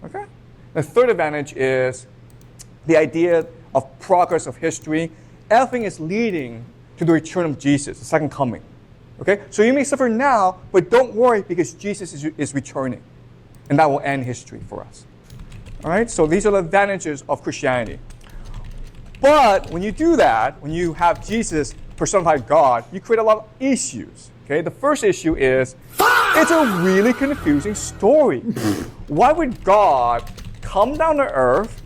Okay? The third advantage is the idea of progress of history. Everything is leading to the return of Jesus, the second coming. Okay? So you may suffer now, but don't worry because Jesus is returning. And that will end history for us. All right? So these are the advantages of Christianity. But when you do that, when you have Jesus personified God, you create a lot of issues. Okay? The first issue is it's a really confusing story. Why would God come down to earth,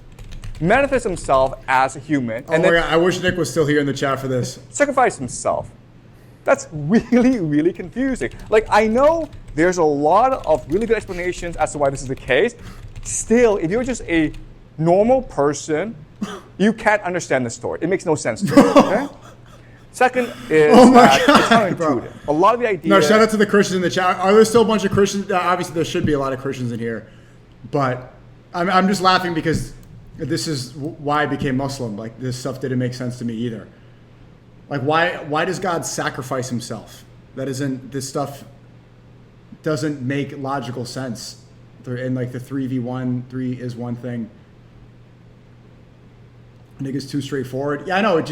manifest himself as a human, and then I wish Nick was still here in the chat for this. sacrifice himself? That's really, really confusing. Like, I know there's a lot of really good explanations as to why this is the case, still, if you're just a normal person, you can't understand the story. It makes no sense to you. Okay? Second is that it's counterintuitive. A lot of the ideas. No, shout out to the Christians in the chat. Are there still a bunch of Christians? Obviously, there should be a lot of Christians in here, but I'm just laughing because this is why I became Muslim. Like, this stuff didn't make sense to me either. Like, why does God sacrifice himself? This stuff doesn't make logical sense. In like the 3v1, 3 is one thing. I think it's too straightforward. Yeah, I know,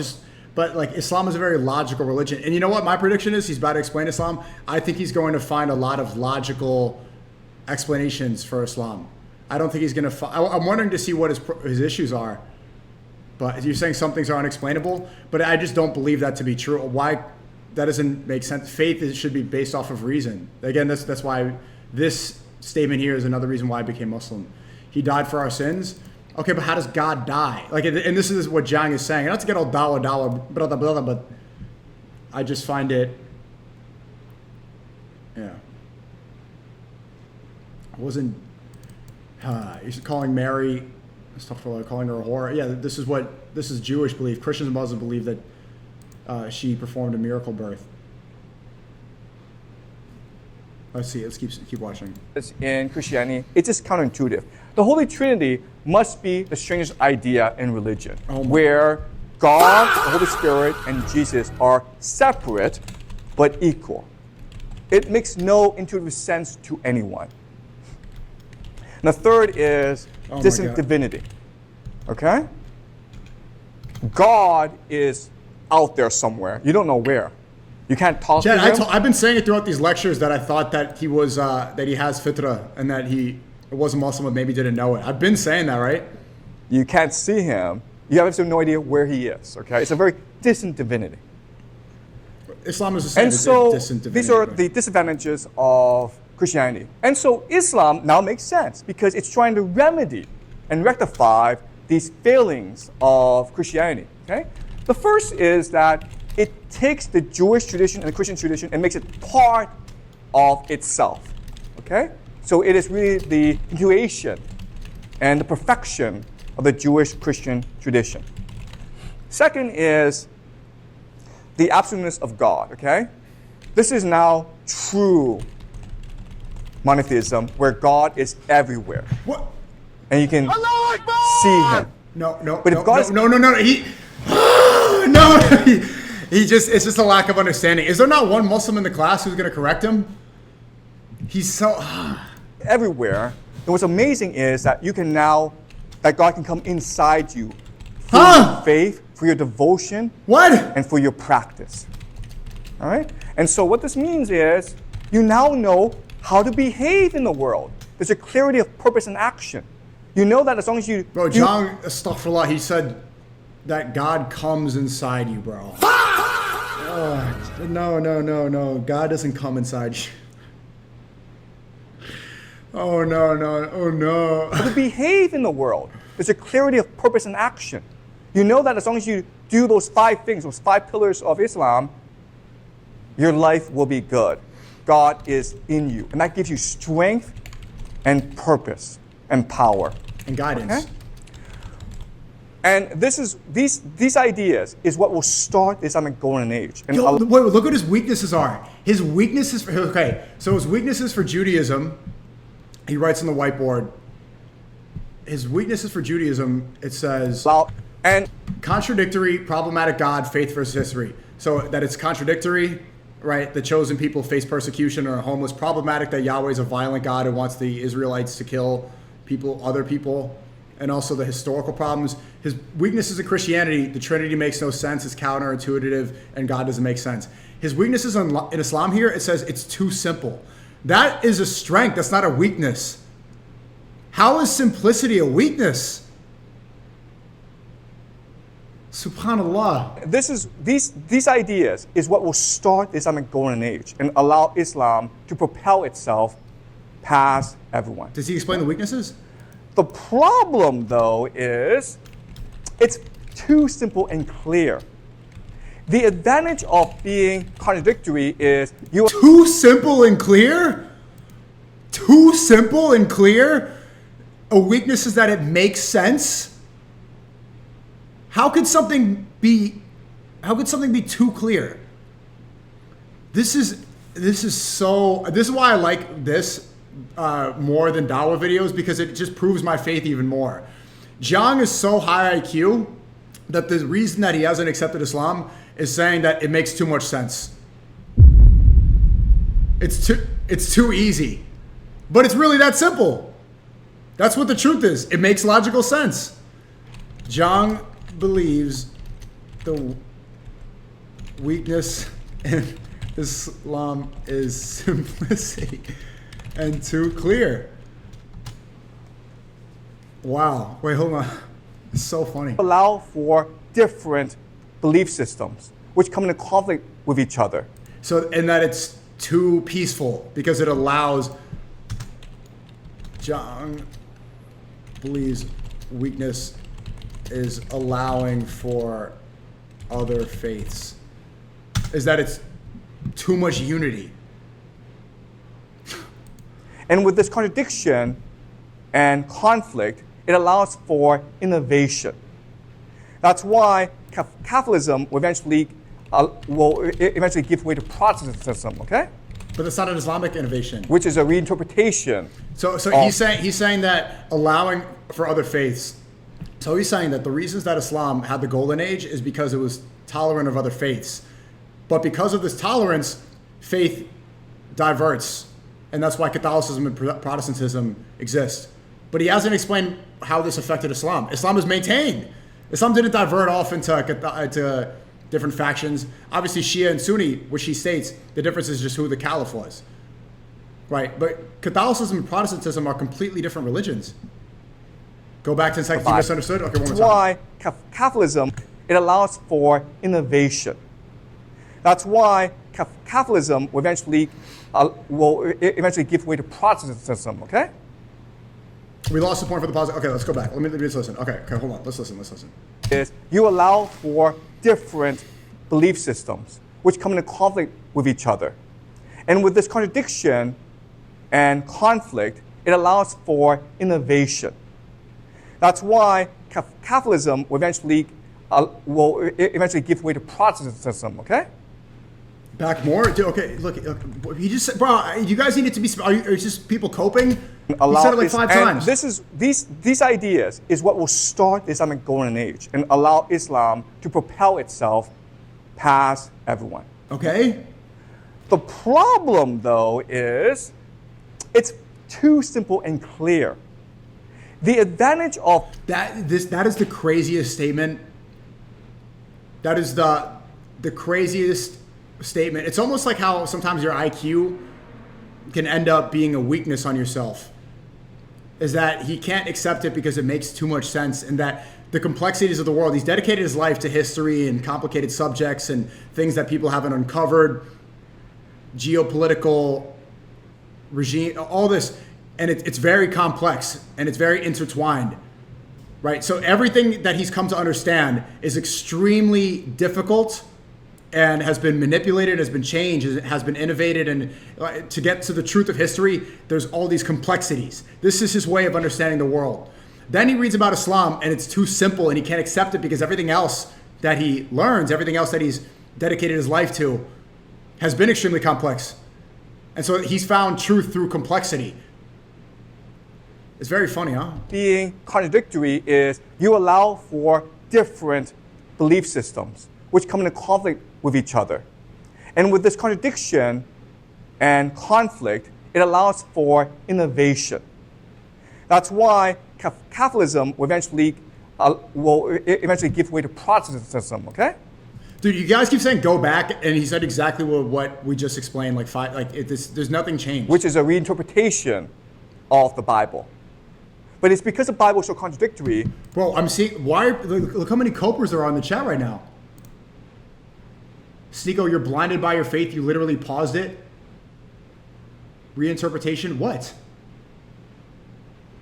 but like Islam is a very logical religion. And you know what my prediction is? He's about to explain Islam. I think he's going to find a lot of logical explanations for Islam. I don't think he's going to I'm wondering to see what his issues are. But you're saying some things are unexplainable, but I just don't believe that to be true. Why? That doesn't make sense. Faith should be based off of reason. Again, that's why this statement here is another reason why I became Muslim. He died for our sins. Okay, but how does God die? Like, and this is what Jiang is saying. Not to get all dollar, blah, blah, blah, but I just find it, yeah. I wasn't, he's calling Mary, calling her a whore. Yeah, this is Jewish belief. Christians and Muslims believe that she performed a miracle birth. Let's see. Let's keep watching. In Christianity, it's just counterintuitive. The Holy Trinity must be the strangest idea in religion, where God, the Holy Spirit, and Jesus are separate but equal. It makes no intuitive sense to anyone. And the third is distant divinity. Okay? God is out there somewhere. You don't know where. You can't talk to him. I've been saying it throughout these lectures that I thought that he was that he has fitra and that he was a Muslim but maybe didn't know it. I've been saying that, right? You can't see him. You have no idea where he is. Okay, it's a very distant divinity. Islam is the same. And so these are the disadvantages of Christianity. And so Islam now makes sense because it's trying to remedy and rectify these failings of Christianity. Okay, the first is that it takes the Jewish tradition and the Christian tradition and makes it part of itself. Okay? So it is really the continuation and the perfection of the Jewish Christian tradition. Second is the absoluteness of God. Okay? This is now true monotheism where God is everywhere. What? And you can see him. No. But if God is, It's just a lack of understanding. Is there not one Muslim in the class who's going to correct him? He's so everywhere. And what's amazing is that that God can come inside you for your faith, for your devotion, and for your practice. All right? And so what this means is you now know how to behave in the world. There's a clarity of purpose and action. You know that as long as you... Bro, Jiang, astaghfirullah, he said that God comes inside you, bro. No. God doesn't come inside you. Oh, no. To behave in the world, there's a clarity of purpose and action. You know that as long as you do those 5 things, those 5 pillars of Islam, your life will be good. God is in you. And that gives you strength and purpose and power. And guidance. Okay? And these ideas is what will start the Islamic golden age. And wait, look what his weaknesses are. His weaknesses for Judaism, he writes on the whiteboard. His weaknesses for Judaism, it says, contradictory, problematic God, faith versus history. So that it's contradictory, right? The chosen people face persecution or are homeless. Problematic that Yahweh is a violent God who wants the Israelites to kill other people. And also the historical problems. His weaknesses in Christianity, the Trinity makes no sense, it's counterintuitive, and God doesn't make sense. His weaknesses in Islam here, it says it's too simple. That is a strength, that's not a weakness. How is simplicity a weakness? Subhanallah. These ideas is what will start the Islamic golden age and allow Islam to propel itself past everyone. Does he explain the weaknesses? The problem, though, is it's too simple and clear. The advantage of being contradictory is Too simple and clear? Too simple and clear? A weakness is that it makes sense. How could something be too clear? This is why I like this more than Dawa videos, because it just proves my faith even more. Jiang is so high IQ that the reason that he hasn't accepted Islam is saying that it makes too much sense. It's too easy. But it's really that simple. That's what the truth is. It makes logical sense. Jiang believes the weakness in Islam is simplicity and too clear. Wow. Wait, hold on. It's so funny. Allow for different belief systems, which come into conflict with each other. So, and that it's too peaceful because it allows. Jiang believes weakness is allowing for other faiths. Is that it's too much unity. And with this contradiction and conflict, it allows for innovation. That's why Catholicism will eventually give way to Protestantism, okay? But that's not an Islamic innovation. Which is a reinterpretation. So he's saying that allowing for other faiths. So he's saying that the reasons that Islam had the golden age is because it was tolerant of other faiths. But because of this tolerance, faith diverts. And that's why Catholicism and Protestantism exist. But he hasn't explained how this affected Islam. Islam is maintained. Islam didn't divert off into different factions. Obviously, Shia and Sunni, which he states, the difference is just who the caliph was. Right? But Catholicism and Protestantism are completely different religions. Go back to Encyclopedia Misunderstood? Okay, one more time. That's why Catholicism, it allows for innovation. That's why Catholicism will eventually give way to Protestantism, okay? We lost the point for the pause. Okay, let's go back. Let me just listen. Okay, hold on. Let's listen. Is you allow for different belief systems, which come into conflict with each other. And with this contradiction and conflict, it allows for innovation. That's why Catholicism will eventually give way to Protestantism, okay? Back more? Okay, look, you just said, bro, you guys need it to be, are just people coping? You said it like 5 times. These ideas is what will start the Islamic golden age and allow Islam to propel itself past everyone. Okay. The problem, though, is it's too simple and clear. The advantage of that is the craziest statement. That is the craziest statement. It's almost like how sometimes your IQ can end up being a weakness on yourself. Is that he can't accept it because it makes too much sense, and that the complexities of the world, he's dedicated his life to history and complicated subjects and things that people haven't uncovered, geopolitical regime, all this, and it's very complex and it's very intertwined, right? So everything that he's come to understand is extremely difficult and has been manipulated, has been changed, has been innovated, and to get to the truth of history, there's all these complexities. This is his way of understanding the world. Then he reads about Islam, and it's too simple, and he can't accept it because everything else that he learns, everything else that he's dedicated his life to, has been extremely complex. And so he's found truth through complexity. It's very funny, huh? Being contradictory is you allow for different belief systems, which come into conflict with each other. And with this contradiction and conflict, it allows for innovation. That's why Catholicism will eventually give way to Protestantism, okay? Dude, you guys keep saying go back, and he said exactly what we just explained, there's nothing changed. Which is a reinterpretation of the Bible. But it's because the Bible is so contradictory. Bro, I'm seeing, look how many copers there are in the chat right now. SNEAKO, you're blinded by your faith. You literally paused it. Reinterpretation? What?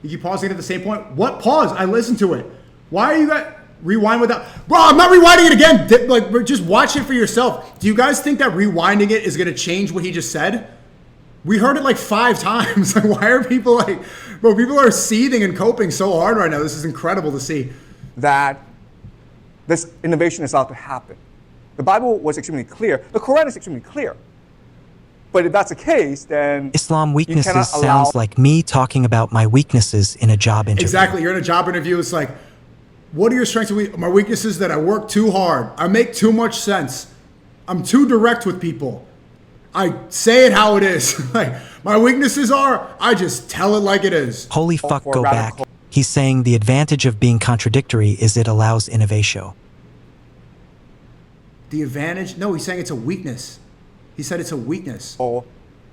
You keep pausing it at the same point? What pause? I listened to it. Why are you guys rewind without? Bro, I'm not rewinding it again. Just watch it for yourself. Do you guys think that rewinding it is going to change what he just said? We heard it like 5 times. Like, why are people like, bro, people are seething and coping so hard right now. This is incredible to see. That this innovation is allowed to happen. The Bible was extremely clear. The Quran is extremely clear. But if that's the case, then Islam you cannot weaknesses allow sounds like me talking about my weaknesses in a job interview. Exactly. You're in a job interview. It's like, what are your strengths and weaknesses? My weaknesses is that I work too hard. I make too much sense. I'm too direct with people. I say it how it is. Like, my weaknesses are, I just tell it like it is. Holy fuck, for go back. radical- He's saying the advantage of being contradictory is it allows innovation. The advantage? No, he's saying it's a weakness. He said it's a weakness. or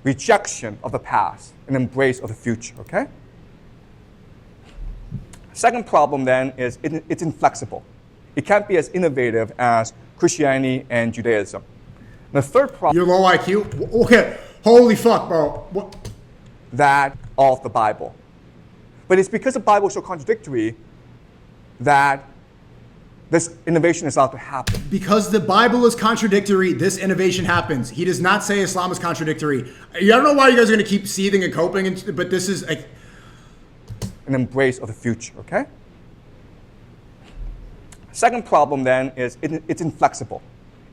rejection of the past and embrace of the future, okay? Second problem then is it's inflexible. It can't be as innovative as Christianity and Judaism. The third problem You're low IQ? Okay. Holy fuck, bro. What? that of the Bible. But it's because the Bible is so contradictory that this innovation is allowed to happen. Because the Bible is contradictory, this innovation happens. He does not say Islam is contradictory. I don't know why you guys are going to keep seething and coping, but this is like, An embrace of the future, okay? Second problem then is it's inflexible.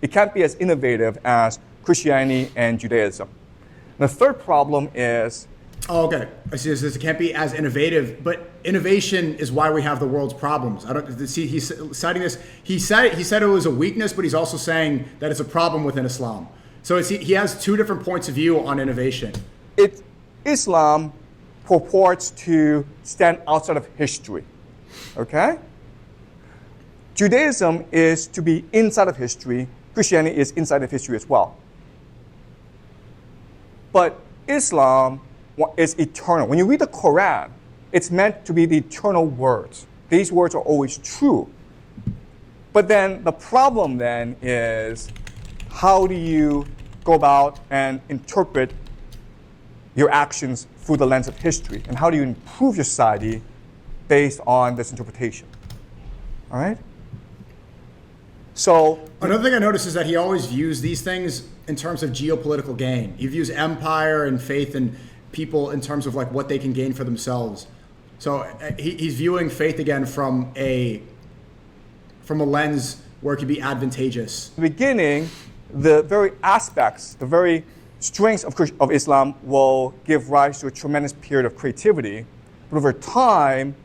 It can't be as innovative as Christianity and Judaism. The third problem is oh, okay. I see this. It can't be as innovative, but innovation is why we have the world's problems. I don't see. He's citing this. He said it was a weakness, but he's also saying that it's a problem within Islam. So he has 2 different points of view on innovation. Islam purports to stand outside of history, okay? Judaism is to be inside of history. Christianity is inside of history as well. But Islam is eternal. When you read the Quran, it's meant to be the eternal words. These words are always true. But then the problem then is, how do you go about and interpret your actions through the lens of history? And how do you improve your society based on this interpretation? All right? So Another thing I noticed is that he always views these things in terms of geopolitical gain. He views empire and faith and people in terms of like what they can gain for themselves. So he's viewing faith again from a lens where it can be advantageous. in the beginning, the very aspects, the very strengths of Islam will give rise to a tremendous period of creativity. But over time,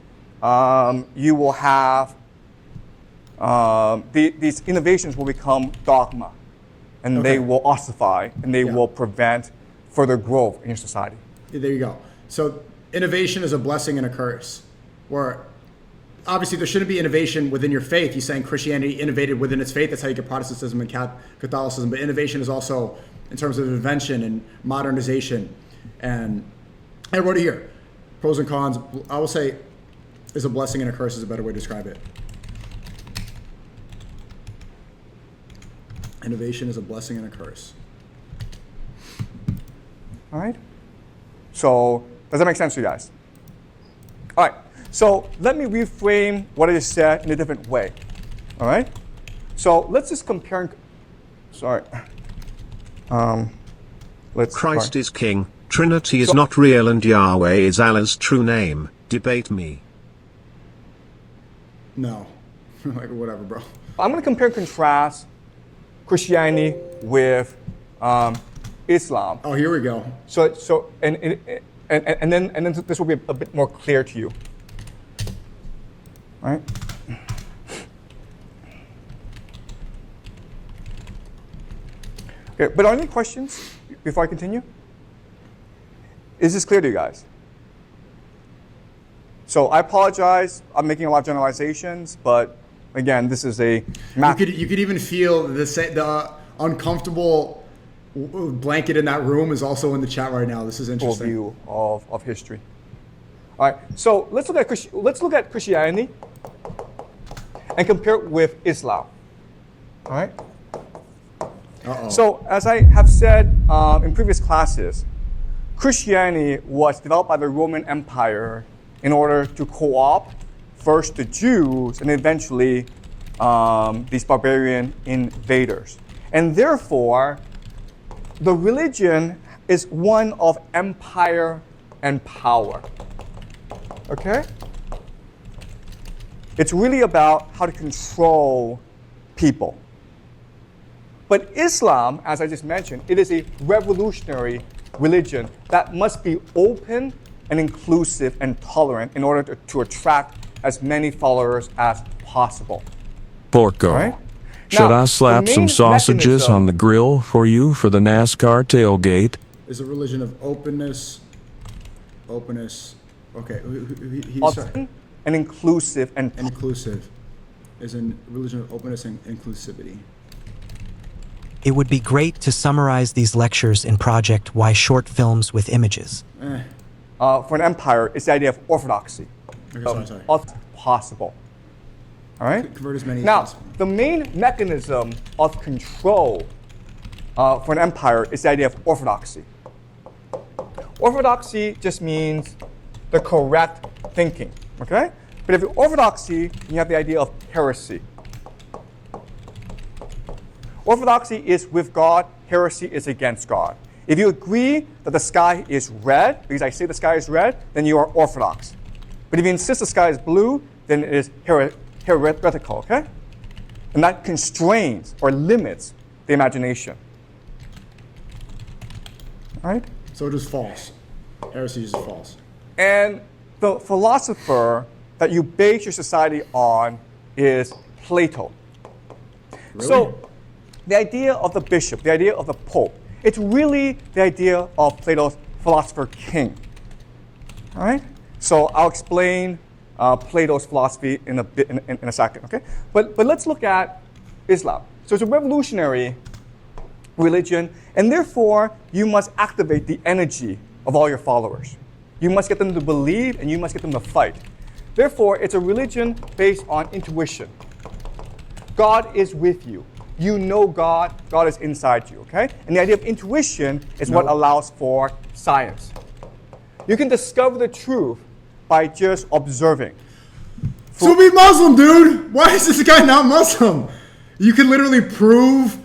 you will have these innovations will become dogma, and they will ossify, and they will prevent further growth in your society. There you go. So innovation is a blessing and a curse. Where obviously there shouldn't be innovation within your faith. He's saying Christianity innovated within its faith. That's how you get Protestantism and Catholicism. But innovation is also in terms of invention and modernization. And I wrote it here. Pros and cons. I will say is a blessing and a curse is a better way to describe it. Innovation is a blessing and a curse. All right? So does that make sense to you guys? All right. So let me reframe what I just said in a different way. All right? So let's just compare. Sorry. Christ is king, Trinity is not real, and Yahweh is Allah's true name. Debate me. No. Like, whatever, bro. I'm going to compare and contrast Christianity with Islam. Oh, here we go. So and then this will be a bit more clear to you. All right? Okay, but are there any questions before I continue? Is this clear to you guys? So I apologize. I'm making a lot of generalizations, but again, this is a math. You could even feel the uncomfortable blanket in that room is also in the chat right now. This is interesting. View of history. All right, so let's look at Christianity and compare it with Islam. All right. Uh-oh. So as I have said in previous classes, Christianity was developed by the Roman Empire in order to co-opt first the Jews and eventually these barbarian invaders. And therefore, the religion is one of empire and power. Okay? It's really about how to control people. But Islam, as I just mentioned, it is a revolutionary religion that must be open and inclusive and tolerant in order to attract as many followers as possible. Porco. Right? Should Now, I slap the some main sausages mechanism on the grill for you for the NASCAR tailgate? Is a religion of openness. Okay, he's Open and inclusive and inclusive. Is a religion of openness and inclusivity. It would be great to summarize these lectures in Project Why Short Films with Images. for an empire, it's the idea of orthodoxy. Okay, sorry. Of possible. All right? Convert as many as Now, possible. the main mechanism of control for an empire is the idea of orthodoxy. Orthodoxy just means the correct thinking, okay? But if you're orthodoxy, you have the idea of heresy. Orthodoxy is with God, heresy is against God. If you agree that the sky is red, because I say the sky is red, then you are orthodox. But if you insist the sky is blue, then it is heretical, okay? And that constrains or limits the imagination. All right? So it is false. Heresy is false. And the philosopher that you base your society on is Plato. Really? So the idea of the bishop, the idea of the pope, it's really the idea of Plato's philosopher king. All right? So I'll explain Plato's philosophy in a second, okay? But let's look at Islam. So it's a revolutionary religion, and therefore you must activate the energy of all your followers. You must get them to believe, and you must get them to fight. Therefore, it's a religion based on intuition. God is with you. You know God. God is inside you, okay? And the idea of intuition is what allows for science. You can discover the truth by just observing. So be Muslim, dude. Why is this guy not Muslim? You can literally prove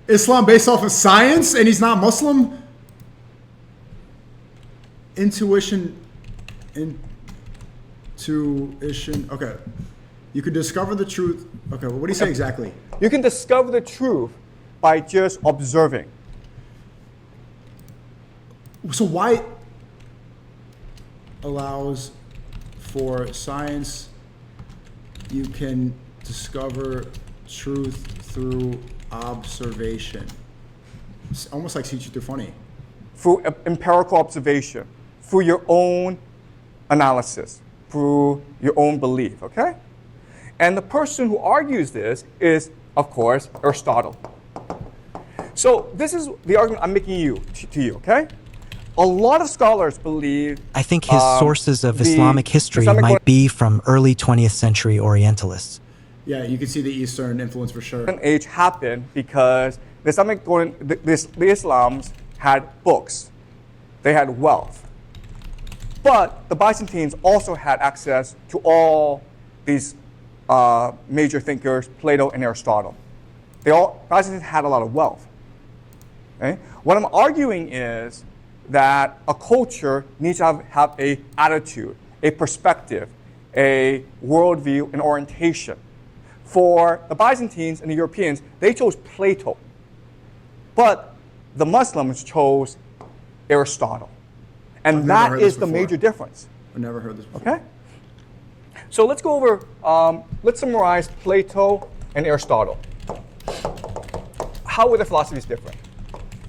Islam based off of science, and he's not Muslim. Intuition. Okay. You can discover the truth. Okay, well, what do you say exactly? You can discover the truth by just observing. So why allows for science? You can discover truth through observation. It's almost like teach through funny. Through empirical observation, through your own analysis, through your own belief, okay? And the person who argues this is, of course, Aristotle. So this is the argument I'm making to you, okay? A lot of scholars believe I think his sources of the Islamic history Islamic might be from early 20th century Orientalists. Yeah, you can see the Eastern influence for sure. Golden Age happened because the Islams had books, they had wealth, but the Byzantines also had access to all these major thinkers, Plato and Aristotle. Byzantines had a lot of wealth. Okay? What I'm arguing is that a culture needs to have an attitude, a perspective, a worldview, an orientation. For the Byzantines and the Europeans, they chose Plato. But the Muslims chose Aristotle. And never that heard this is the before. major difference. I've never heard this before. Okay? So let's go over, let's summarize Plato and Aristotle. How were their philosophies different?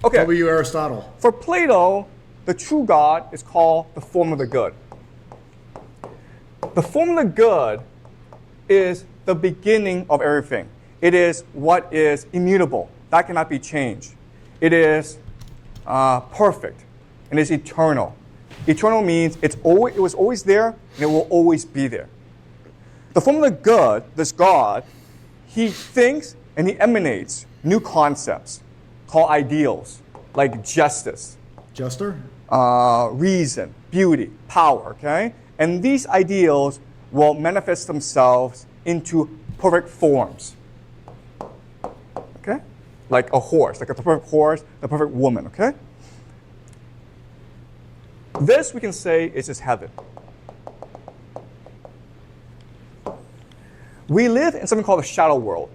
Okay. W. Aristotle. For Plato, the true God is called the form of the good. The form of the good is the beginning of everything. It is what is immutable. That cannot be changed. It is perfect. And it's eternal. Eternal means it was always there and it will always be there. The form of the good, this God, he thinks and he emanates new concepts called ideals, like justice, Jester? reason, beauty, power, okay? And these ideals will manifest themselves into perfect forms, okay? Like a horse, like a perfect horse, the perfect woman, okay? This we can say is just heaven. We live in something called the shadow world,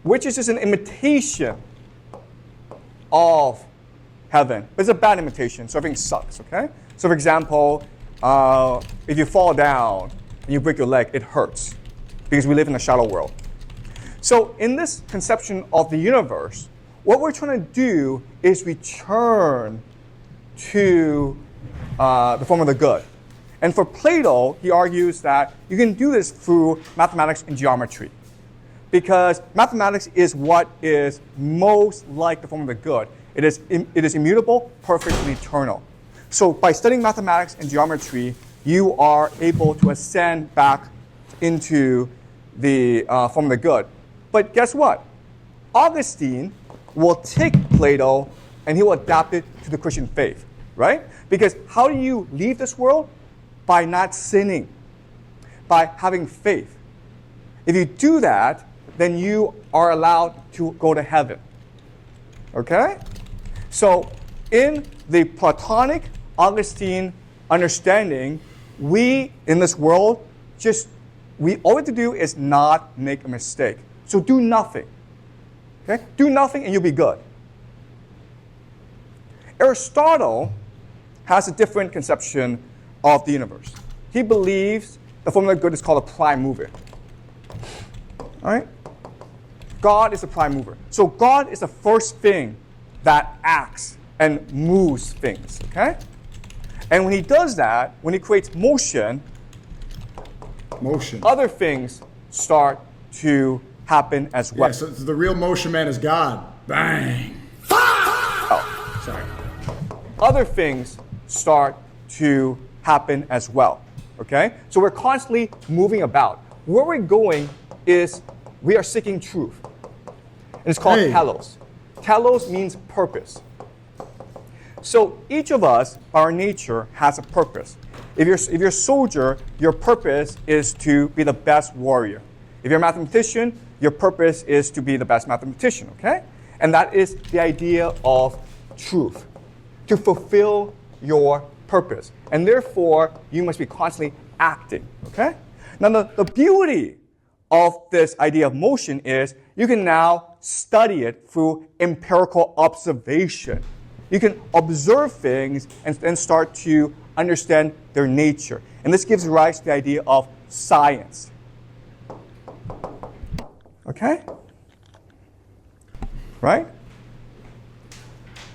which is just an imitation of heaven. But it's a bad imitation, so everything sucks, okay? So for example, if you fall down and you break your leg, it hurts because we live in a shadow world. So in this conception of the universe, what we're trying to do is return to the form of the good. And for Plato, he argues that you can do this through mathematics and geometry, because mathematics is what is most like the form of the good. It is immutable, perfect, and eternal. So by studying mathematics and geometry, you are able to ascend back into the form of the good. But guess what? Augustine will take Plato and he will adapt it to the Christian faith, right? Because how do you leave this world? By not sinning, by having faith. If you do that, then you are allowed to go to heaven. Okay? So in the Platonic Augustine understanding, we in this world all we have to do is not make a mistake. So do nothing. Okay? Do nothing and you'll be good. Aristotle has a different conception of the universe. He believes the form of the good is called a prime mover. All right? God is a prime mover. So God is the first thing that acts and moves things, okay? And when he does that, when he creates motion, other things start to happen as well. Yeah, so the real motion man is God. Bang. Oh, sorry. Other things start to happen as well, okay? So we're constantly moving about. Where we're going is we are seeking truth. And it's called telos. Telos means purpose. So each of us, by our nature, has a purpose. If you're a soldier, your purpose is to be the best warrior. If you're a mathematician, your purpose is to be the best mathematician, okay? And that is the idea of truth, to fulfill your purpose. And therefore, you must be constantly acting, okay? Now, the beauty of this idea of motion is you can now study it through empirical observation. You can observe things and then start to understand their nature. And this gives rise to the idea of science. Okay? Right?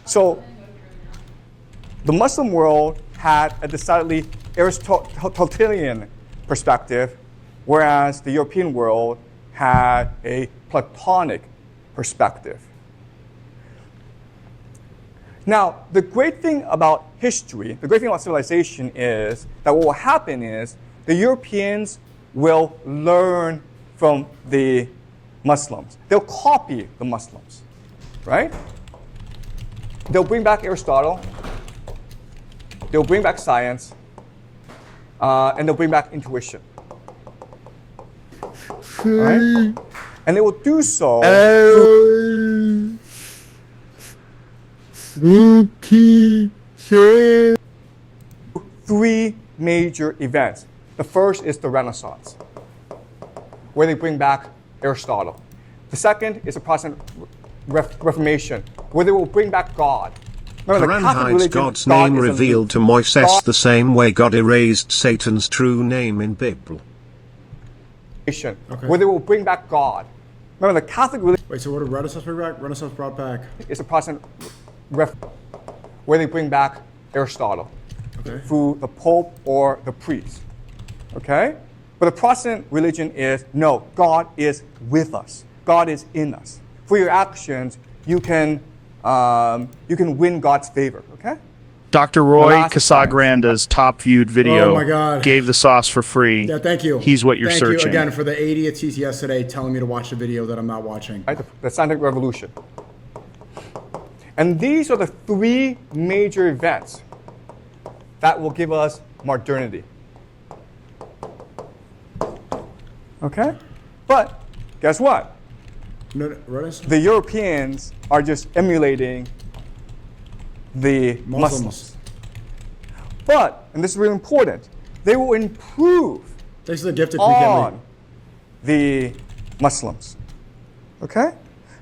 So, the Muslim world had a decidedly Aristotelian perspective, whereas the European world had a Platonic perspective. Now, the great thing about history, the great thing about civilization is that what will happen is the Europeans will learn from the Muslims. They'll copy the Muslims, right? They'll bring back Aristotle. They'll bring back science. And they'll bring back intuition. Right? And they will do so through three major events. The first is the Renaissance, where they bring back Aristotle. The second is the Protestant Reformation, where they will bring back God. Remember, Quran hides God's name revealed to Moises the same way God erased Satan's true name in Bible. Okay. Where they will bring back God. Remember, the Catholic religion. Wait, so what did Renaissance bring back? Renaissance brought back? It's a Protestant where they bring back Aristotle through the Pope or the priest. Okay? But the Protestant religion is, no, God is with us. God is in us. For your actions, you can win God's favor. Okay? Dr. Roy Casagranda's top viewed video gave the sauce for free. Yeah, thank you. He's what you're searching. Thank you again for the 80 TTS today telling me to watch a video that I'm not watching. Right, the scientific revolution. And these are the three major events that will give us modernity. Okay? But guess what? The Europeans are just emulating the Muslims. But, and this is really important, they will improve Thanks to the gifted on the Muslims. Okay?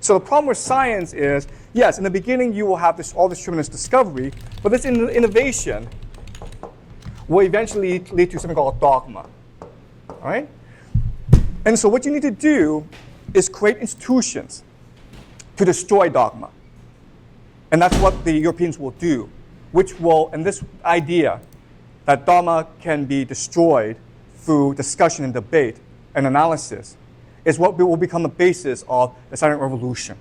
So the problem with science is, yes, in the beginning you will have all this tremendous discovery, but this innovation will eventually lead to something called dogma. All right? And so what you need to do is create institutions to destroy dogma. And that's what the Europeans will do, which will, and this idea that dogma can be destroyed through discussion and debate and analysis is what will become the basis of the silent revolution,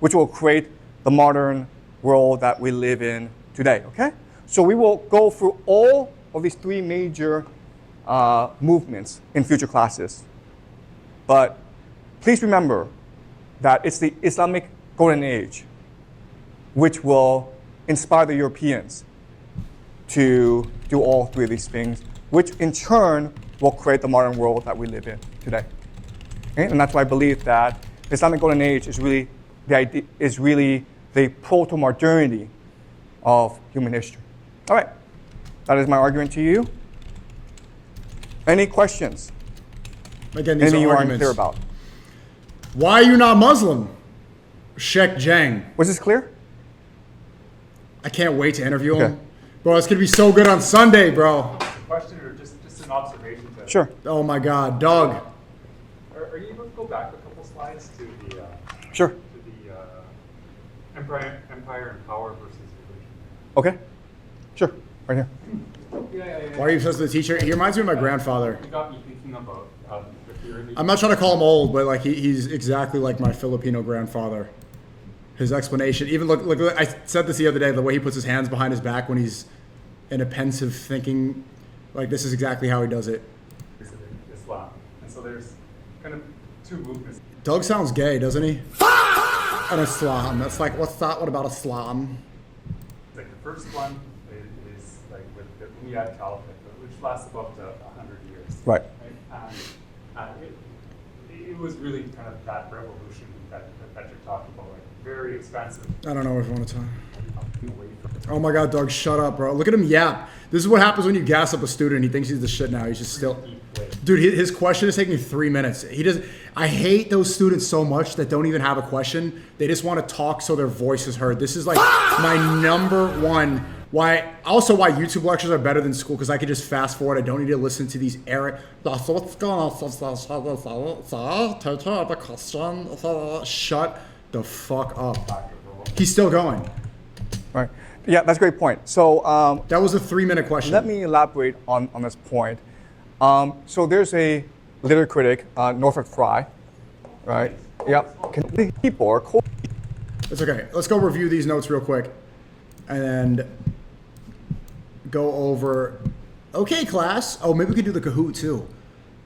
which will create the modern world that we live in today, okay? So we will go through all of these three major movements in future classes. But please remember that it's the Islamic Golden Age which will inspire the Europeans to do all three of these things, which in turn will create the modern world that we live in today. Okay? And that's why I believe that the Islamic Golden Age is really the proto-modernity of human history. All right, that is my argument to you. Any questions? Again, these Anything are you aren't arguments. clear about? Why are you not Muslim? Sheikh Jiang. Was this clear? I can't wait to interview him. Bro, it's going to be so good on Sunday, bro. A question or just an observation? Sure. Oh my God, Doug. Are you able to go back a couple slides to the Sure. to the empire and power versus religion? Okay. Sure. Right here. Yeah. Why are you obsessed with the teacher? He reminds me of my grandfather. You got me thinking about the early. I'm not trying to call him old, but like he's exactly like my Filipino grandfather. His explanation, even look, I said this the other day, the way he puts his hands behind his back when he's in a pensive thinking, like this is exactly how he does it. Islam. And so there's kind of two movements. Doug sounds gay, doesn't he? An Islam. That's like, what's that? What about Islam? Like the first one is like with the Umayyad Caliphate, which lasts about 100 years. Right. And it was really kind of that revolution that you're talking about, like very expensive. I don't know if you want to talk. Oh my God, Doug, shut up, bro. Look at him yap. This is what happens when you gas up a student. He thinks he's the shit now. He's just still. Dude, his question is taking 3 minutes. He does. I hate those students so much that don't even have a question. They just want to talk so their voice is heard. This is like my number one. Why YouTube lectures are better than school, because I can just fast forward. I don't need to listen to these errant. Shut the fuck up. He's still going. Right. Yeah, that's a great point. So that was a 3-minute question. Let me elaborate on this point. So there's a literary critic, Northrop Frye, right? Yep. It's okay. Let's go review these notes real quick, and go over. Okay, class. Oh, maybe we could do the Kahoot too.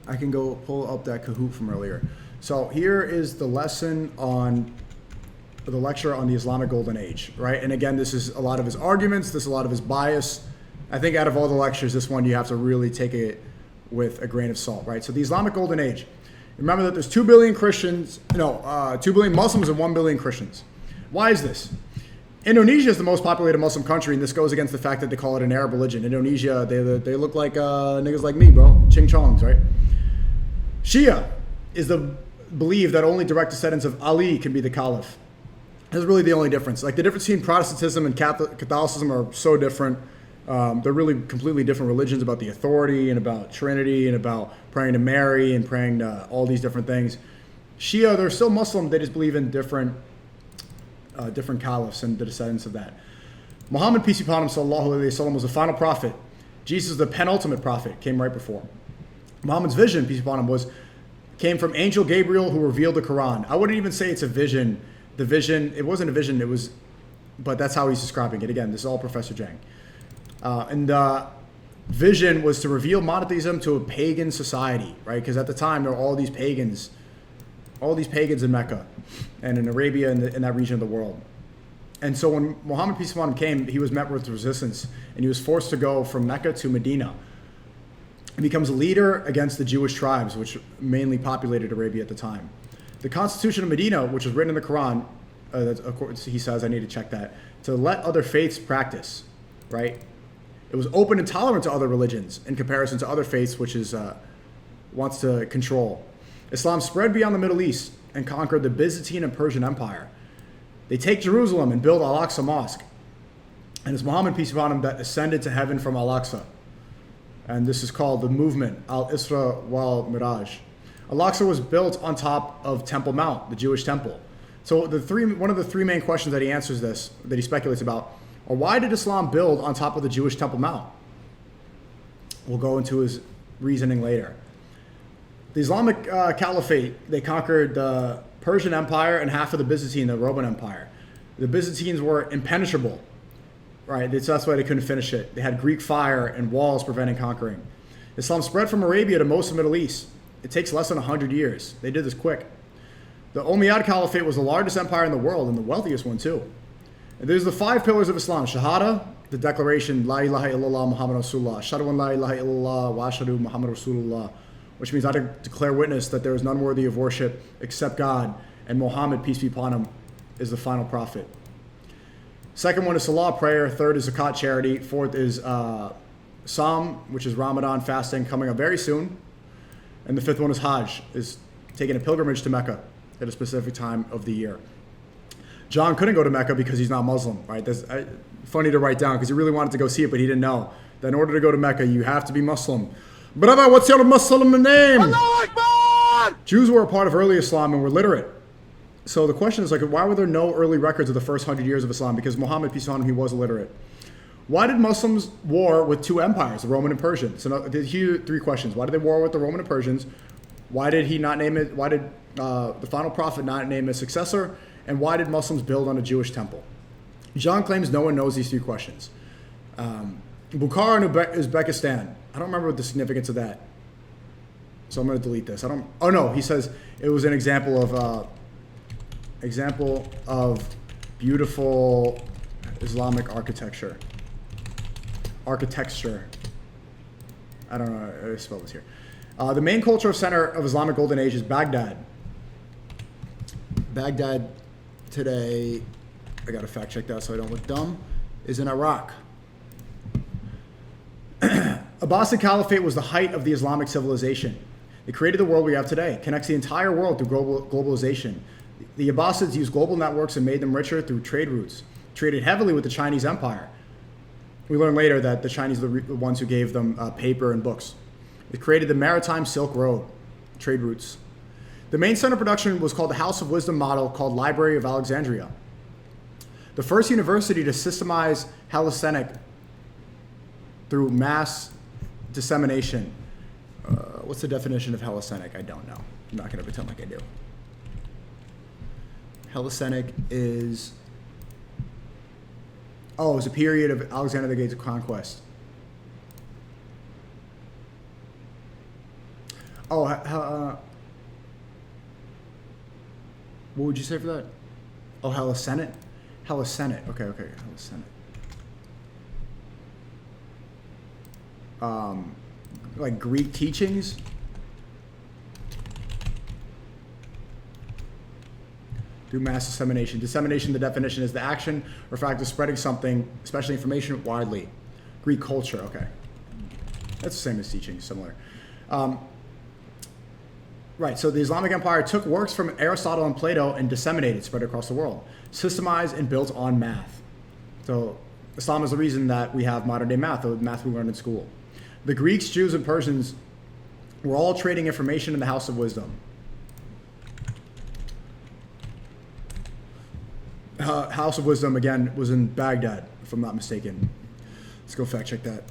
I can go pull up that Kahoot from earlier. So here is the lesson on the lecture on the Islamic Golden Age, right? And again, this is a lot of his arguments. This is a lot of his bias. I think out of all the lectures, this one you have to really take it with a grain of salt, right? So the Islamic Golden Age. Remember that there's 2 billion Christians, 2 billion Muslims and 1 billion Christians. Why is this? Indonesia is the most populated Muslim country, and this goes against the fact that they call it an Arab religion. Indonesia, they look like niggas like me, bro. Ching chongs, right? Shia is believe that only direct descendants of Ali can be the caliph. That's really the only difference. Like the difference between Protestantism and Catholicism are so different. They're really completely different religions about the authority and about Trinity and about praying to Mary and praying to all these different things. Shia, they're still Muslim. They just believe in different caliphs and the descendants of that. Muhammad, peace be upon him, sallallahu alaihi wasallam, was the final prophet. Jesus, the penultimate prophet, came right before. Muhammad's vision, peace be upon him, came from Angel Gabriel, who revealed the Quran. I wouldn't even say it's a vision. The vision, it wasn't a vision, but that's how he's describing it. Again, this is all Professor Jiang. And the vision was to reveal monotheism to a pagan society, right? Because at the time, there were all these pagans in Mecca and in Arabia and in that region of the world. And so when Muhammad, peace be upon him, came, he was met with resistance, and he was forced to go from Mecca to Medina. He becomes a leader against the Jewish tribes, which mainly populated Arabia at the time. The Constitution of Medina, which was written in the Quran, he says, I need to check that, to let other faiths practice, right? It was open and tolerant to other religions in comparison to other faiths, which is wants to control. Islam spread beyond the Middle East and conquered the Byzantine and Persian Empire. They take Jerusalem and build Al-Aqsa Mosque. And it's Muhammad, peace be upon him, that ascended to heaven from Al-Aqsa. And this is called the movement, Al-Isra wal Miraj. Al-Aqsa was built on top of Temple Mount, the Jewish temple. So one of the three main questions that he answers this, that he speculates about, are why did Islam build on top of the Jewish Temple Mount? We'll go into his reasoning later. The Islamic Caliphate, they conquered the Persian Empire and half of the Byzantine, the Roman Empire. The Byzantines were impenetrable, right? So that's why they couldn't finish it. They had Greek fire and walls preventing conquering. Islam spread from Arabia to most of the Middle East. It takes less than 100 years. They did this quick. The Umayyad Caliphate was the largest empire in the world and the wealthiest one too. And there's the 5 pillars of Islam. Shahada, the declaration, La ilaha illallah Muhammad Rasulullah. Ashhadu an la ilaha illallah wa ashhadu Muhammad Rasulullah. Which means I declare witness that there is none worthy of worship except God, and Muhammad, peace be upon him, is the final prophet. Second one is Salah, prayer. Third is Zakat, charity. Fourth is Psalm, which is Ramadan, fasting, coming up very soon. And the fifth one is Hajj, is taking a pilgrimage to Mecca at a specific time of the year. Jiang couldn't go to Mecca because he's not Muslim, right? That's funny to write down because he really wanted to go see it, but he didn't know that in order to go to Mecca, you have to be Muslim. Brother, what's your Muslim name? Allah Akbar! Jews were a part of early Islam and were literate. So the question is, like, why were there no early records of the first 100 years of Islam? Because Muhammad, peace on him, he was illiterate. Why did Muslims war with 2 empires, the Roman and Persian? So here are 3 questions. Why did they war with the Roman and Persians? Why did he not name it? Why did the final prophet not name his successor? And why did Muslims build on a Jewish temple? Jiang claims no one knows these 3 questions. Bukhara and Uzbekistan. I don't remember the significance of that. So I'm going to delete this. Oh no, he says it was an example of beautiful Islamic architecture. Architecture. I don't know how to spell this here. The main cultural center of Islamic Golden Age is Baghdad. Baghdad today, I got to fact check that so I don't look dumb, is in Iraq. Abbasid Caliphate was the height of the Islamic civilization. It created the world we have today, connects the entire world through globalization. The Abbasids used global networks and made them richer through trade routes, traded heavily with the Chinese Empire. We learned later that the Chinese were the ones who gave them paper and books. It created the Maritime Silk Road, trade routes. The main center of production was called the House of Wisdom model, called Library of Alexandria. The first university to systemize Hellenic through mass dissemination. What's the definition of Hellenic? I don't know. I'm not going to pretend like I do. Hellenic is... Oh, it was a period of Alexander the Great's conquest. Oh, what would you say for that? Oh, Hellenic? Hellenic. Okay, Hellenic. Like Greek teachings? Through mass dissemination. Dissemination, the definition is the action or fact of spreading something, especially information, widely. Greek culture, okay. That's the same as teaching, similar. Right, so the Islamic Empire took works from Aristotle and Plato and disseminated, spread across the world. Systemized and built on math. So Islam is the reason that we have modern day math, the math we learned in school. The Greeks, Jews, and Persians were all trading information in the House of Wisdom. House of Wisdom, again, was in Baghdad, if I'm not mistaken. Let's go fact check that.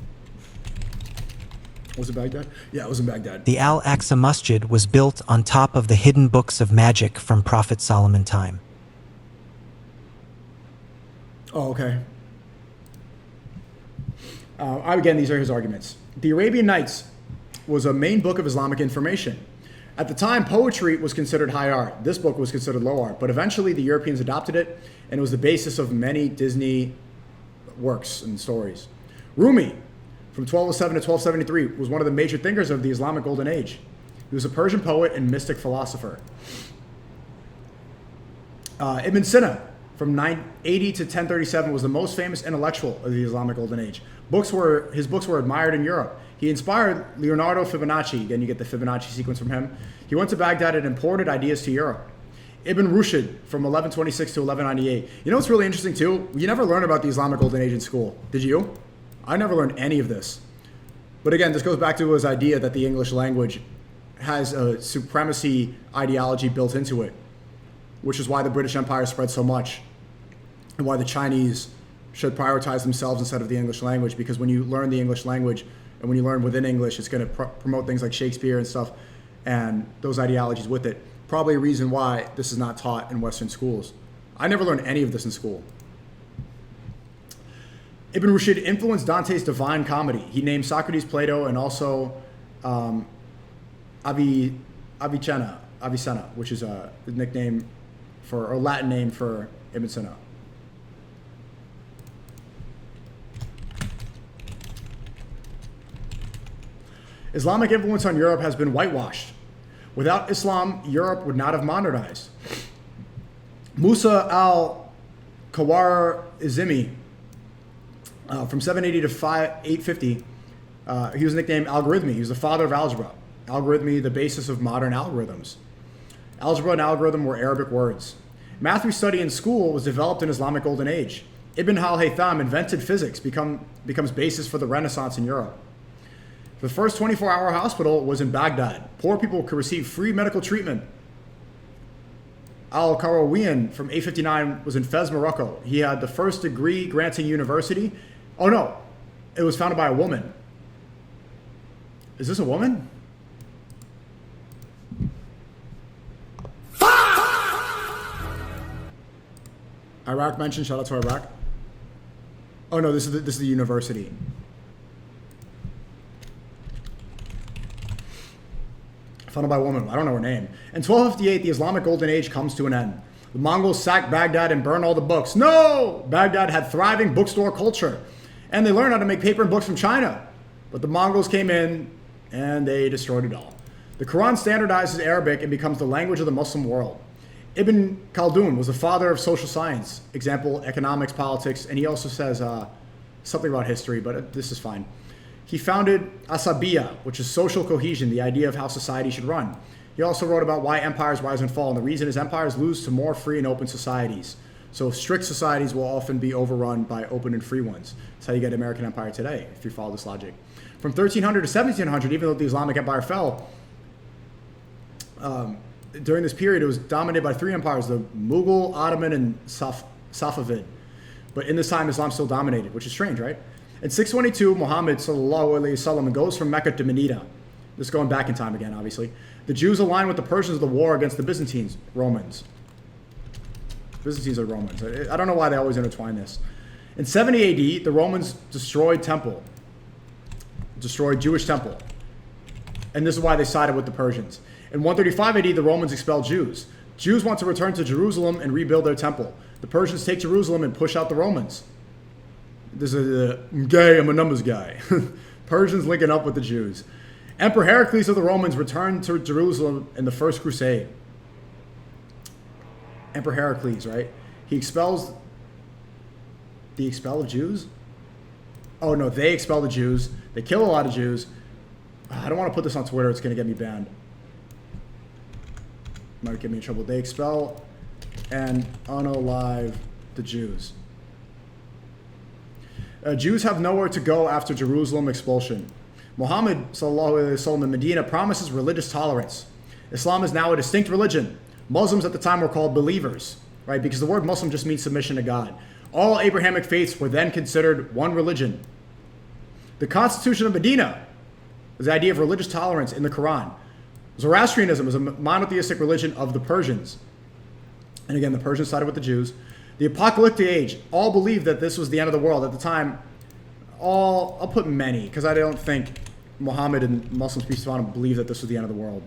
Was it Baghdad? Yeah, it was in Baghdad. The Al-Aqsa Masjid was built on top of the hidden books of magic from Prophet Solomon time. Oh, okay. Again, these are his arguments. The Arabian Nights was a main book of Islamic information. At the time, poetry was considered high art. This book was considered low art, but eventually the Europeans adopted it, and it was the basis of many Disney works and stories. Rumi, from 1207 to 1273, was one of the major thinkers of the Islamic Golden Age. He was a Persian poet and mystic philosopher. Ibn Sina from 980 to 1037 was the most famous intellectual of the Islamic Golden Age. His books were admired in Europe. He inspired Leonardo Fibonacci. Again, you get the Fibonacci sequence from him. He went to Baghdad and imported ideas to Europe. Ibn Rushd from 1126 to 1198. You know what's really interesting too? You never learn about the Islamic Golden Age in school. Did you? I never learned any of this. But again, this goes back to his idea that the English language has a supremacy ideology built into it, which is why the British Empire spread so much and why the Chinese should prioritize themselves instead of the English language, because when you learn the English language and when you learn within English, it's going to promote things like Shakespeare and stuff and those ideologies with it. Probably a reason why this is not taught in Western schools. I never learned any of this in school. Ibn Rushd influenced Dante's Divine Comedy. He named Socrates, Plato, and also Avicenna, which is a nickname for, or Latin name for Ibn Sina. Islamic influence on Europe has been whitewashed. Without Islam, Europe would not have modernized. Musa al-Khwarizmi, from 780 to 850, he was nicknamed Algorithmy. He was the father of algebra. Algorithmy, the basis of modern algorithms. Algebra and algorithm were Arabic words. Math we study in school was developed in Islamic Golden Age. Ibn al-Haytham invented physics, becomes basis for the Renaissance in Europe. The first 24-hour hospital was in Baghdad. Poor people could receive free medical treatment. Al-Qarawiyyan from 859 was in Fez, Morocco. He had the first degree granting university. Oh no, it was founded by a woman. Is this a woman? Iraq mentioned, shout out to Iraq. Oh no, this is the university. Founded by a woman. I don't know her name. In 1258, the Islamic Golden Age comes to an end. The Mongols sacked Baghdad and burned all the books. No! Baghdad had thriving bookstore culture. And they learned how to make paper and books from China. But the Mongols came in and they destroyed it all. The Quran standardizes Arabic and becomes the language of the Muslim world. Ibn Khaldun was the father of social science. Example, economics, politics, and he also says something about history, but this is fine. He founded Asabiya, which is social cohesion, the idea of how society should run. He also wrote about why empires rise and fall, and the reason is empires lose to more free and open societies. So strict societies will often be overrun by open and free ones. That's how you get American empire today, if you follow this logic. From 1300 to 1700, even though the Islamic empire fell, during this period it was dominated by three empires, the Mughal, Ottoman, and Safavid. But in this time, Islam still dominated, which is strange, right? In 622, Muhammad sallallahu alaihi wasallam goes from Mecca to Medina. This is going back in time again, obviously. The Jews aligned with the Persians of the war against the Byzantines, Romans. Byzantines are Romans. I don't know why they always intertwine this. In 70 AD, the Romans destroyed Jewish temple. And this is why they sided with the Persians. In 135 AD, the Romans expelled Jews. Jews want to return to Jerusalem and rebuild their temple. The Persians take Jerusalem and push out the Romans. This is I'm gay, I'm a numbers guy. Persians linking up with the Jews. Emperor Heracles of the Romans returned to Jerusalem in the First Crusade. Emperor Heracles, right? He expels the expel of Jews? Oh no, they expel the Jews. They kill a lot of Jews. I don't want to put this on Twitter, it's going to get me banned. Might get me in trouble. They expel and unalive the Jews. Jews have nowhere to go after Jerusalem expulsion. Muhammad sallallahu alaihi wasallam in Medina promises religious tolerance. Islam is now a distinct religion. Muslims at the time were called believers, right? Because the word Muslim just means submission to God. All Abrahamic faiths were then considered one religion. The Constitution of Medina is the idea of religious tolerance in the Quran. Zoroastrianism is a monotheistic religion of the Persians. And again, the Persians sided with the Jews. The apocalyptic age, all believed that this was the end of the world. At the time, I'll put many, because I don't think Muhammad and Muslims, peace be upon him, believed that this was the end of the world.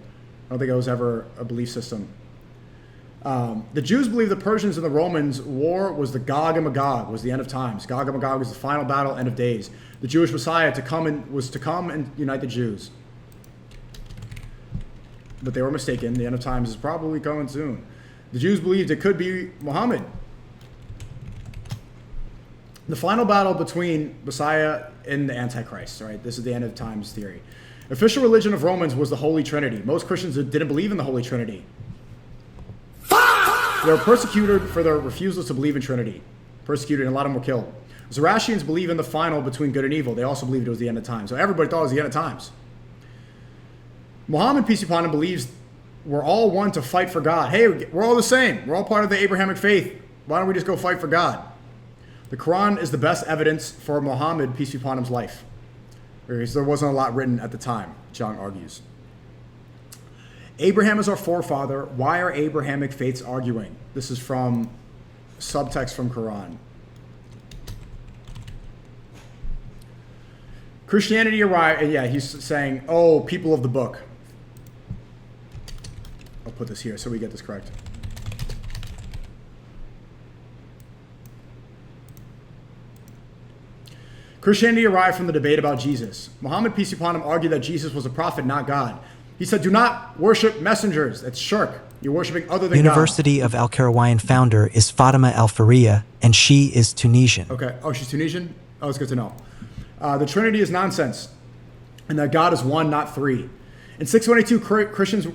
I don't think it was ever a belief system. The Jews believed the Persians and the Romans' war was the Gog and Magog, was the end of times. Gog and Magog was the final battle, end of days. The Jewish Messiah was to come and unite the Jews. But they were mistaken. The end of times is probably coming soon. The Jews believed it could be Muhammad. The final battle between Messiah and the Antichrist, right? This is the end of times theory. Official religion of Romans was the Holy Trinity. Most Christians didn't believe in the Holy Trinity. They were persecuted for their refusal to believe in Trinity. Persecuted, and a lot of them were killed. Zoroastrians believe in the final between good and evil. They also believed it was the end of times. So everybody thought it was the end of times. Muhammad, peace be upon him, believes we're all one to fight for God. Hey, we're all the same. We're all part of the Abrahamic faith. Why don't we just go fight for God? The Quran is the best evidence for Muhammad, peace be upon him's life. Because there wasn't a lot written at the time, Jiang argues. Abraham is our forefather. Why are Abrahamic faiths arguing? This is from subtext from Quran. Christianity arrived, and yeah, he's saying, oh, people of the book. I'll put this here so we get this correct. Christianity arrived from the debate about Jesus. Muhammad, peace be upon him, argued that Jesus was a prophet, not God. He said, do not worship messengers. That's shirk. You're worshiping other than University God. of Al Qarawiyyan founder is Fatima Al Faria, and she is Tunisian. Okay. Oh, she's Tunisian? Oh, it's good to know. The Trinity is nonsense, and that God is one, not three. In 622, Christians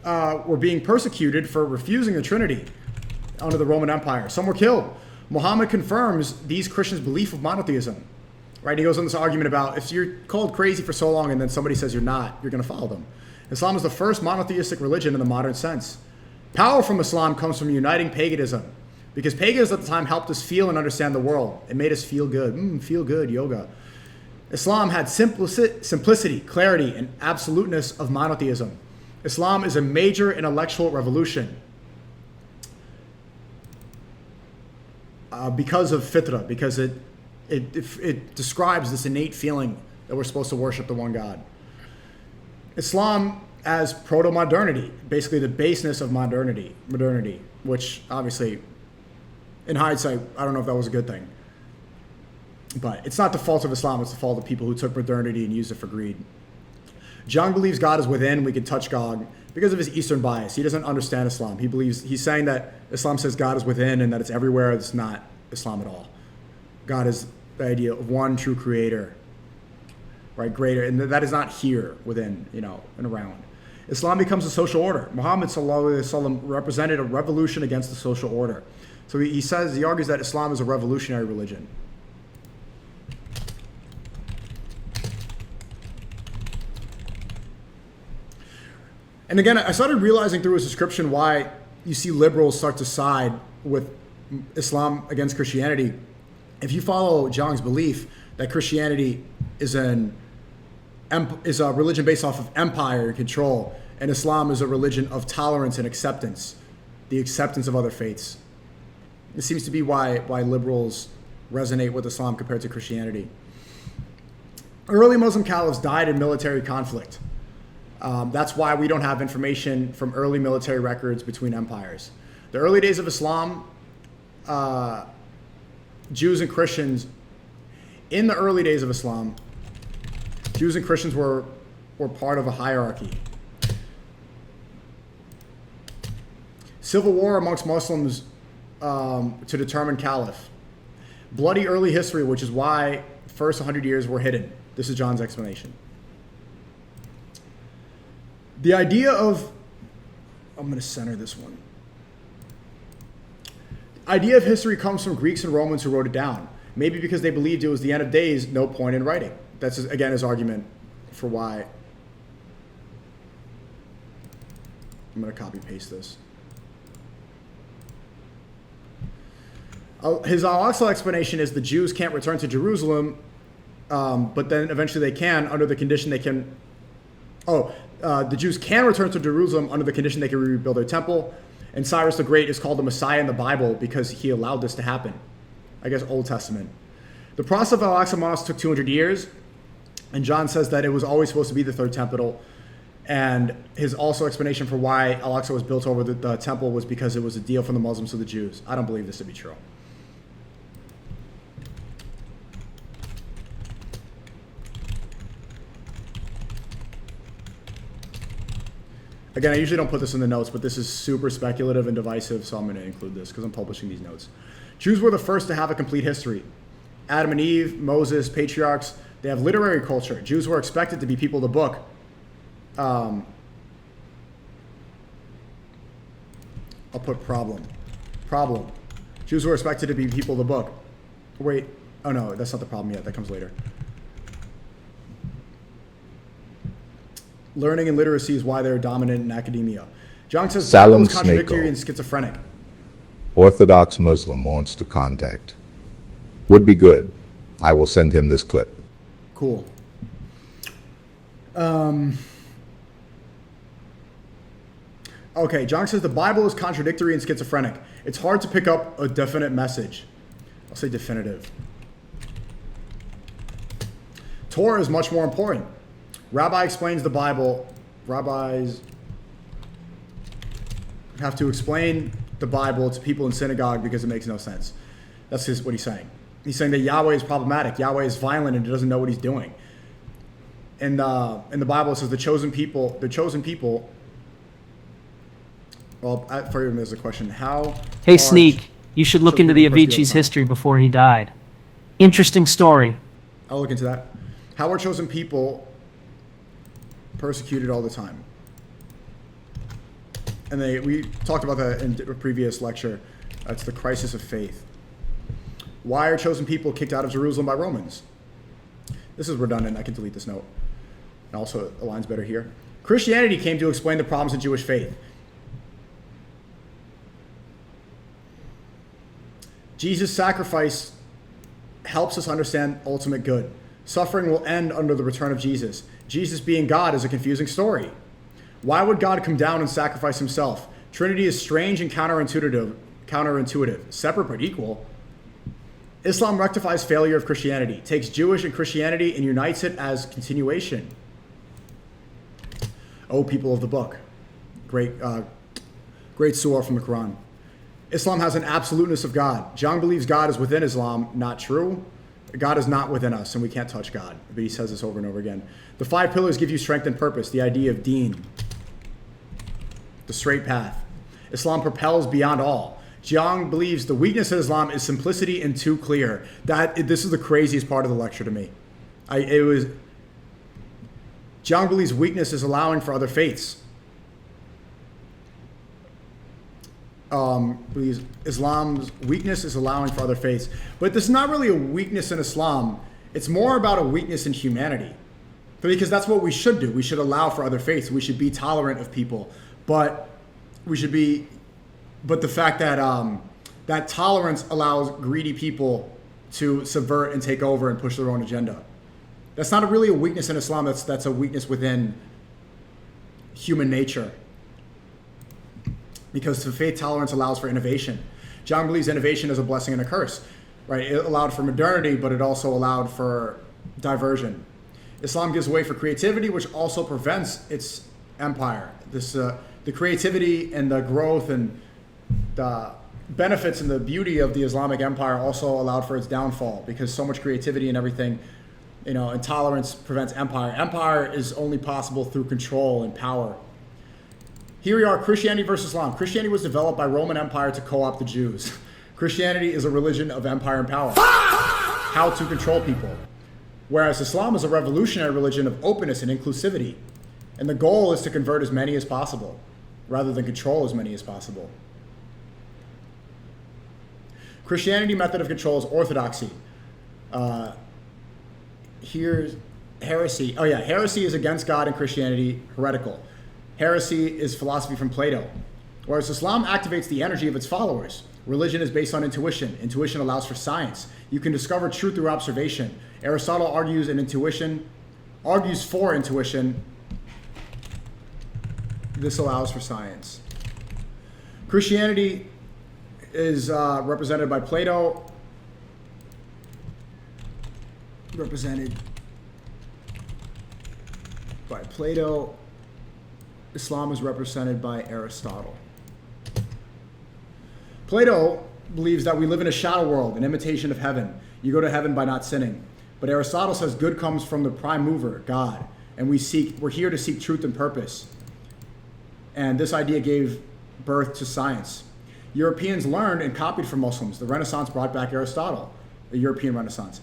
were being persecuted for refusing the Trinity under the Roman Empire. Some were killed. Muhammad confirms these Christians' belief of monotheism. Right? He goes on this argument about if you're called crazy for so long and then somebody says you're not, you're going to follow them. Islam is the first monotheistic religion in the modern sense. Power from Islam comes from uniting paganism, because pagans at the time helped us feel and understand the world. It made us feel good. Feel good, yoga. Islam had simplicity, clarity, and absoluteness of monotheism. Islam is a major intellectual revolution because of fitra, because it describes this innate feeling that we're supposed to worship the one God. Islam as proto-modernity, basically the baseness of modernity, which obviously, in hindsight, I don't know if that was a good thing. But it's not the fault of Islam, it's the fault of people who took modernity and used it for greed. Jiang believes God is within, we can touch God, because of his Eastern bias. He doesn't understand Islam. He's saying that Islam says God is within and that it's everywhere. It's not Islam at all. God is the idea of one true creator, right? Greater, and that is not here within, and around. Islam becomes a social order. Muhammad sallallahu alaihi wasallam represented a revolution against the social order. So he argues that Islam is a revolutionary religion. And again, I started realizing through his description why you see liberals start to side with Islam against Christianity. If you follow Jiang's belief that Christianity is a religion based off of empire and control, and Islam is a religion of tolerance and acceptance, the acceptance of other faiths. It seems to be why liberals resonate with Islam compared to Christianity. Early Muslim caliphs died in military conflict. That's why we don't have information from early military records between empires. The early days of Islam, Jews and Christians, in the early days of Islam, Jews and Christians were part of a hierarchy. Civil war amongst Muslims to determine caliph. Bloody early history, which is why the first 100 years were hidden. This is John's explanation. The idea of, I'm going to center this one. The idea of history comes from Greeks and Romans who wrote it down. Maybe because they believed it was the end of days, no point in writing. That's, again, his argument for why. I'm going to copy paste this. His Al-Aqsa explanation is the Jews can't return to Jerusalem, but then eventually they can under the condition they can. The Jews can return to Jerusalem under the condition they can rebuild their temple. And Cyrus the Great is called the Messiah in the Bible because he allowed this to happen. I guess Old Testament. The process of Al-Aqsa Mosque took 200 years. And John says that it was always supposed to be the third temple. And his also explanation for why Al-Aqsa was built over the temple was because it was a deal from the Muslims to the Jews. I don't believe this to be true. Again, I usually don't put this in the notes, but this is super speculative and divisive, so I'm going to include this because I'm publishing these notes. Jews were the first to have a complete history. Adam and Eve, Moses, patriarchs. They have literary culture. Jews were expected to be people of the book. I'll put problem. Problem. Jews were expected to be people of the book. Wait. Oh, no, that's not the problem yet. That comes later. Learning and literacy is why they're dominant in academia. Jiang says the Bible is contradictory and schizophrenic. Orthodox Muslim wants to contact. Would be good. I will send him this clip. Cool. Okay, Jiang says the Bible is contradictory and schizophrenic. It's hard to pick up a definite message. I'll say definitive. Torah is much more important. Rabbi explains the Bible. Rabbis have to explain the Bible to people in synagogue because it makes no sense. That's what he's saying. He's saying that Yahweh is problematic. Yahweh is violent and he doesn't know what he's doing. And in the Bible it says the chosen people. Well, for you, there's a question. Hey, Sneak, you should look into the Avicii's history before he died. Interesting story. I'll look into that. How are chosen people persecuted all the time? And we talked about that in a previous lecture. It's the crisis of faith. Why are chosen people kicked out of Jerusalem by Romans? This is redundant. I can delete this note. It also aligns better here. Christianity came to explain the problems in Jewish faith. Jesus' sacrifice helps us understand ultimate good. Suffering will end under the return of Jesus. Jesus being God is a confusing story. Why would God come down and sacrifice himself? Trinity is strange and counterintuitive, separate but equal. Islam rectifies failure of Christianity, takes Jewish and Christianity and unites it as continuation. O people of the book. Great surah from the Quran. Islam has an absoluteness of God. Jiang believes God is within Islam. Not true. God is not within us, and we can't touch God. But he says this over and over again. The 5 pillars give you strength and purpose. The idea of deen. The straight path. Islam propels beyond all. Jiang believes the weakness of Islam is simplicity and too clear. This is the craziest part of the lecture to me. Jiang believes weakness is allowing for other faiths. Believes Islam's weakness is allowing for other faiths. But this is not really a weakness in Islam. It's more about a weakness in humanity. Because that's what we should do. We should allow for other faiths. We should be tolerant of people. But the fact that that tolerance allows greedy people to subvert and take over and push their own agenda. That's not really a weakness in Islam. That's a weakness within human nature. Because the faith tolerance allows for innovation. Jiang believes innovation is a blessing and a curse. Right? It allowed for modernity, but it also allowed for diversion. Islam gives way for creativity, which also prevents its empire. The creativity and the growth and the benefits and the beauty of the Islamic empire also allowed for its downfall, because so much creativity and everything, and tolerance prevents empire. Empire is only possible through control and power. Here we are, Christianity versus Islam. Christianity was developed by Roman Empire to co-opt the Jews. Christianity is a religion of empire and power. How to control people. Whereas Islam is a revolutionary religion of openness and inclusivity. And the goal is to convert as many as possible, rather than control as many as possible. Christianity method of control is orthodoxy. Here's heresy. Oh yeah, heresy is against God and Christianity, heretical. Heresy is philosophy from Plato. Whereas Islam activates the energy of its followers. Religion is based on intuition. Intuition allows for science. You can discover truth through observation. Aristotle argues for intuition. This allows for science. Christianity is represented by Plato. Islam is represented by Aristotle. Plato believes that we live in a shadow world, an imitation of heaven. You go to heaven by not sinning. But Aristotle says good comes from the prime mover, God. And we're here to seek truth and purpose. And this idea gave birth to science. Europeans learned and copied from Muslims. The Renaissance brought back Aristotle. the European Renaissance.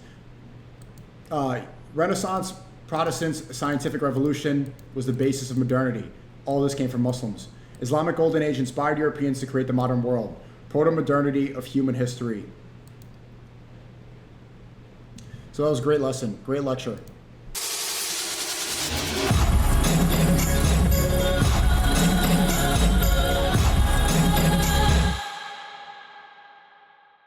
Renaissance, Protestants, scientific revolution was the basis of modernity. All this came from Muslims. Islamic Golden Age inspired Europeans to create the modern world. Proto-modernity of human history. So that was a great lesson, great lecture.